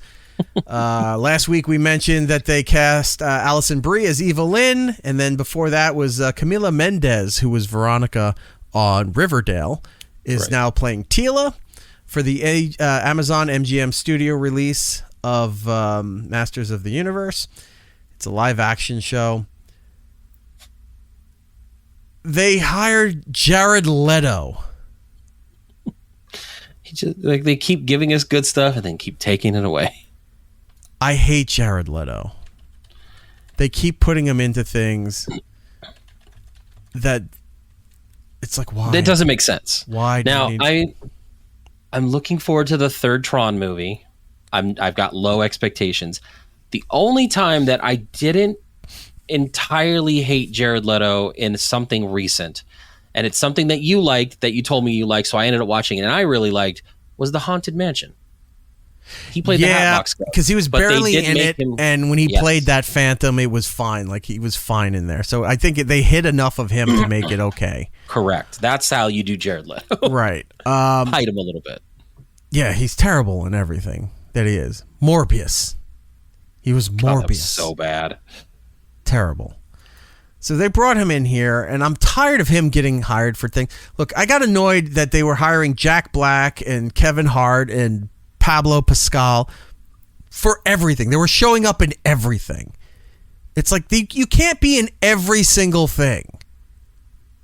Last week we mentioned that they cast Alison Brie as Eva Lynn, and then before that was Camila Mendez, who was Veronica on Riverdale, is now playing Tila for the Amazon MGM Studio release of Masters of the Universe. It's a live action show. They hired Jared Leto. They keep giving us good stuff and then keep taking it away. I hate Jared Leto. They keep putting him into things that it's like, why? That doesn't make sense. Why? Now, I'm looking forward to the third Tron movie. I've got low expectations. The only time that I didn't entirely hate Jared Leto in something recent, and it's something that you liked, that you told me you liked, so I ended up watching it and I really liked, was The Haunted Mansion. He played the Hatbox guy, because he was barely in it, and when he played that Phantom, it was fine. Like, he was fine in there. So I think they hit enough of him to make it okay. Correct. That's how you do Jared Leto. Right. Hide him a little bit. Yeah, he's terrible in everything that he is. Morbius. He was Morbius. That was so bad. Terrible. So they brought him in here, and I'm tired of him getting hired for things. Look, I got annoyed that they were hiring Jack Black and Kevin Hart and Pablo Pascal for everything. They were showing up in everything. It's like you can't be in every single thing.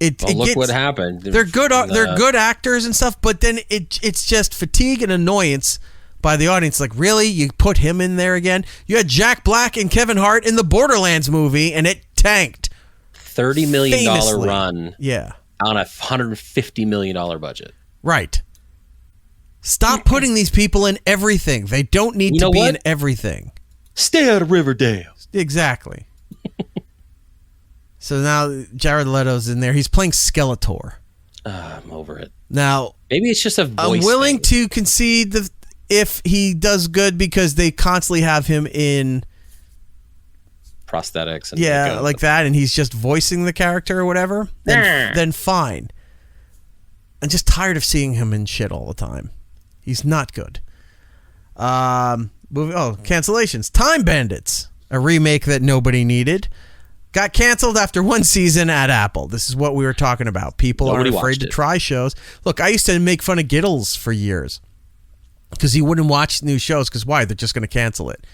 Look what happened. They're good. They're good actors and stuff, but then it's just fatigue and annoyance by the audience. Like, really, you put him in there again? You had Jack Black and Kevin Hart in the Borderlands movie, and it tanked. $30 million famously. Run. Yeah, on a $150 million budget. Right. Stop putting these people in everything. They don't need to be in everything. Stay out of Riverdale. Exactly. So now Jared Leto's in there. He's playing Skeletor. I'm over it. Now, maybe it's just a voice I'm willing thing. to concede if he does good because they constantly have him in prosthetics and like that, and he's just voicing the character or whatever, then fine. I'm just tired of seeing him in shit all the time. He's not good. Cancellations. Time Bandits, a remake that nobody needed, got canceled after one season at Apple. This is what we were talking about. People aren't afraid to try shows. Look, I used to make fun of Giddles for years because he wouldn't watch new shows because why? They're just going to cancel it.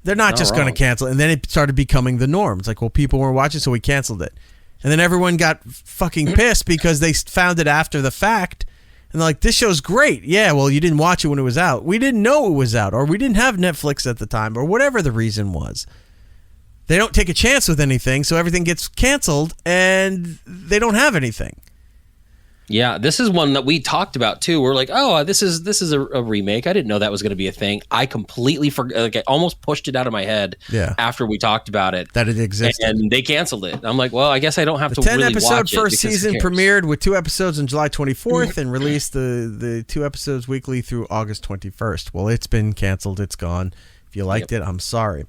They're not just going to cancel it. And then it started becoming the norm. It's like, well, people weren't watching, so we canceled it. And then everyone got fucking pissed because they found it after the fact. And they're like, this show's great. Yeah, well, you didn't watch it when it was out. We didn't know it was out, or we didn't have Netflix at the time, or whatever the reason was. They don't take a chance with anything, so everything gets canceled, and they don't have anything. Yeah, this is one that we talked about too. We're like, oh, this is a remake. I didn't know that was going to be a thing. I completely forgot. Like, I almost pushed it out of my head. After we talked about it, that it existed, and they canceled it. I'm like, well, I guess I don't have to. 10-episode first season premiered with 2 episodes on July 24th and released the 2 episodes weekly through August 21st. Well, it's been canceled. It's gone. If you liked it, I'm sorry.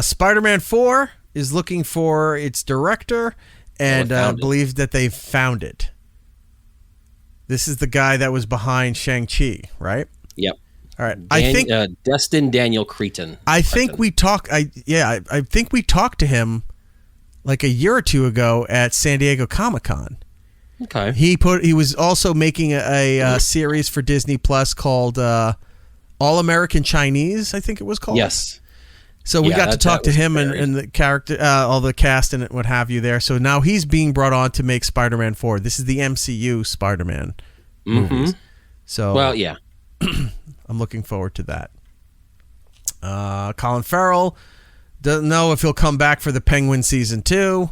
Spider-Man 4 is looking for its director and believes that they've found it. This is the guy that was behind Shang-Chi, right? Yep. All right. I think Destin Daniel Cretton. I think we talked to him like a year or two ago at San Diego Comic-Con. Okay. He was also making a series for Disney Plus called All American Chinese, I think it was called. Yes. So we got to talk to him and the character, all the cast and what have you there. So now he's being brought on to make Spider-Man 4. This is the MCU Spider-Man movies. So, well, yeah. I'm looking forward to that. Colin Farrell doesn't know if he'll come back for the Penguin season 2.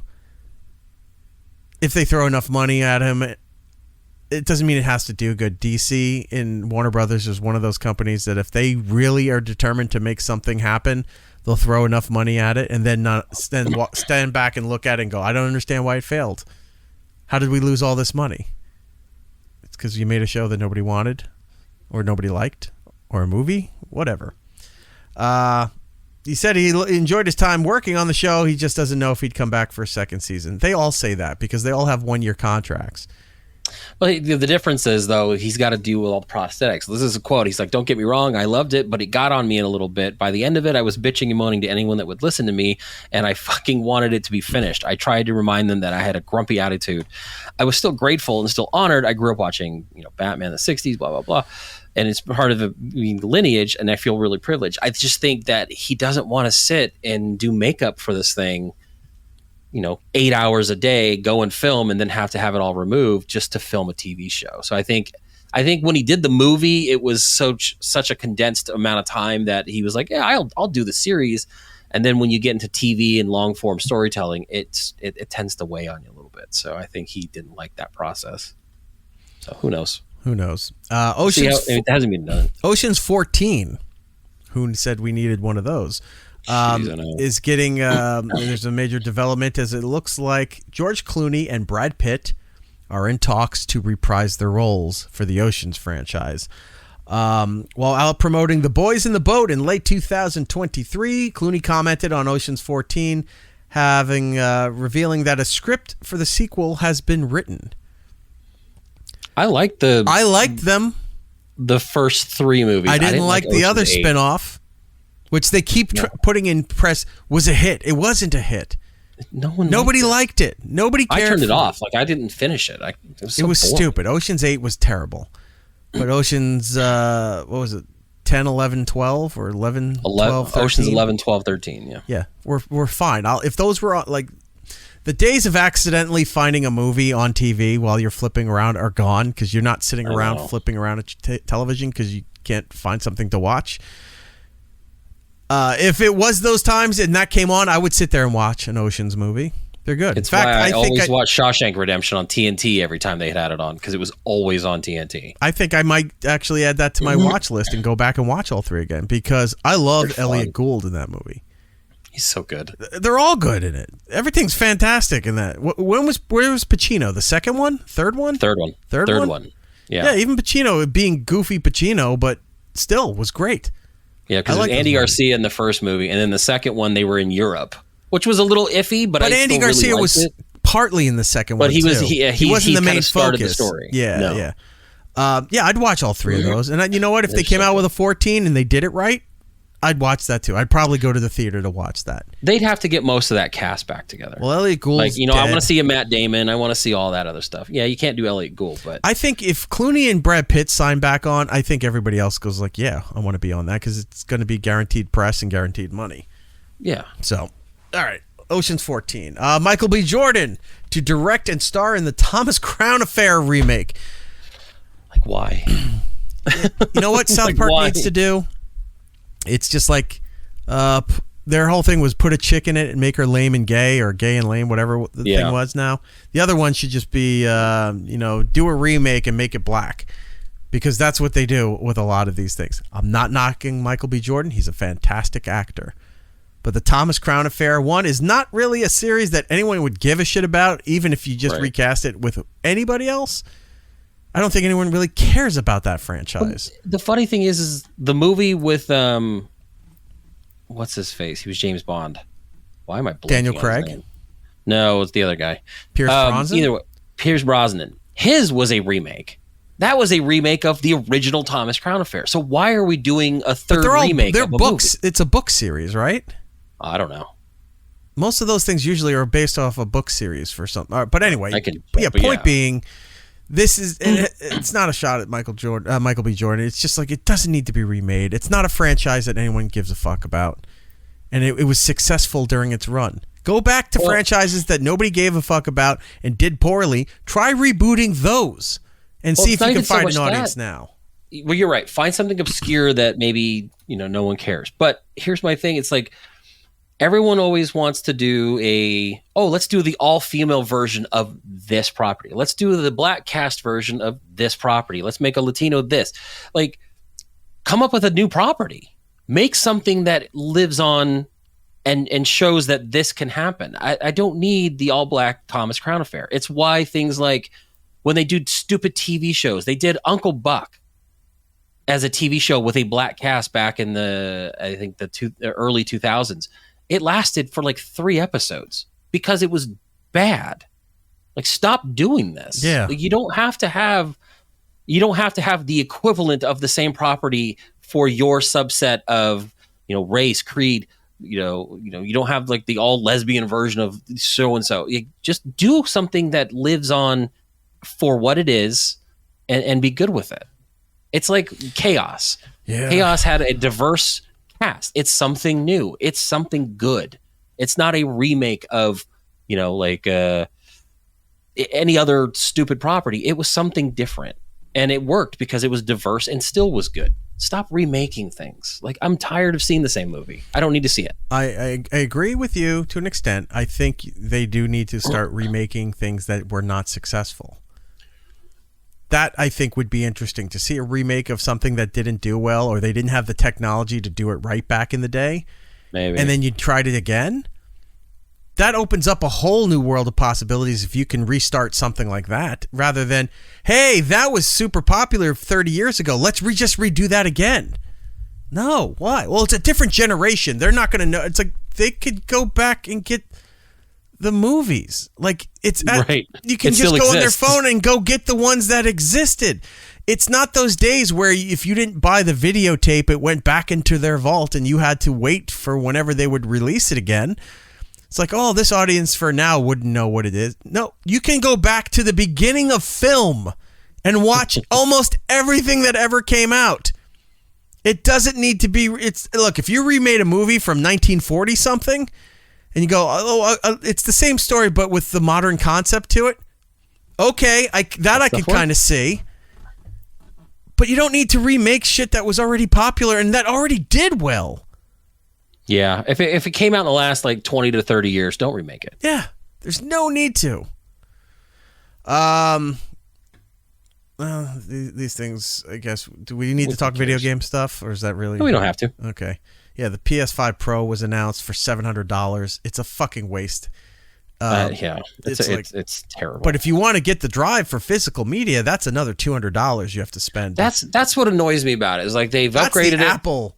If they throw enough money at him, it doesn't mean it has to do good. DC and Warner Brothers is one of those companies that if they really are determined to make something happen, they'll throw enough money at it and then stand back and look at it and go, I don't understand why it failed. How did we lose all this money? It's because you made a show that nobody wanted or nobody liked or a movie, whatever. He said he enjoyed his time working on the show. He just doesn't know if he'd come back for a second season. They all say that because they all have 1-year contracts. Well, the difference is, though, he's got to deal with all the prosthetics. This is a quote. He's like, don't get me wrong, I loved it, but it got on me in a little bit. By the end of it, I was bitching and moaning to anyone that would listen to me, and I fucking wanted it to be finished. I tried to remind them that I had a grumpy attitude. I was still grateful and still honored. I grew up watching, Batman in the 60s, blah, blah, blah. And it's part of the lineage, and I feel really privileged. I just think that he doesn't want to sit and do makeup for this thing 8 hours a day, go and film, and then have to have it all removed just to film a TV show. So I think when he did the movie, it was such a condensed amount of time that he was like, yeah, I'll do the series. And then when you get into TV and long form storytelling, it tends to weigh on you a little bit. So I think he didn't like that process. So who knows? It hasn't been done. Ocean's 14. Who said we needed one of those? Is getting there's a major development as it looks like George Clooney and Brad Pitt are in talks to reprise their roles for the Oceans franchise. While out promoting The Boys in the Boat in late 2023, Clooney commented on Oceans 14, revealing that a script for the sequel has been written. I liked them. The first 3 movies. I didn't like the other spinoff, which they keep putting in press, was a hit. It wasn't a hit. Nobody liked it. Nobody cared. I turned it off. Like, I didn't finish it. It was stupid. Ocean's 8 was terrible. But Ocean's, what was it, 10, 11, 12, or 11, 12, 13? Ocean's 11, 12, 13, yeah. Yeah, we're fine. If those were, like, the days of accidentally finding a movie on TV while you're flipping around are gone because you're not sitting around flipping around at television because you can't find something to watch. If it was those times and that came on, I would sit there and watch an Ocean's movie. They're good. In fact, I always watch Shawshank Redemption on TNT every time they had it on because it was always on TNT. I think I might actually add that to my watch list and go back and watch all 3 again because I love Elliot Gould in that movie. He's so good. They're all good in it. Everything's fantastic in that. Where was Pacino? The second one? Third one? Third one. Third one? Yeah, even Pacino being goofy Pacino, but still was great. Yeah, because Andy Garcia in the first movie, and then the second one they were in Europe, which was a little iffy. But Andy Garcia was partly in the second one. But he wasn't the main started focus. The story. Yeah. I'd watch all three of those. And you know what? If they came out with a 14 and they did it right, I'd watch that too. I'd probably go to the theater to watch that. They'd have to get most of that cast back together. Well, Elliot Gould's I want to see a Matt Damon. I want to see all that other stuff. Yeah, you can't do Elliot Gould, but I think if Clooney and Brad Pitt sign back on, I think everybody else goes like, yeah, I want to be on that because it's going to be guaranteed press and guaranteed money. Yeah. So, all right. Ocean's 14. Michael B. Jordan to direct and star in the Thomas Crown Affair remake. Like, why? You know what South Park needs to do? It's just like their whole thing was put a chick in it and make her lame and gay, or gay and lame, whatever the thing was now. The other one should just be, do a remake and make it black. Because that's what they do with a lot of these things. I'm not knocking Michael B. Jordan. He's a fantastic actor. But the Thomas Crown Affair one is not really a series that anyone would give a shit about, even if you just recast it with anybody else. I don't think anyone really cares about that franchise. The funny thing is the movie with what's his face? He was James Bond. Why am I blanking? Daniel Craig? No, it's the other guy. Pierce Brosnan? Either way, Pierce Brosnan. His was a remake. That was a remake of the original Thomas Crown Affair. So why are we doing a third remake? They're of a books. Movie? It's a book series, right? I don't know. Most of those things usually are based off a book series for something. But anyway, point being, this is it's not a shot at Michael B. Jordan. It's just like it doesn't need to be remade. It's not a franchise that anyone gives a fuck about, and it was successful during its run. Go back to franchises that nobody gave a fuck about and did poorly. Try rebooting those and see if you can find an audience now. Well, you're right. Find something obscure that maybe no one cares. But here's my thing. It's like everyone always wants to do let's do the all-female version of this property. Let's do the black cast version of this property. Let's make a Latino this. Like, come up with a new property. Make something that lives on and shows that this can happen. I don't need the all-black Thomas Crown Affair. It's why things like when they do stupid TV shows, they did Uncle Buck as a TV show with a black cast back in the early 2000s. It lasted for like 3 episodes because it was bad. Like, stop doing this. Yeah. Like, you don't have to have the equivalent of the same property for your subset of, race, creed. You don't have like the all lesbian version of so and so. You just do something that lives on for what it is and be good with it. It's like Chaos. Yeah. Chaos had a diverse cast. It's something new. It's something good. It's not a remake of, any other stupid property. It was something different. And it worked because it was diverse and still was good. Stop remaking things. Like, I'm tired of seeing the same movie. I don't need to see it. I agree with you to an extent. I think they do need to start remaking things that were not successful. That, I think, would be interesting to see a remake of something that didn't do well, or they didn't have the technology to do it right back in the day. Maybe. And then you tried it again. That opens up a whole new world of possibilities if you can restart something like that, rather than, hey, that was super popular 30 years ago. Let's just redo that again. No, why? Well, it's a different generation. They're not going to know. It's like they could go back and get the movies. Like, right. You can just go on their phone and go get the ones that existed. It's not those days where if you didn't buy the videotape, it went back into their vault and you had to wait for whenever they would release it again. It's like, oh, this audience for now wouldn't know what it is. No, you can go back to the beginning of film and watch almost everything that ever came out. It doesn't need to be. Look, if you remade a movie from 1940 something, and you go, it's the same story but with the modern concept to it. Okay, I could kind of see. But you don't need to remake shit that was already popular and that already did well. Yeah, if it came out in the last like 20 to 30 years, don't remake it. Yeah, there's no need to. These things, I guess. Do we need to talk video game stuff, or is that really? No, we don't have to. Okay. Yeah, the PS5 Pro was announced for $700. It's a fucking waste. It's terrible. But if you want to get the drive for physical media, that's another $200 you have to spend. That's what annoys me about it. Is like they've upgraded the Apple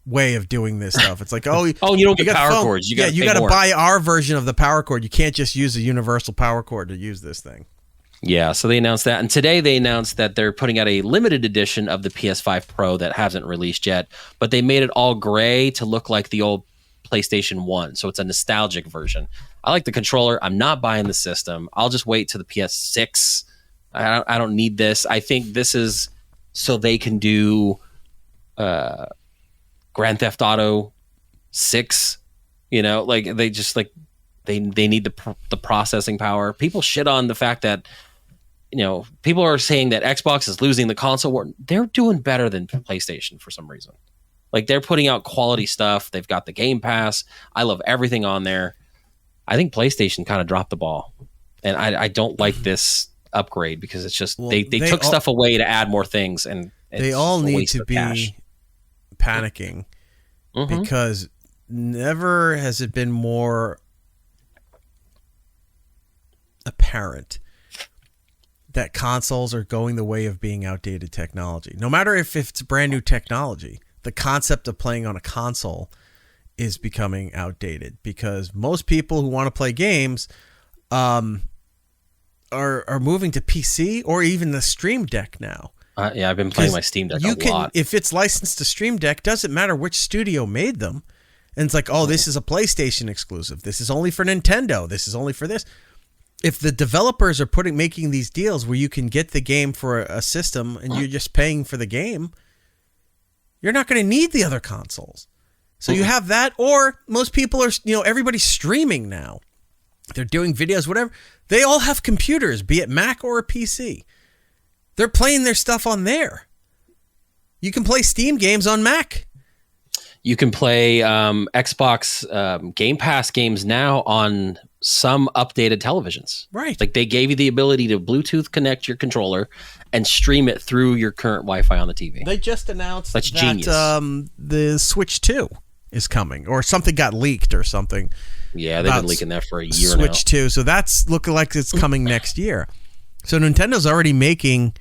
way of doing this stuff. It's like, you don't get power cords. You got to buy our version of the power cord. You can't just use a universal power cord to use this thing. Yeah, so they announced that, and today they announced that they're putting out a limited edition of the PS5 Pro that hasn't released yet, but they made it all gray to look like the old PlayStation 1, so it's a nostalgic version. I like the controller. I'm not buying the system. I'll just wait to the PS6. I don't need this. I think this is so they can do Grand Theft Auto 6. Like they just like they need the processing power. People shit on the fact that people are saying that Xbox is losing the console war. They're doing better than PlayStation for some reason. Like they're putting out quality stuff. They've got the Game Pass. I love everything on there. I think PlayStation kind of dropped the ball, and I don't like this upgrade because it's just they took stuff away to add more things, and they all need to be panicking because never has it been more apparent that consoles are going the way of being outdated technology. No matter if it's brand new technology, the concept of playing on a console is becoming outdated because most people who want to play games are moving to PC or even the Stream Deck now. I've been playing my Steam Deck a lot. If it's licensed to Stream Deck, doesn't matter which studio made them. And it's like, this is a PlayStation exclusive. This is only for Nintendo. This is only for this. If the developers are making these deals where you can get the game for a system and you're just paying for the game, you're not going to need the other consoles. So you have that, or most people are, everybody's streaming now. They're doing videos, whatever. They all have computers, be it Mac or a PC. They're playing their stuff on there. You can play Steam games on Mac. You can play Xbox Game Pass games now on some updated televisions. Right. Like they gave you the ability to Bluetooth connect your controller and stream it through your current Wi-Fi on the TV. They just announced that genius. The Switch 2 is coming, or something got leaked or something. Yeah, they've been leaking that for a year now. Switch 2, so that's looking like it's coming next year. So Nintendo's already making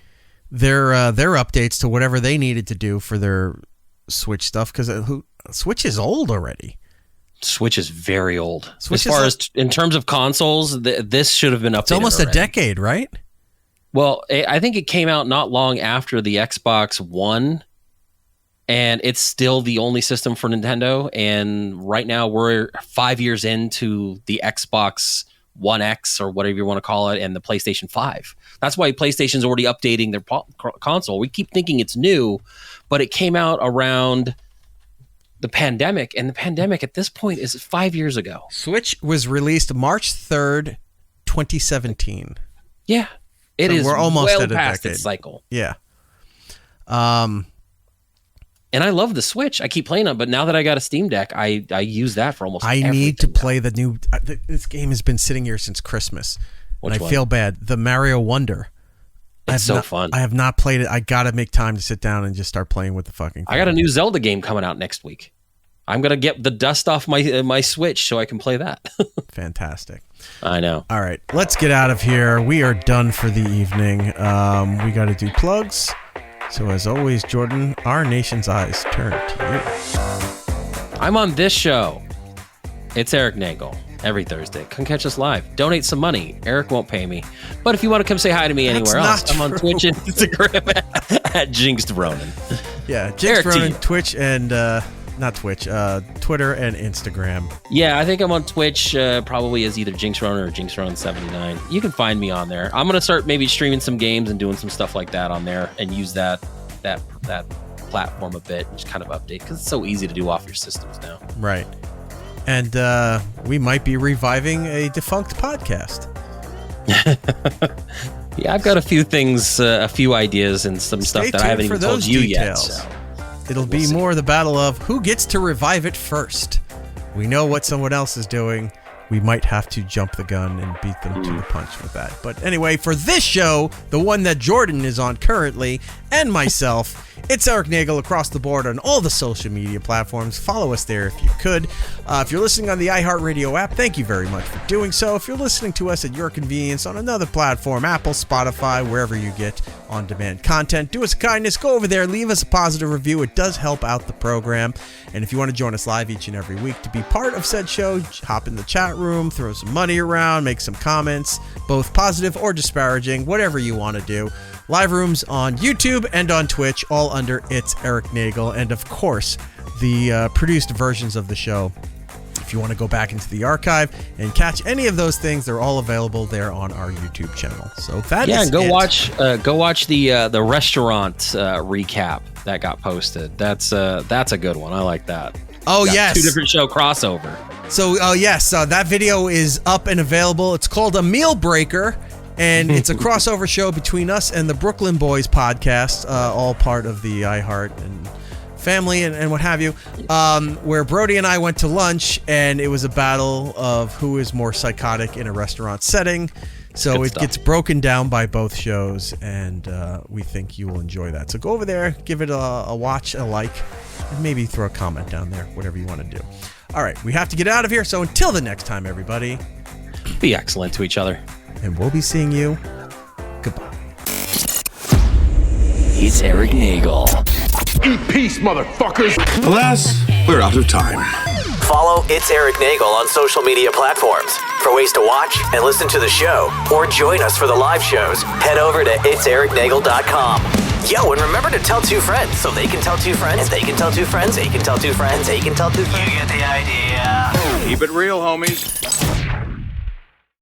their updates to whatever they needed to do for their Switch stuff, because Switch is old already. Switch is very old. As far as in terms of consoles, this should have been updated. It's almost already. A decade, right? Well, I think it came out not long after the Xbox One, and it's still the only system for Nintendo. And right now we're 5 years into the Xbox One X, or whatever you want to call it, and the PlayStation 5. That's why PlayStation's already updating their console. We keep thinking it's new, but it came out around the pandemic, and the pandemic at this point is 5 years ago. Switch was released March 3rd, 2017. Yeah. We're almost well at a past decade. its cycle. Yeah. And I love the Switch. I keep playing it, but now that I got a Steam Deck, I use that for almost everything. I need to play the new... This game has been sitting here since Christmas. Which one? I feel bad. The Mario Wonder. It's so fun. I have not played it. I got to make time to sit down and just start playing with the fucking thing. I got a new Zelda game coming out next week. I'm going to get the dust off my Switch so I can play that. Fantastic. I know. All right, let's get out of here. We are done for the evening. We got to do plugs. So as always, Jordan, our nation's eyes turn to you. I'm on this show. It's Eric Nagel. Every Thursday. Come catch us live. Donate some money. Eric won't pay me. But if you want to come say hi to me anywhere else, I'm on Twitch and Instagram at Jinxed Ronan. Yeah, Jinxed Ronan, Twitch and... not Twitch, Twitter and Instagram. Yeah, I think I'm on Twitch probably as either Jinx Ronan or Jinx Ronan 79. You can find me on there. I'm going to start maybe streaming some games and doing some stuff like that on there and use that platform a bit and just kind of update because it's so easy to do off your systems now. Right. And we might be reviving a defunct podcast. Yeah, I've got a few things, a few ideas and some stuff that I haven't even told you yet. So. It'll be more the battle of who gets to revive it first. We know what someone else is doing. We might have to jump the gun and beat them to the punch with that. But anyway, for this show, the one that Jordan is on currently, and myself, It's Eric Nagel across the board on all the social media platforms. Follow us there if you could. If you're listening on the iHeartRadio app, thank you very much for doing so. If you're listening to us at your convenience on another platform, Apple, Spotify, wherever you get on-demand content, do us a kindness, go over there, leave us a positive review. It does help out the program. And if you want to join us live each and every week to be part of said show, hop in the chat room, throw some money around, make some comments, both positive or disparaging, whatever you want to do. Live rooms on YouTube and on Twitch, all under It's Eric Nagel. And of course, the produced versions of the show. If you want to go back into the archive and catch any of those things, they're all available there on our YouTube channel. So that is go it. watch the restaurant recap that got posted. That's a good one. I like that. Oh, yes. 2 different show crossover. So, yes, that video is up and available. It's called A Meal Breaker, and it's a crossover show between us and the Brooklyn Boys podcast, all part of the iHeart and family and what have you, where Brody and I went to lunch, and it was a battle of who is more psychotic in a restaurant setting. So it gets broken down by both shows, and we think you will enjoy that. So go over there, give it a watch, a like, and maybe throw a comment down there, whatever you want to do. All right, we have to get out of here. So until the next time, everybody, be excellent to each other. And we'll be seeing you. Goodbye. It's Eric Nagel. Eat peace, motherfuckers. Alas, we're out of time. Follow It's Eric Nagel on social media platforms. For ways to watch and listen to the show, or join us for the live shows, head over to itsericnagel.com. Yo, and remember to tell 2 friends so they can tell 2 friends, they can tell 2 friends, they can tell 2 friends, they can tell 2 friends. You get the idea. Keep it real, homies.